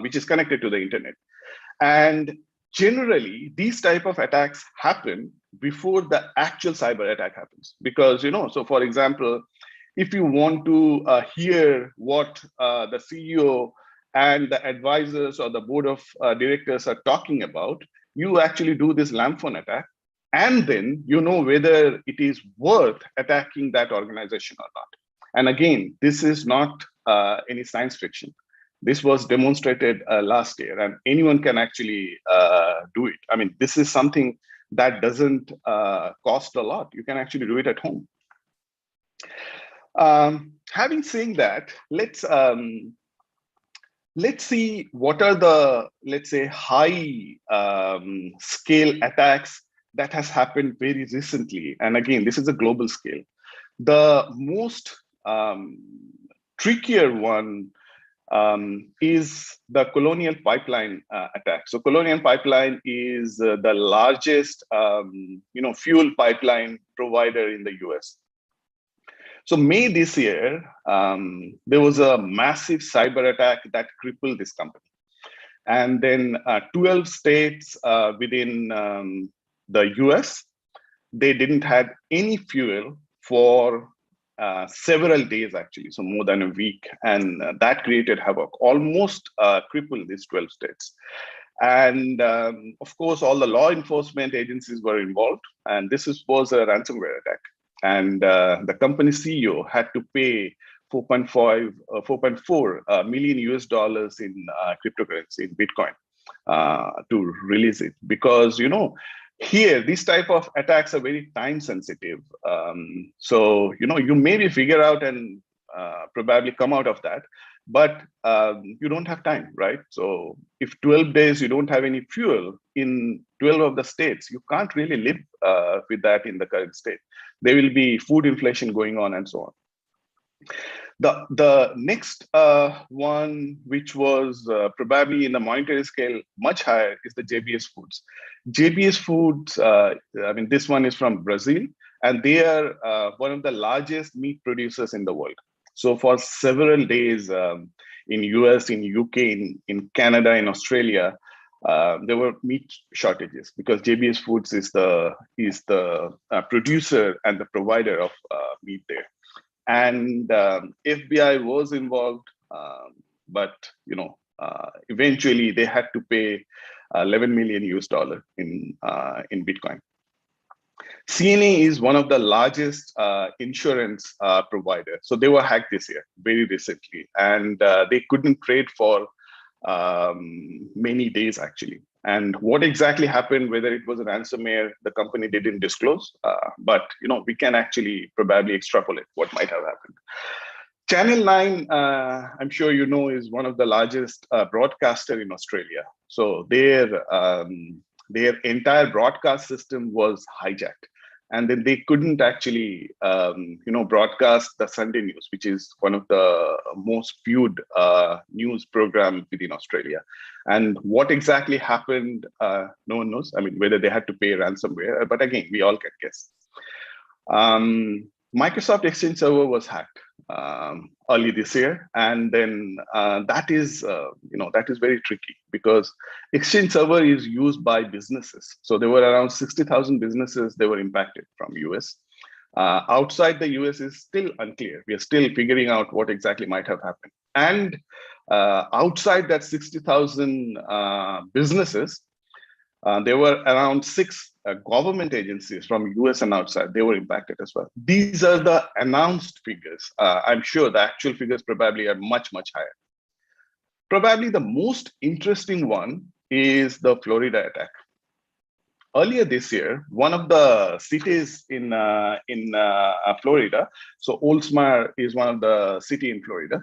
which is connected to the internet. And generally, these type of attacks happen before the actual cyber attack happens. Because, so for example, if you want to hear what the CEO and the advisors or the board of directors are talking about, you actually do this lamp phone attack, and then you know whether it is worth attacking that organization or not. And again, this is not any science fiction. This was demonstrated last year, and anyone can actually do it. I mean, this is something that doesn't cost a lot. You can actually do it at home. Having said that, let's see what are the, let's say, high scale attacks that has happened very recently. And again, this is a global scale. The most trickier one is the Colonial Pipeline attack. So Colonial Pipeline is the largest fuel pipeline provider in the US. So May this year, there was a massive cyber attack that crippled this company. And then 12 states within the US, they didn't have any fuel for several days, actually, so more than a week. And that created havoc, almost crippled these 12 states. And of course, all the law enforcement agencies were involved. And this was a ransomware attack. And the company CEO had to pay 4.4 million US dollars in cryptocurrency, in Bitcoin, to release it. Because, here, these type of attacks are very time sensitive. So, you maybe figure out and probably come out of that, but you don't have time, right? So if 12 days you don't have any fuel in 12 of the states, you can't really live with that in the current state. There will be food inflation going on and so on. The next one, which was probably in the monetary scale much higher, is the JBS Foods. JBS Foods, this one is from Brazil, and they are one of the largest meat producers in the world. So for several days in US, in UK, in Canada, in Australia, there were meat shortages because JBS Foods is the producer and the provider of meat there. And FBI was involved, but eventually they had to pay 11 million US dollar in Bitcoin. CNA is one of the largest insurance provider. So they were hacked this year, very recently, and they couldn't trade for many days actually. And what exactly happened, whether it was a ransomware, the company didn't disclose, but we can actually probably extrapolate what might have happened. Channel 9, I'm sure is one of the largest broadcaster in Australia. So their entire broadcast system was hijacked. And then they couldn't actually, broadcast the Sunday news, which is one of the most viewed news program within Australia. And what exactly happened, no one knows. I mean, whether they had to pay ransomware, but again, we all can guess. Microsoft Exchange Server was hacked early this year, and then that is very tricky because Exchange Server is used by businesses. So there were around 60,000 businesses that were impacted from US. Outside the US is still unclear. We are still figuring out what exactly might have happened. And outside that 60,000 businesses, there were around 6 government agencies from US and outside. They were impacted as well. These are the announced figures. I'm sure the actual figures probably are much, much higher. Probably the most interesting one is the Florida attack. Earlier this year, one of the cities in Florida, so Oldsmar is one of the city in Florida.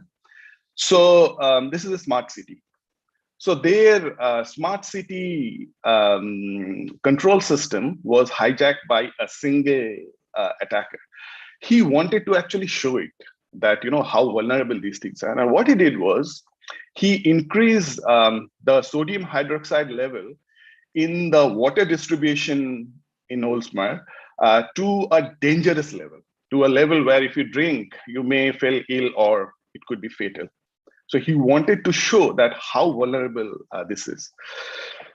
So this is a smart city. So their smart city control system was hijacked by a single attacker. He wanted to actually show it that, how vulnerable these things are. And what he did was he increased the sodium hydroxide level in the water distribution in Oldsmar to a dangerous level, to a level where if you drink, you may fall ill or it could be fatal. So he wanted to show that how vulnerable this is.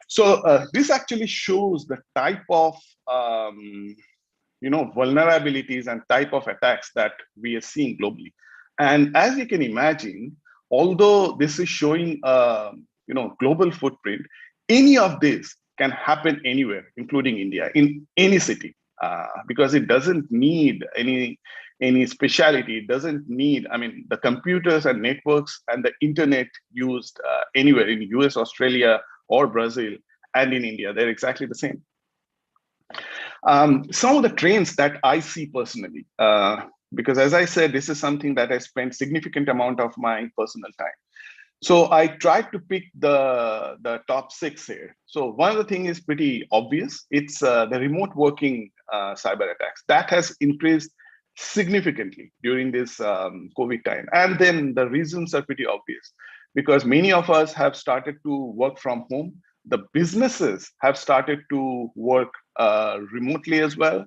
So this actually shows the type of vulnerabilities and type of attacks that we are seeing globally. And as you can imagine, although this is showing global footprint, any of this can happen anywhere, including India, in any city, because it doesn't need any any speciality. It doesn't need, I mean, the computers and networks and the internet used anywhere in US, Australia, or Brazil, and in India, they're exactly the same. Some of the trends that I see personally, because as I said, this is something that I spent significant amount of my personal time. So I tried to pick the top 6 here. So one of the things is pretty obvious. It's the remote working cyber attacks. That has increased significantly during this COVID time. And then the reasons are pretty obvious, because many of us have started to work from home. The businesses have started to work remotely as well.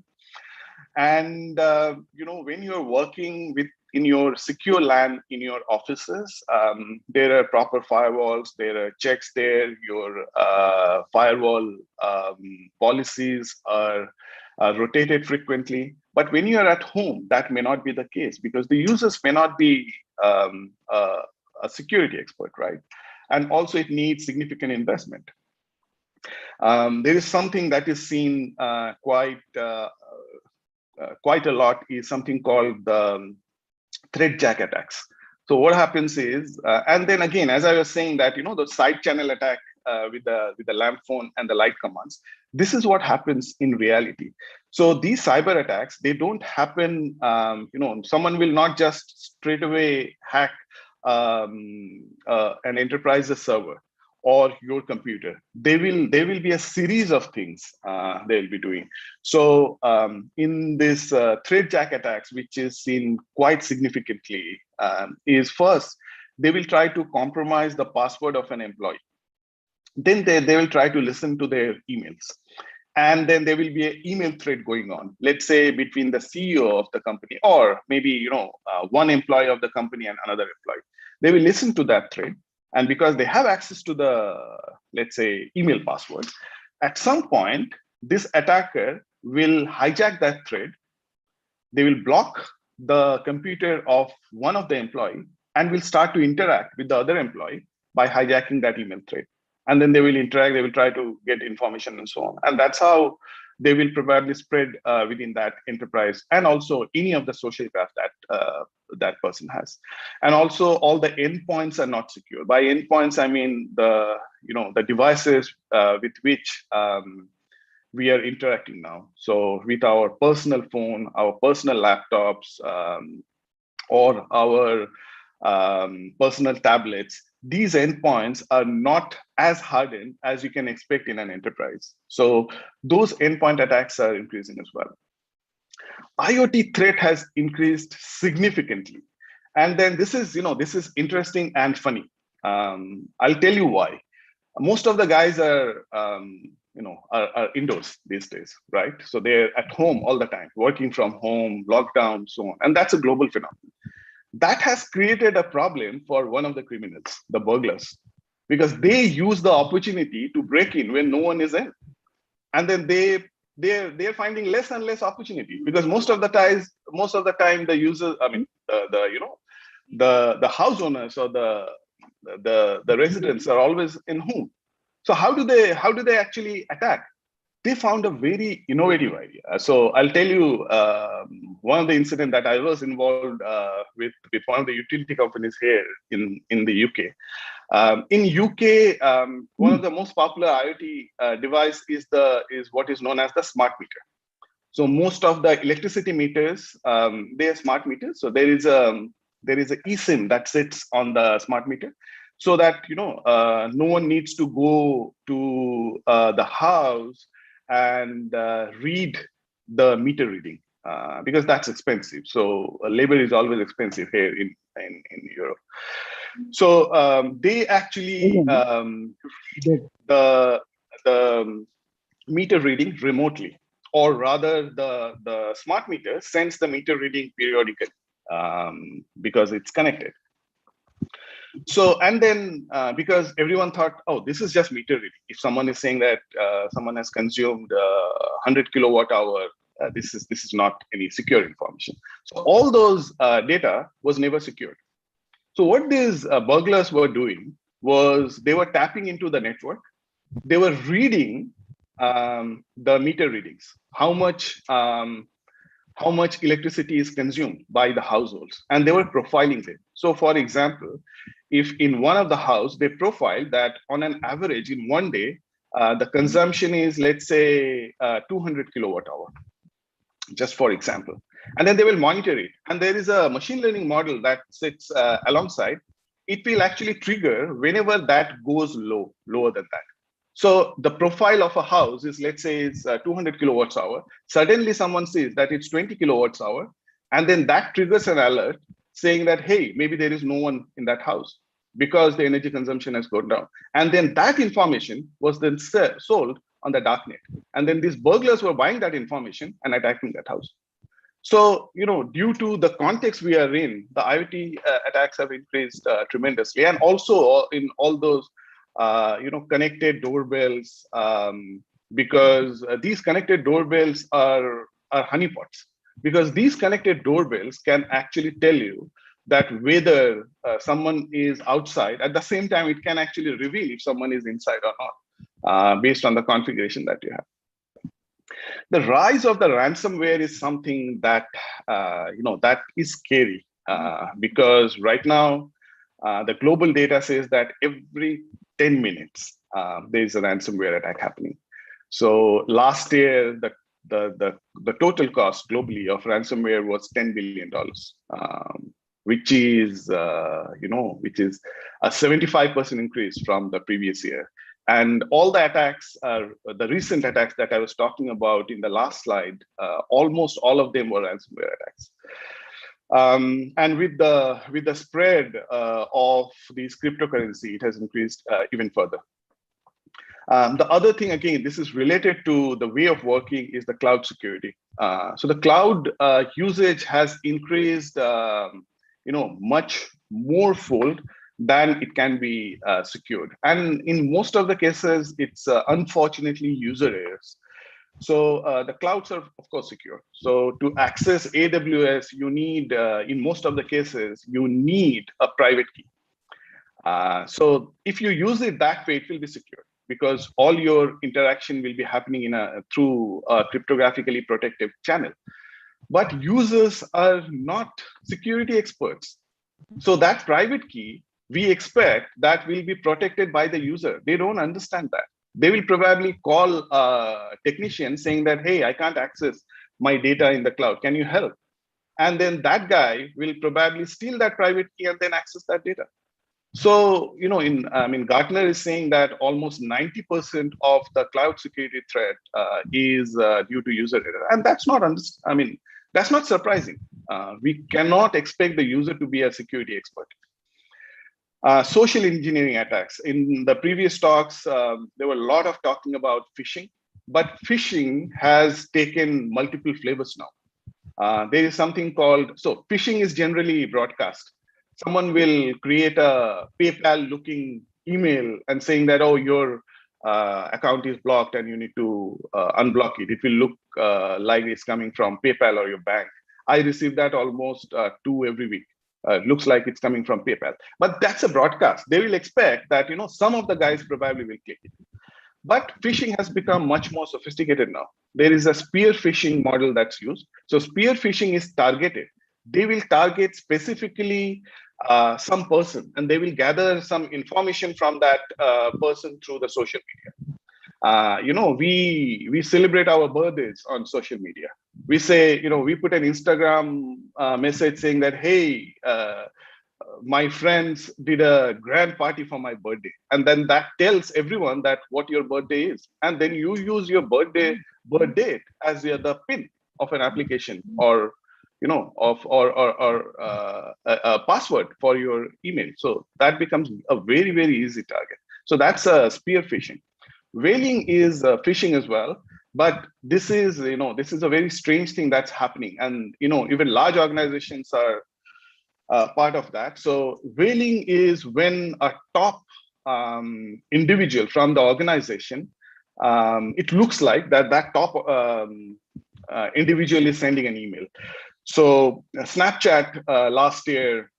And when you're working in your secure LAN in your offices, there are proper firewalls, there are checks there, your firewall policies are rotated frequently. But when you're at home, that may not be the case, because the users may not be a security expert, right? And also it needs significant investment. There is something that is seen quite a lot, is something called the thread jack attacks. So what happens is, and then again, as I was saying that, the side channel attack with the lamp phone and the light commands, this is what happens in reality. So these cyber attacks, they don't happen, someone will not just straight away hack an enterprise's server or your computer. There will be a series of things they'll be doing. So in this thread jack attacks, which is seen quite significantly, is first, they will try to compromise the password of an employee. Then they will try to listen to their emails. And then there will be an email thread going on, let's say between the CEO of the company, or maybe one employee of the company and another employee. They will listen to that thread. And because they have access to the, let's say, email password, at some point, this attacker will hijack that thread. They will block the computer of one of the employee and will start to interact with the other employee by hijacking that email thread. And then they will interact, they will try to get information and so on. And that's how they will probably spread within that enterprise, and also any of the social graph that that person has. And also all the endpoints are not secure. By endpoints, I mean the devices with which we are interacting now. So with our personal phone, our personal laptops, or our personal tablets, these endpoints are not as hardened as you can expect in an enterprise. So those endpoint attacks are increasing as well. IoT threat has increased significantly. And then this is interesting and funny. I'll tell you why. Most of the guys are indoors these days, right? So they're at home all the time, working from home, lockdown, so on. And that's a global phenomenon. That has created a problem for one of the criminals, the burglars, because they use the opportunity to break in when no one is in. And then they're finding less and less opportunity, because most of the time the users, I mean, the house owners or the residents are always in home. So how do they actually attack? They found a very innovative idea. So I'll tell you one of the incidents that I was involved with one of the utility companies here in the UK. In UK, one of the most popular IoT device is what is known as the smart meter. So most of the electricity meters, they are smart meters. So there is a eSIM that sits on the smart meter, so that no one needs to go to the house and read the meter reading, because that's expensive. So labor is always expensive here in Europe. So they actually read the meter reading remotely, or rather the smart meter sends the meter reading periodically because it's connected. So, and then because everyone thought, oh, this is just meter reading. If someone is saying that someone has consumed 100 kilowatt hour, this is not any secure information. So all those data was never secured. So what these burglars were doing was they were tapping into the network. They were reading the meter readings, how much how much electricity is consumed by the households, and they were profiling it. So for example, if in one of the house, they profiled that on an average in one day, the consumption is, let's say, 200 kilowatt hour, just for example. And then they will monitor it. And there is a machine learning model that sits alongside. It will actually trigger whenever that goes lower than that. So the profile of a house is, let's say, it's 200 kilowatts hour. Suddenly someone sees that it's 20 kilowatts hour. And then that triggers an alert saying that, hey, maybe there is no one in that house because the energy consumption has gone down. And then that information was then sold on the darknet. And then these burglars were buying that information and attacking that house. So, due to the context we are in, the IoT attacks have increased tremendously. And also in all those, connected doorbells, because these connected doorbells are honeypots. Because these connected doorbells can actually tell you that whether someone is outside. At the same time, it can actually reveal if someone is inside or not, based on the configuration that you have. The rise of the ransomware is something that that is scary, because right now the global data says that every 10 minutes there is a ransomware attack happening. So last year the total cost globally of ransomware was $10 billion, which is a 75% increase from the previous year. And all the attacks, the recent attacks that I was talking about in the last slide, almost all of them were ransomware attacks. And with the spread of these cryptocurrency, it has increased even further. The other thing, again, this is related to the way of working, is the cloud security. So the cloud usage has increased, much more fold than it can be secured. And in most of the cases, it's unfortunately user errors. So the clouds are, of course, secure. So to access AWS, you need, in most of the cases, you need a private key. So if you use it that way, it will be secure, because all your interaction will be happening through a cryptographically protected channel. But users are not security experts. So that private key, we expect that will be protected by the user. They don't understand that. They will probably call a technician saying that, hey, I can't access my data in the cloud. Can you help? And then that guy will probably steal that private key and then access that data. So, Gartner is saying that almost 90% of the cloud security threat is due to user error. And that's not, that's not surprising. We cannot expect the user to be a security expert. Social engineering attacks. In the previous talks, there were a lot of talking about phishing, but phishing has taken multiple flavors now. There is something called, so phishing is generally broadcast. Someone will create a PayPal looking email and saying that, oh, your account is blocked and you need to unblock it. It will look like it's coming from PayPal or your bank. I receive that almost 2 every week. Looks like it's coming from PayPal, but that's a broadcast. They will expect that, some of the guys probably will click it. But phishing has become much more sophisticated now. There is a spear phishing model that's used. So spear phishing is targeted. They will target specifically some person, and they will gather some information from that person through the social media. We celebrate our birthdays on social media. We say, we put an Instagram message saying that, hey, my friends did a grand party for my birthday. And then that tells everyone that what your birthday is. And then you use your birth date as the pin of an application, or a password for your email. So that becomes a very, very easy target. So that's a spear phishing. Whaling is phishing as well, but this is a very strange thing that's happening, and even large organizations are part of that. So whaling is when a top individual from the organization, it looks like that top individual is sending an email. So Snapchat last year,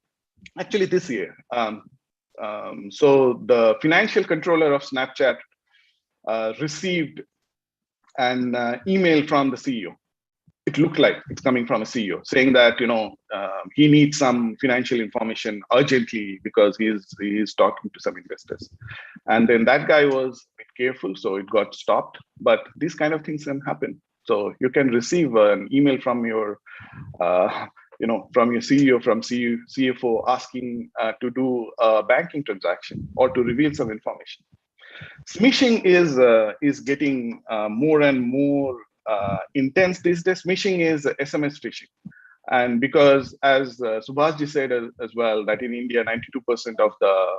actually this year, so the financial controller of Snapchat received an email from the CEO. it looked like it's coming from a CEO saying that, he needs some financial information urgently because he's talking to some investors. And then that guy was a bit careful, so it got stopped. But these kind of things can happen. So you can receive an email from your, from your CEO, from CFO asking to do a banking transaction or to reveal some information. Smishing is getting more and more intense these days. Smishing is SMS phishing. And because, as Subhasji said as well, that in India, 92% of the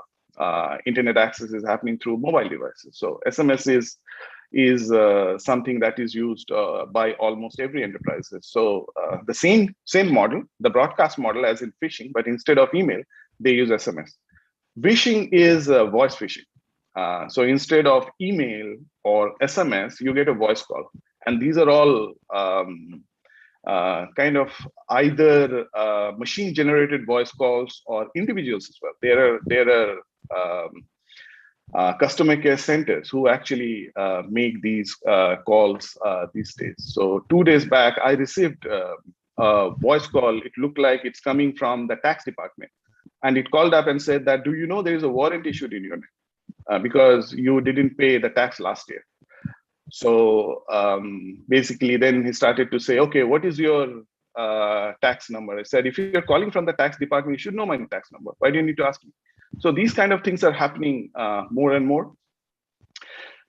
internet access is happening through mobile devices. So SMS is something that is used by almost every enterprise. So the same model, the broadcast model as in phishing, but instead of email, they use SMS. Phishing is voice phishing. So instead of email or SMS, you get a voice call. And these are all kind of either machine-generated voice calls or individuals as well. There are customer care centers who actually make these calls these days. So 2 days back, I received a voice call. It looked like it's coming from the tax department. And it called up and said that, do you know there is a warrant issued in your name because you didn't pay the tax last year? So basically, then he started to say, okay, what is your tax number? I said, if you're calling from the tax department, you should know my tax number. Why do you need to ask me? So these kind of things are happening more and more.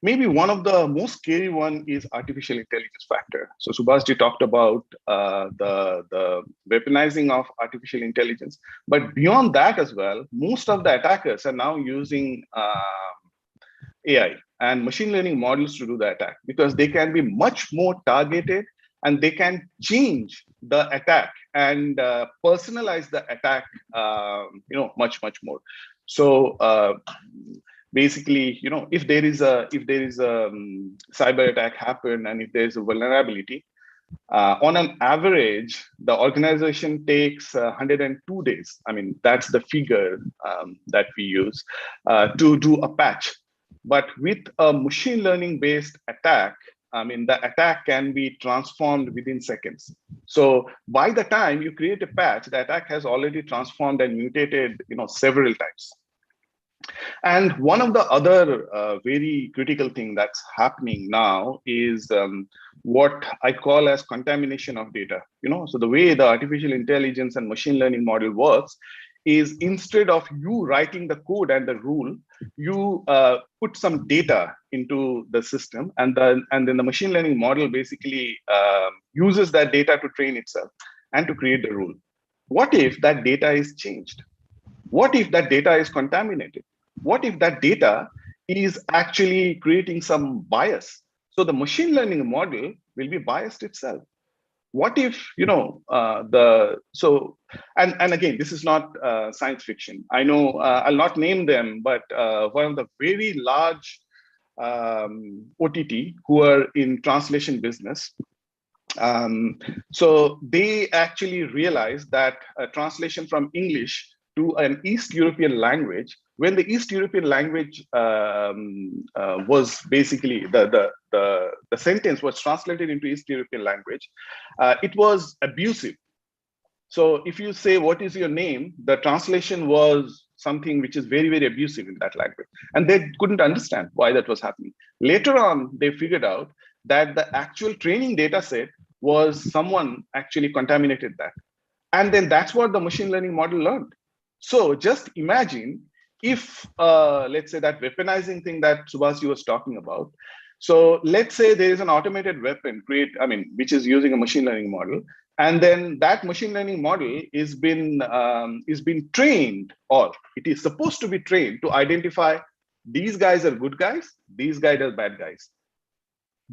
Maybe one of the most scary one is artificial intelligence factor. So Subhasji talked about the weaponizing of artificial intelligence, but beyond that as well, most of the attackers are now using AI and machine learning models to do the attack because they can be much more targeted and they can change the attack and personalize the attack, much more. So basically, if there is a cyber attack happen and if there is a vulnerability, on an average, the organization takes 102 days. I mean, that's the figure that we use to do a patch. But with a machine learning based attack, I mean, the attack can be transformed within seconds. So by the time you create a patch, the attack has already transformed and mutated, several times. And one of the other very critical thing that's happening now is what I call as contamination of data. So the way the artificial intelligence and machine learning model works is instead of you writing the code and the rule, you put some data into the system, and then the machine learning model basically uses that data to train itself and to create the rule. What if that data is changed? What if that data is contaminated? What if that data is actually creating some bias? So the machine learning model will be biased itself. What if, and again, this is not science fiction. I know I'll not name them, but one of the very large OTT who are in translation business. So they actually realized that translation from English to an East European language, when the East European language was basically the sentence was translated into East European language, it was abusive. So if you say, what is your name? The translation was something which is very, very abusive in that language. And they couldn't understand why that was happening. Later on, they figured out that the actual training data set was someone actually contaminated that. And then that's what the machine learning model learned. So just imagine if, let's say that weaponizing thing that Subhasji was talking about. So let's say there is an automated weapon which is using a machine learning model. And then that machine learning model is been trained, or it is supposed to be trained to identify these guys are good guys, these guys are bad guys.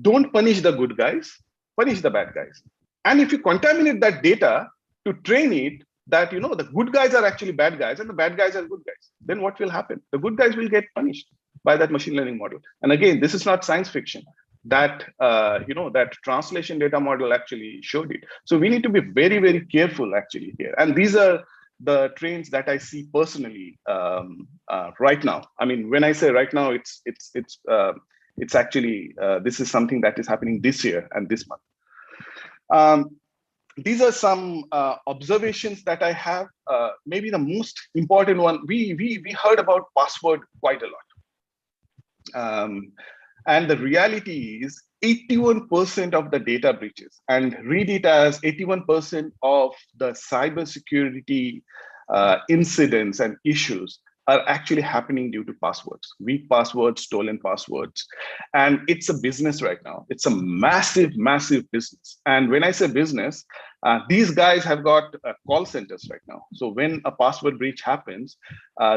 Don't punish the good guys, punish the bad guys. And if you contaminate that data to train it, that the good guys are actually bad guys and the bad guys are good guys, then what will happen? The good guys will get punished by that machine learning model. And again, this is not science fiction. That that translation data model actually showed it. So we need to be very, very careful actually here. And these are the trends that I see personally right now. I mean, when I say right now, it's actually this is something that is happening this year and this month. These are some observations that I have. Maybe the most important one, we heard about password quite a lot. And the reality is 81% of the data breaches, and read it as 81% of the cybersecurity incidents and issues are actually happening due to passwords, weak passwords, stolen passwords. And it's a business right now. It's a massive, massive business. And when I say business, these guys have got call centers right now. So when a password breach happens,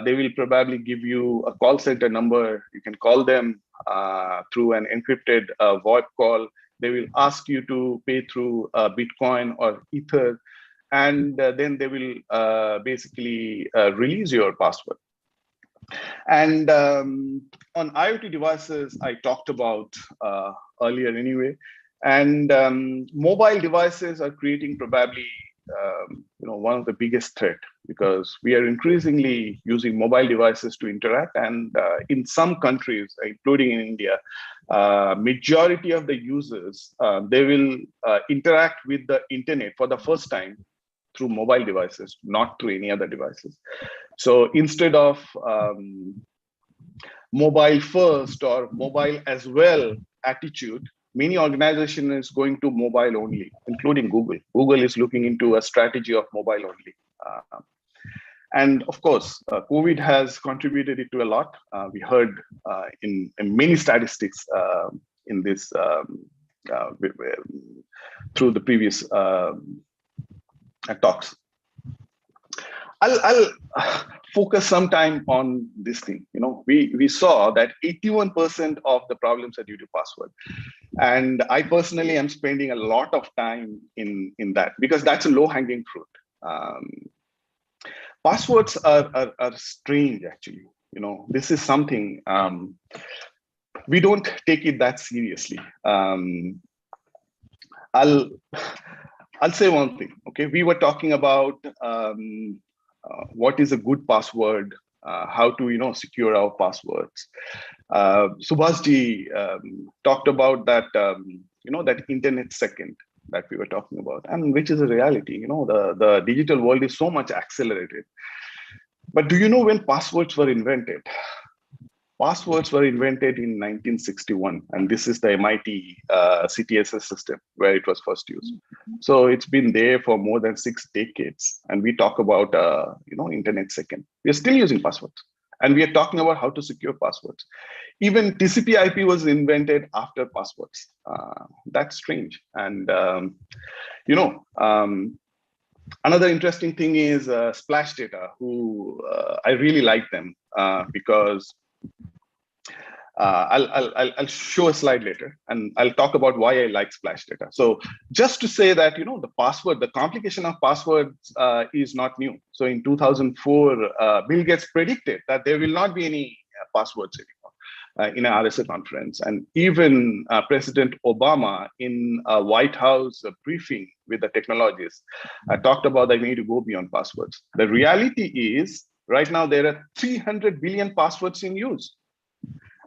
they will probably give you a call center number. You can call them through an encrypted VoIP call. They will ask you to pay through Bitcoin or Ether. And then they will basically release your password. And on IoT devices, I talked about earlier anyway. And mobile devices are creating probably one of the biggest threat, because we are increasingly using mobile devices to interact. And in some countries, including in India, majority of the users, they will interact with the internet for the first time through mobile devices, not through any other devices. So instead of mobile first or mobile as well attitude, many organizations is going to mobile only, including Google. Google is looking into a strategy of mobile only. And of course, COVID has contributed it to a lot. We heard in many statistics in this through the previous talks. I'll focus some time on this thing. We saw that 81% of the problems are due to password. And I personally am spending a lot of time in that, because that's a low-hanging fruit. Passwords are strange, actually. This is something we don't take it that seriously. I'll say one thing. Okay, we were talking about what is a good password, how to secure our passwords. Subhasji talked about that that internet second that we were talking about, and which is a reality. The digital world is so much accelerated. But do you know when passwords were invented? Passwords were invented in 1961, and this is the MIT CTSS system where it was first used. So it's been there for more than 6 decades, and we talk about internet second. We are still using passwords, and we are talking about how to secure passwords. Even TCP/IP was invented after passwords. That's strange. And another interesting thing is Splash Data, who I really like them because I'll show a slide later, and I'll talk about why I like Splash Data. So just to say that, the complication of passwords is not new. So in 2004, Bill Gates predicted that there will not be any passwords anymore in an RSA conference. And even President Obama in a White House briefing with the technologists talked about that we need to go beyond passwords. The reality is, right now, there are 300 billion passwords in use.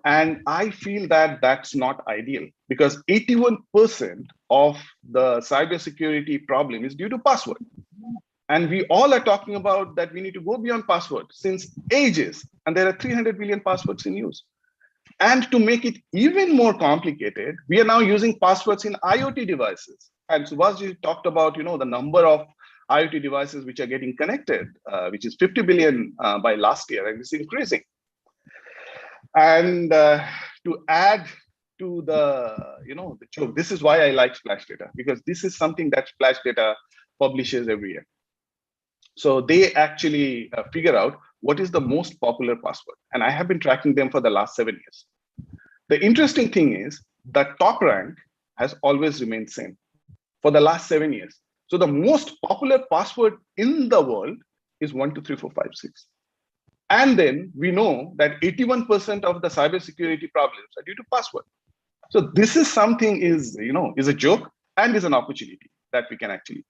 And I feel that that's not ideal, because 81% of the cybersecurity problem is due to password. And we all are talking about that we need to go beyond password since ages. And there are 300 billion passwords in use. And to make it even more complicated, we are now using passwords in IoT devices. And Subhasji talked about, the number of IoT devices which are getting connected, which is 50 billion by last year, and it's increasing. And to add to the joke, this is why I like Splash Data, because this is something that Splash Data publishes every year. So they actually figure out what is the most popular password, and I have been tracking them for the last 7 years. The interesting thing is that top rank has always remained same for the last 7 years. So the most popular password in the world is 1, 2, 3, 4, 5, 6. And then we know that 81% of the cybersecurity problems are due to password. So this is something is a joke and is an opportunity that we can actually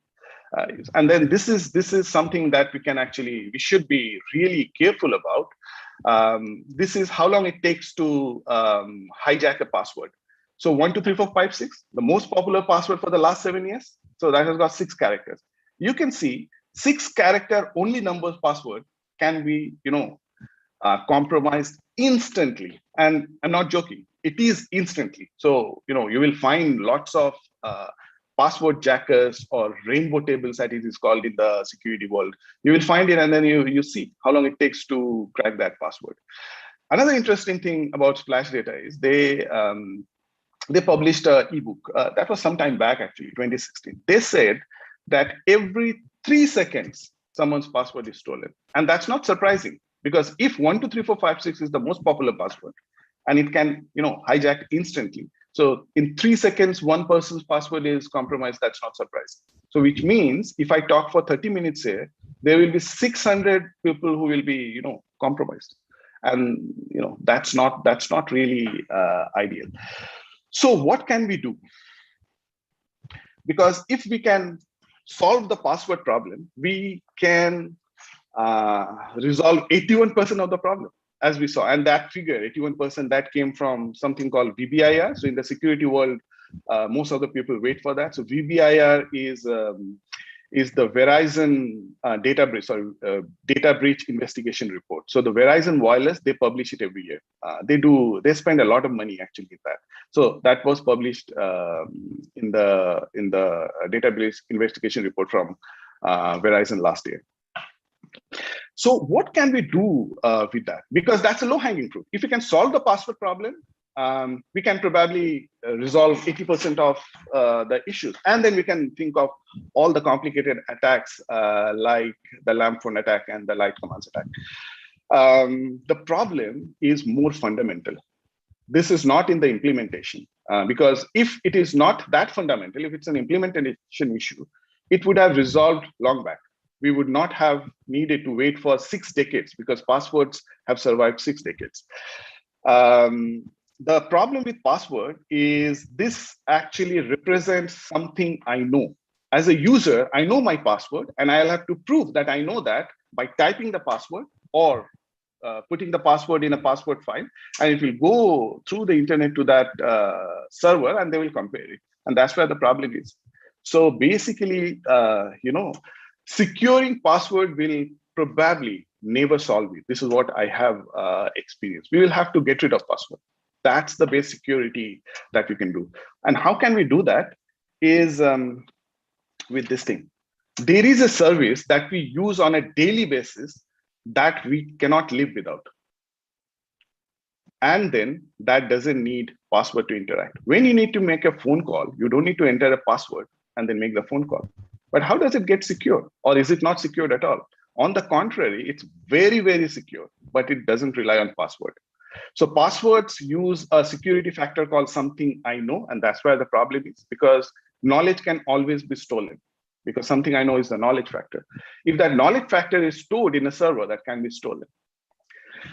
use. And then this is something that we should be really careful about. This is how long it takes to hijack a password. So 123456, the most popular password for the last 7 years. So that has got 6 characters. You can see 6-character only numbers password can be, compromised instantly. And I'm not joking. It is instantly. So, you will find lots of password jackers or rainbow tables, that it is called in the security world. You will find it, and then you see how long it takes to crack that password. Another interesting thing about Splash Data is they published an ebook that was some time back, actually 2016. They said that every 3 seconds someone's password is stolen, and that's not surprising, because if 123456 is the most popular password and it can hijack instantly, so in 3 seconds one person's password is compromised, that's not surprising. So which means if I talk for 30 minutes here, there will be 600 people who will be compromised, and that's not really ideal. So what can we do? Because if we can solve the password problem, we can resolve 81% of the problem, as we saw. And that figure, 81%, that came from something called VBIR. So in the security world, most of the people wait for that. So VBIR is the Verizon data breach investigation report. So the Verizon Wireless, they publish it every year. They spend a lot of money actually in that. So that was published in the database investigation report from Verizon last year. So what can we do with that? Because that's a low-hanging fruit. If we can solve the password problem, we can probably resolve 80% of the issues. And then we can think of all the complicated attacks like the lamp phone attack and the light commands attack. The problem is more fundamental. This is not in the implementation, because if it is not that fundamental, if it's an implementation issue, it would have resolved long back. We would not have needed to wait for 6 decades, because passwords have survived 6 decades. The problem with password is this actually represents something I know. As a user, I know my password, and I'll have to prove that I know that by typing the password or putting the password in a password file, and it will go through the internet to that server, and they will compare it. And that's where the problem is. So basically, securing password will probably never solve it. This is what I have experienced. We will have to get rid of password. That's the base security that we can do. And how can we do that is with this thing. There is a service that we use on a daily basis that we cannot live without. And then that doesn't need password to interact. When you need to make a phone call, you don't need to enter a password and then make the phone call. But how does it get secure? Or is it not secured at all? On the contrary, it's very, very secure, but it doesn't rely on password. So passwords use a security factor called something I know, and that's where the problem is, because knowledge can always be stolen, because something I know is the knowledge factor. If that knowledge factor is stored in a server, that can be stolen.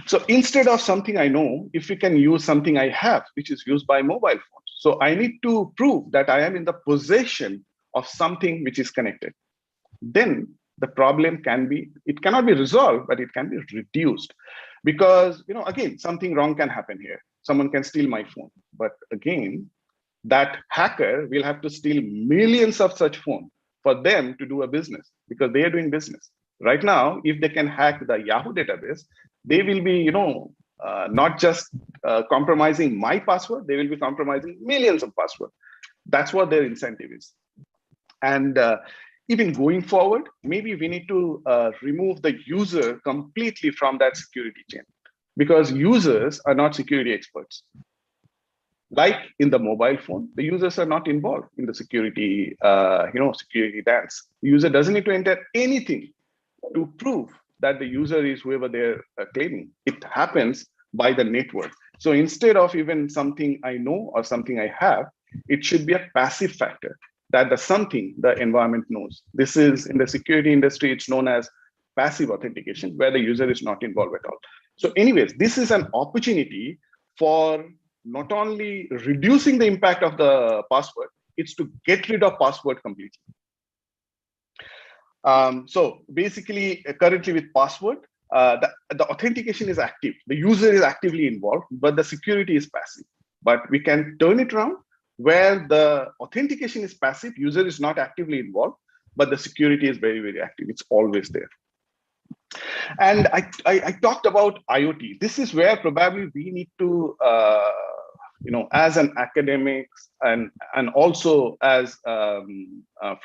So instead of something I know, if we can use something I have, which is used by mobile phones. So I need to prove that I am in the possession of something which is connected. Then the problem it cannot be resolved, but it can be reduced. Because, again, something wrong can happen here. Someone can steal my phone. But again, that hacker will have to steal millions of such phones for them to do a business, because they are doing business. Right now, if they can hack the Yahoo database, they will be, not just compromising my password, they will be compromising millions of passwords. That's what their incentive is. And even going forward, maybe we need to remove the user completely from that security chain, because users are not security experts. Like in the mobile phone, the users are not involved in the security, security dance. The user doesn't need to enter anything to prove that the user is whoever they're claiming. It happens by the network. So instead of even something I know or something I have, it should be a passive factor, that the something the environment knows. This is in the security industry, it's known as passive authentication, where the user is not involved at all. So anyways, this is an opportunity for not only reducing the impact of the password, it's to get rid of password completely. So basically, currently with password, the authentication is active. The user is actively involved, but the security is passive. but we can turn it around where the authentication is passive, user is not actively involved, but the security is very, very active. It's always there. And I talked about IoT. This is where probably we need to, as an academics and also as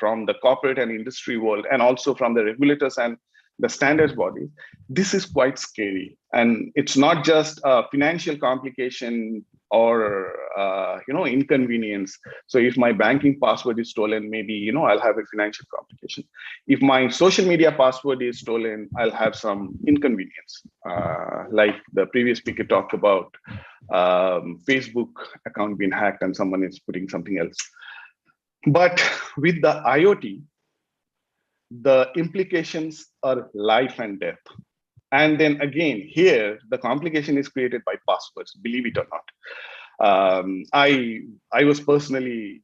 from the corporate and industry world, and also from the regulators and the standards body, this is quite scary. And it's not just a financial complication or inconvenience. So if my banking password is stolen, maybe I'll have a financial complication. If my social media password is stolen, I'll have some inconvenience. Like the previous speaker talked about Facebook account being hacked and someone is putting something else. But with the IoT, the implications are life and death. And then again, here, the complication is created by passwords, believe it or not. I was personally,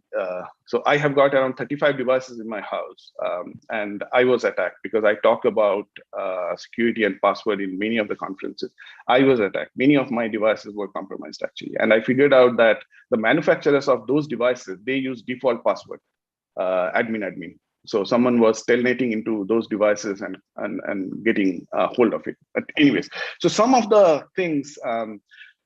so I have got around 35 devices in my house, and I was attacked because I talk about security and password in many of the conferences. I was attacked. Many of my devices were compromised actually. And I figured out that the manufacturers of those devices, they use default password, admin. So someone was telnetting into those devices and getting a hold of it. But anyways, so some of the things, one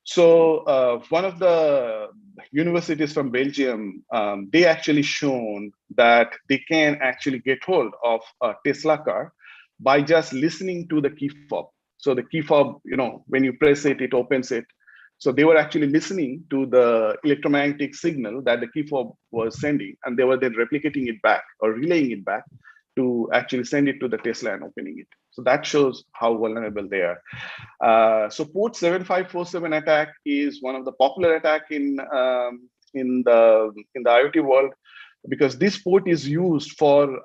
of the universities from Belgium, they actually shown that they can actually get hold of a Tesla car by just listening to the key fob. So the key fob, when you press it, it opens it. So they were actually listening to the electromagnetic signal that the key fob was sending, and they were then replicating it back or relaying it back to actually send it to the Tesla and opening it. So that shows how vulnerable they are. So port 7547 attack is one of the popular attack in the IoT world, because this port is used for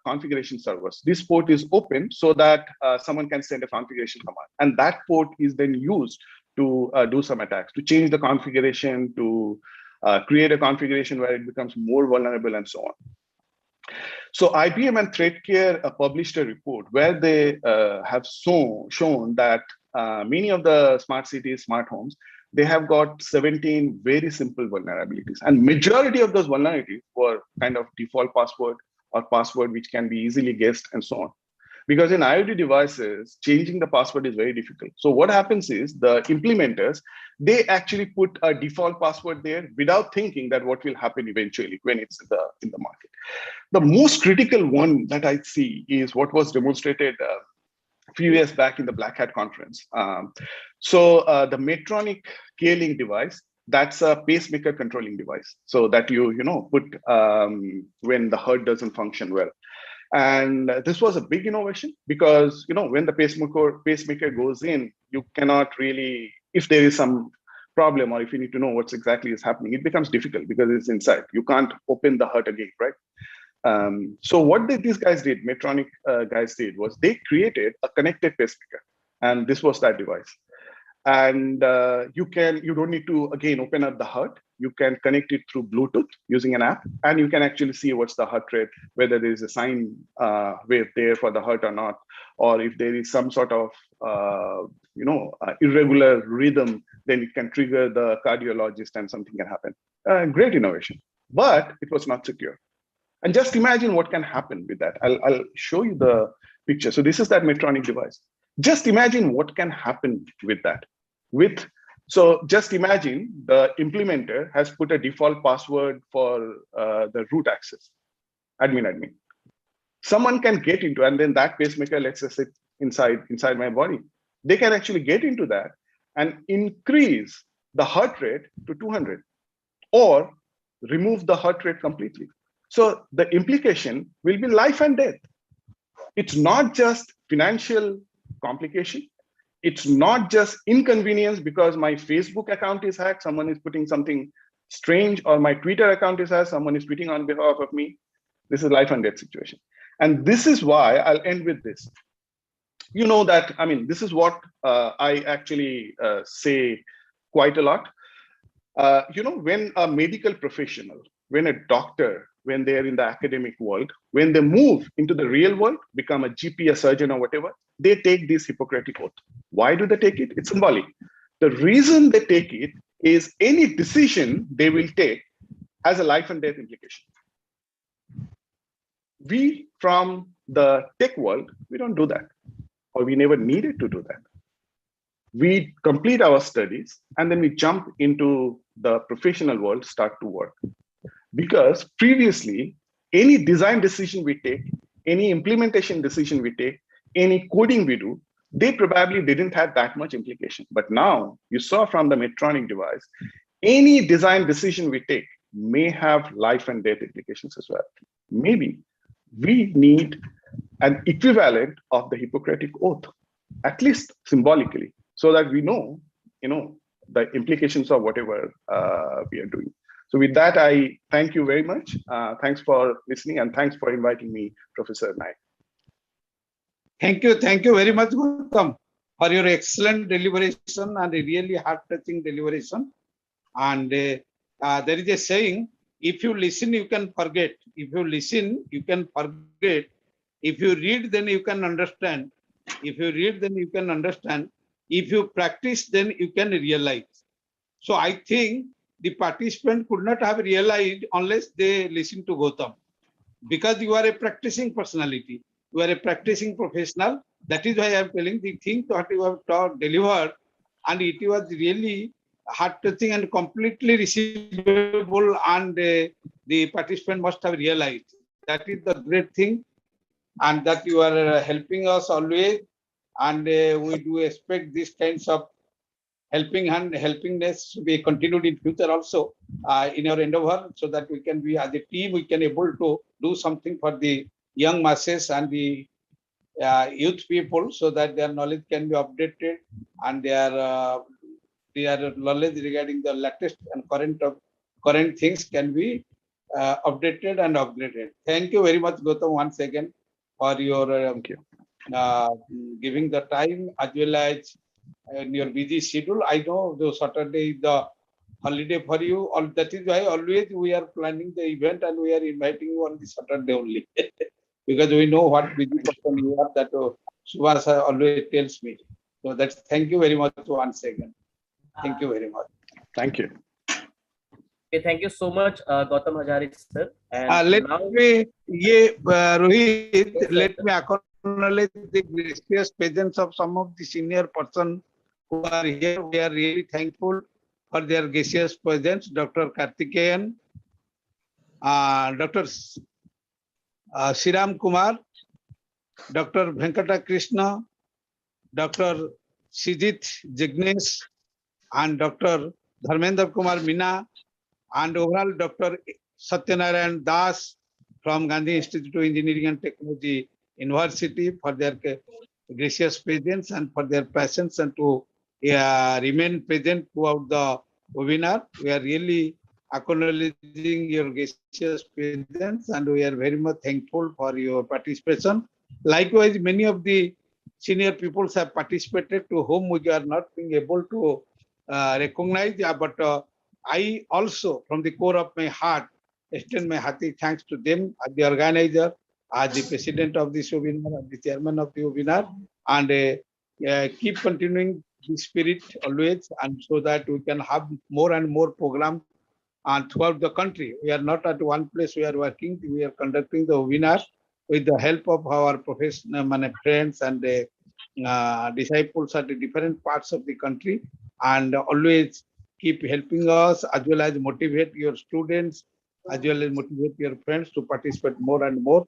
configuration servers. This port is open so that someone can send a configuration command, and that port is then used to do some attacks, to change the configuration, to create a configuration where it becomes more vulnerable and so on. So IBM and ThreatCare published a report where they have shown that many of the smart cities, smart homes, they have got 17 very simple vulnerabilities. And majority of those vulnerabilities were kind of default password or password which can be easily guessed and so on. Because in IoT devices, changing the password is very difficult. So what happens is the implementers, they actually put a default password there without thinking that what will happen eventually when it's in the market. The most critical one that I see is what was demonstrated a few years back in the Black Hat conference. The Medtronic K-Link device, that's a pacemaker controlling device. So that you put when the heart doesn't function well. And this was a big innovation because, when the pacemaker goes in, you cannot really, if there is some problem or if you need to know what's exactly is happening, it becomes difficult because it's inside. You can't open the heart again, right? So what these guys did, Medtronic guys did, was they created a connected pacemaker. And this was that device. And you don't need to, again, open up the heart. You can connect it through Bluetooth using an app, and you can actually see what's the heart rate, whether there is a sine wave there for the heart or not, or if there is some sort of, irregular rhythm, then it can trigger the cardiologist and something can happen. Great innovation, but it was not secure. And just imagine what can happen with that. I'll show you the picture. So this is that Medtronic device. Just imagine what can happen with that. So just imagine the implementer has put a default password for the root access, admin. Someone can get into, and then that pacemaker, let's say, sit inside my body. They can actually get into that and increase the heart rate to 200 or remove the heart rate completely. So the implication will be life and death. It's not just financial complication. It's not just inconvenience because my Facebook account is hacked, someone is putting something strange, or my Twitter account is hacked, someone is tweeting on behalf of me. This is life and death situation. And this is why I'll end with this. This is what I actually say quite a lot. When a medical professional, when a doctor, when they're in the academic world, when they move into the real world, become a GP, a surgeon or whatever, they take this Hippocratic oath. Why do they take it? It's symbolic. The reason they take it is any decision they will take has a life and death implication. We from the tech world, we don't do that, or we never needed to do that. We complete our studies and then we jump into the professional world, start to work. Because previously, any design decision we take, any implementation decision we take, any coding we do, they probably didn't have that much implication. But now you saw from the Medtronic device, any design decision we take may have life and death implications as well. Maybe we need an equivalent of the Hippocratic Oath, at least symbolically, so that we know, the implications of whatever we are doing. So with that, I thank you very much. Thanks for listening and thanks for inviting me, Professor Naik. Thank you very much, Gautam, for your excellent deliberation and a really heart-touching deliberation. And there is a saying, if you listen, you can forget. If you listen, you can forget. If you read, then you can understand. If you read, then you can understand. If you practice, then you can realize. So I think the participant could not have realized unless they listen to Gautam. Because you are a practicing personality. You are a practicing professional. That is why I am telling the thing that you have delivered, and it was really heart-touching and completely receivable, and the participant must have realized. That is the great thing, and that you are helping us always, and we do expect these kinds of helpingness to be continued in future also in our endeavor, so that we can be, as a team, we can able to do something for the young masses and the youth people, so that their knowledge can be updated and their knowledge regarding the latest and current things can be updated and upgraded. Thank you very much, Gautam, once again for your giving the time as well as in your busy schedule. I know the Saturday is the holiday for you. That is why always we are planning the event and we are inviting you on the Saturday only. Because we know what busy person you are, that Subhas always tells me. So that's, thank you very much once again. Thank you very much. Thank you. Okay, thank you so much, Gautam Hazare, sir. And Rohit, Yes, let me acknowledge the gracious presence of some of the senior persons who are here. We are really thankful for their gracious presence. Dr. Karthikeyan, Dr. Shiram Kumar, Dr. Venkata Krishna, Dr. Sijit Jignesh, and Dr. Dharmendra Kumar Meena, and overall Dr. Satyanarayan Das from Gandhi Institute of Engineering and Technology University for their gracious presence and for their patience and to remain present throughout the webinar. We are really acknowledging your gracious presence and we are very much thankful for your participation. Likewise, many of the senior peoples have participated to whom we are not being able to recognize, but I also, from the core of my heart, extend my hearty thanks to them as the organizer, as the president of this webinar, as the chairman of the webinar, and keep continuing the spirit always, and so that we can have more and more programs and throughout the country. We are not at one place we are working. We are conducting the webinar with the help of our professional friends and disciples at the different parts of the country, and always keep helping us as well as motivate your students, as well as motivate your friends to participate more and more,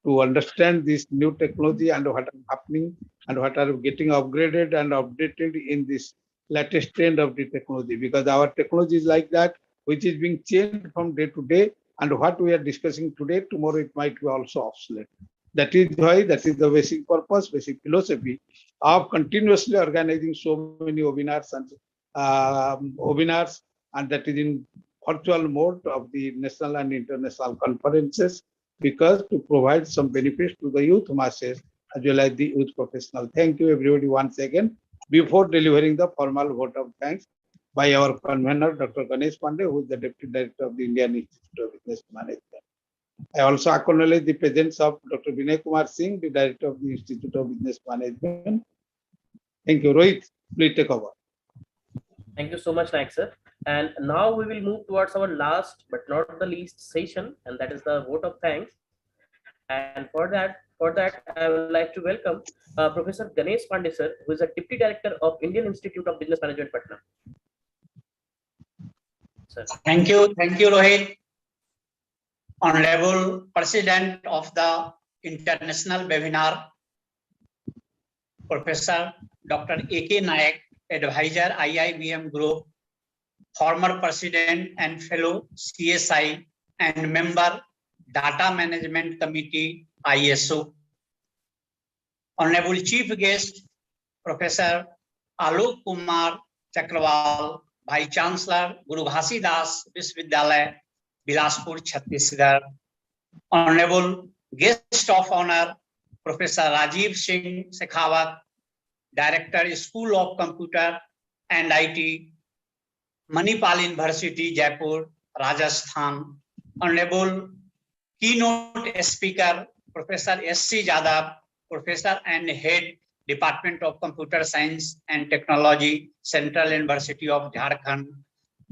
to understand this new technology and what is happening and what are getting upgraded and updated in this latest trend of the technology. Because our technology is like that, which is being changed from day to day, and what we are discussing today, tomorrow it might be also obsolete. That is why, that is the basic purpose, basic philosophy of continuously organizing so many webinars, and that is in virtual mode of the national and international conferences, because to provide some benefits to the youth masses as well as the youth professional. Thank you everybody once again. Before delivering the formal vote of thanks by our convener, Dr. Ganesh Pandey, who is the Deputy Director of the Indian Institute of Business Management. I also acknowledge the presence of Dr. Vinay Kumar Singh, the Director of the Institute of Business Management. Thank you. Rohit, please take over. thank you so much, Naik, sir. And now we will move towards our last but not the least session, and that is the vote of thanks. And for that, I would like to welcome Professor Ganesh Pandey sir, who is a Deputy Director of Indian Institute of Business Management, Patna. Sir. Thank you, Rohit. Honorable President of the International Webinar, Professor Dr. A.K. Nayak, Advisor IIBM Group, former President and Fellow CSI and Member Data Management Committee ISO. Honorable Chief Guest Professor Alok Kr, Chakarwal, Vice Chancellor, Guru Ghasidas, Vishwavidyalaya, Bilaspur, Chhattisgarh. Honorable Guest of Honor, Professor Rajiv Singh Shekhawat, Director, School of Computer and IT, Manipal University, Jaipur, Rajasthan. Honorable Keynote Speaker, Professor S.C. Jadhav, Professor and Head, Department of Computer Science and Technology, Central University of Jharkhand.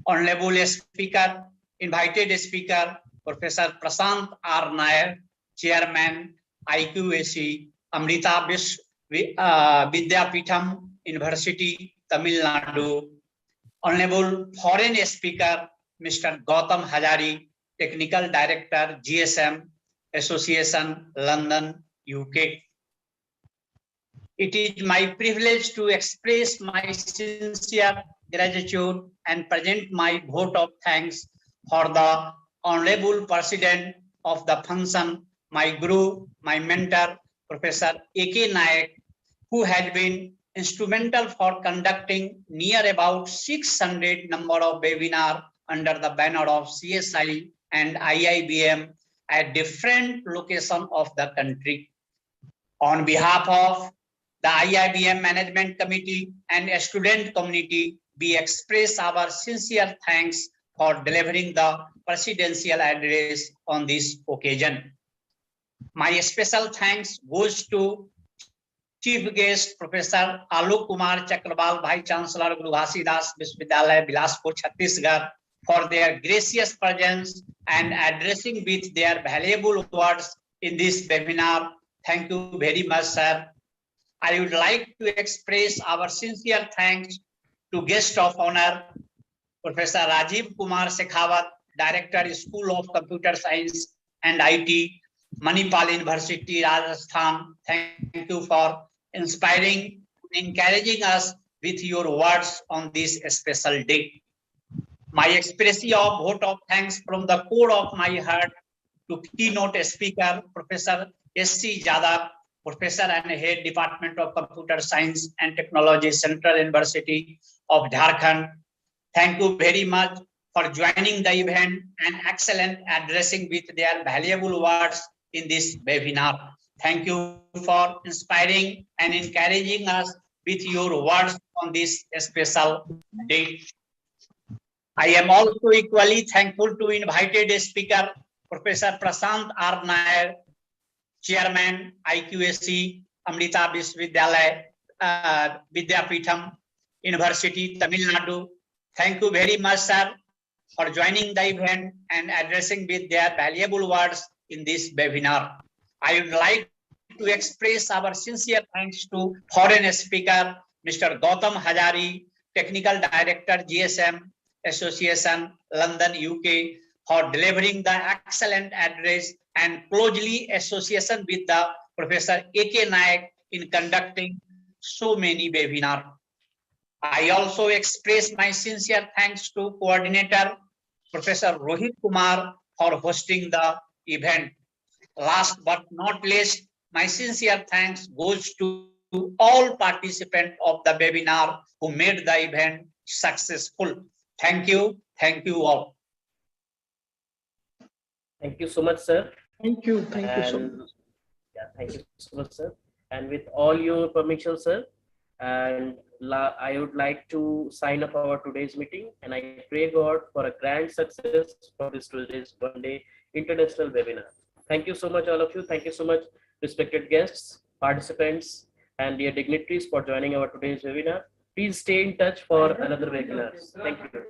Honorable Speaker, Invited Speaker, Professor Prashant R. Nair, Chairman, IQAC, Amrita Vishwavidyalaya University, Tamil Nadu. Honorable Foreign Speaker, Mr. Gautam Hajari, Technical Director, GSM Association, London, UK. It is my privilege to express my sincere gratitude and present my vote of thanks for the Honorable President of the function, my Guru, my mentor, Professor A.K. Nayak, who has been instrumental for conducting near about 600 number of webinars under the banner of CSI and IIBM at different locations of the country. On behalf of the IIBM Management Committee and student community, we express our sincere thanks for delivering the presidential address on this occasion. My special thanks goes to Chief Guest Professor Alok Kr Chakarwal, Vice Chancellor, Guru Ghasidas Vishwavidyalaya, Bilaspur, Chhattisgarh, for their gracious presence and addressing with their valuable words in this webinar. Thank you very much, sir. I would like to express our sincere thanks to Guest of Honor, Professor Rajiv Kumar Shekhawat, Director, School of Computer Science and IT, Manipal University, Rajasthan. Thank you for inspiring and encouraging us with your words on this special day. My expression of vote of thanks from the core of my heart to keynote speaker, Professor S.C. Jadhav, Professor and Head, Department of Computer Science and Technology, Central University of Jharkhand. Thank you very much for joining the event and excellent addressing with their valuable words in this webinar. Thank you for inspiring and encouraging us with your words on this special day. I am also equally thankful to invited speaker, Professor Prashant R. Nair, Chairman, IQAC, Amrita Vishwavidyalaya, Vidyapeetham University, Tamil Nadu. Thank you very much, sir, for joining the event and addressing with their valuable words in this webinar. I would like to express our sincere thanks to foreign speaker, Mr. Gautam Hajari, Technical Director, GSM Association, London, UK, for delivering the excellent address and closely association with the Professor A.K. Nayak in conducting so many webinars. I also express my sincere thanks to coordinator, Professor Rohit Kumar, for hosting the event. Last but not least, my sincere thanks goes to all participants of the webinar who made the event successful. Thank you all. Thank you so much, sir. Thank you so much. Yeah, thank you so much, sir. And with all your permission, sir, and I would like to sign up our today's meeting, and I pray God for a grand success for this today's one-day international webinar. Thank you so much, all of you. Thank you so much, respected guests, participants, and dear dignitaries for joining our today's webinar. Please stay in touch for another webinar. Thank you.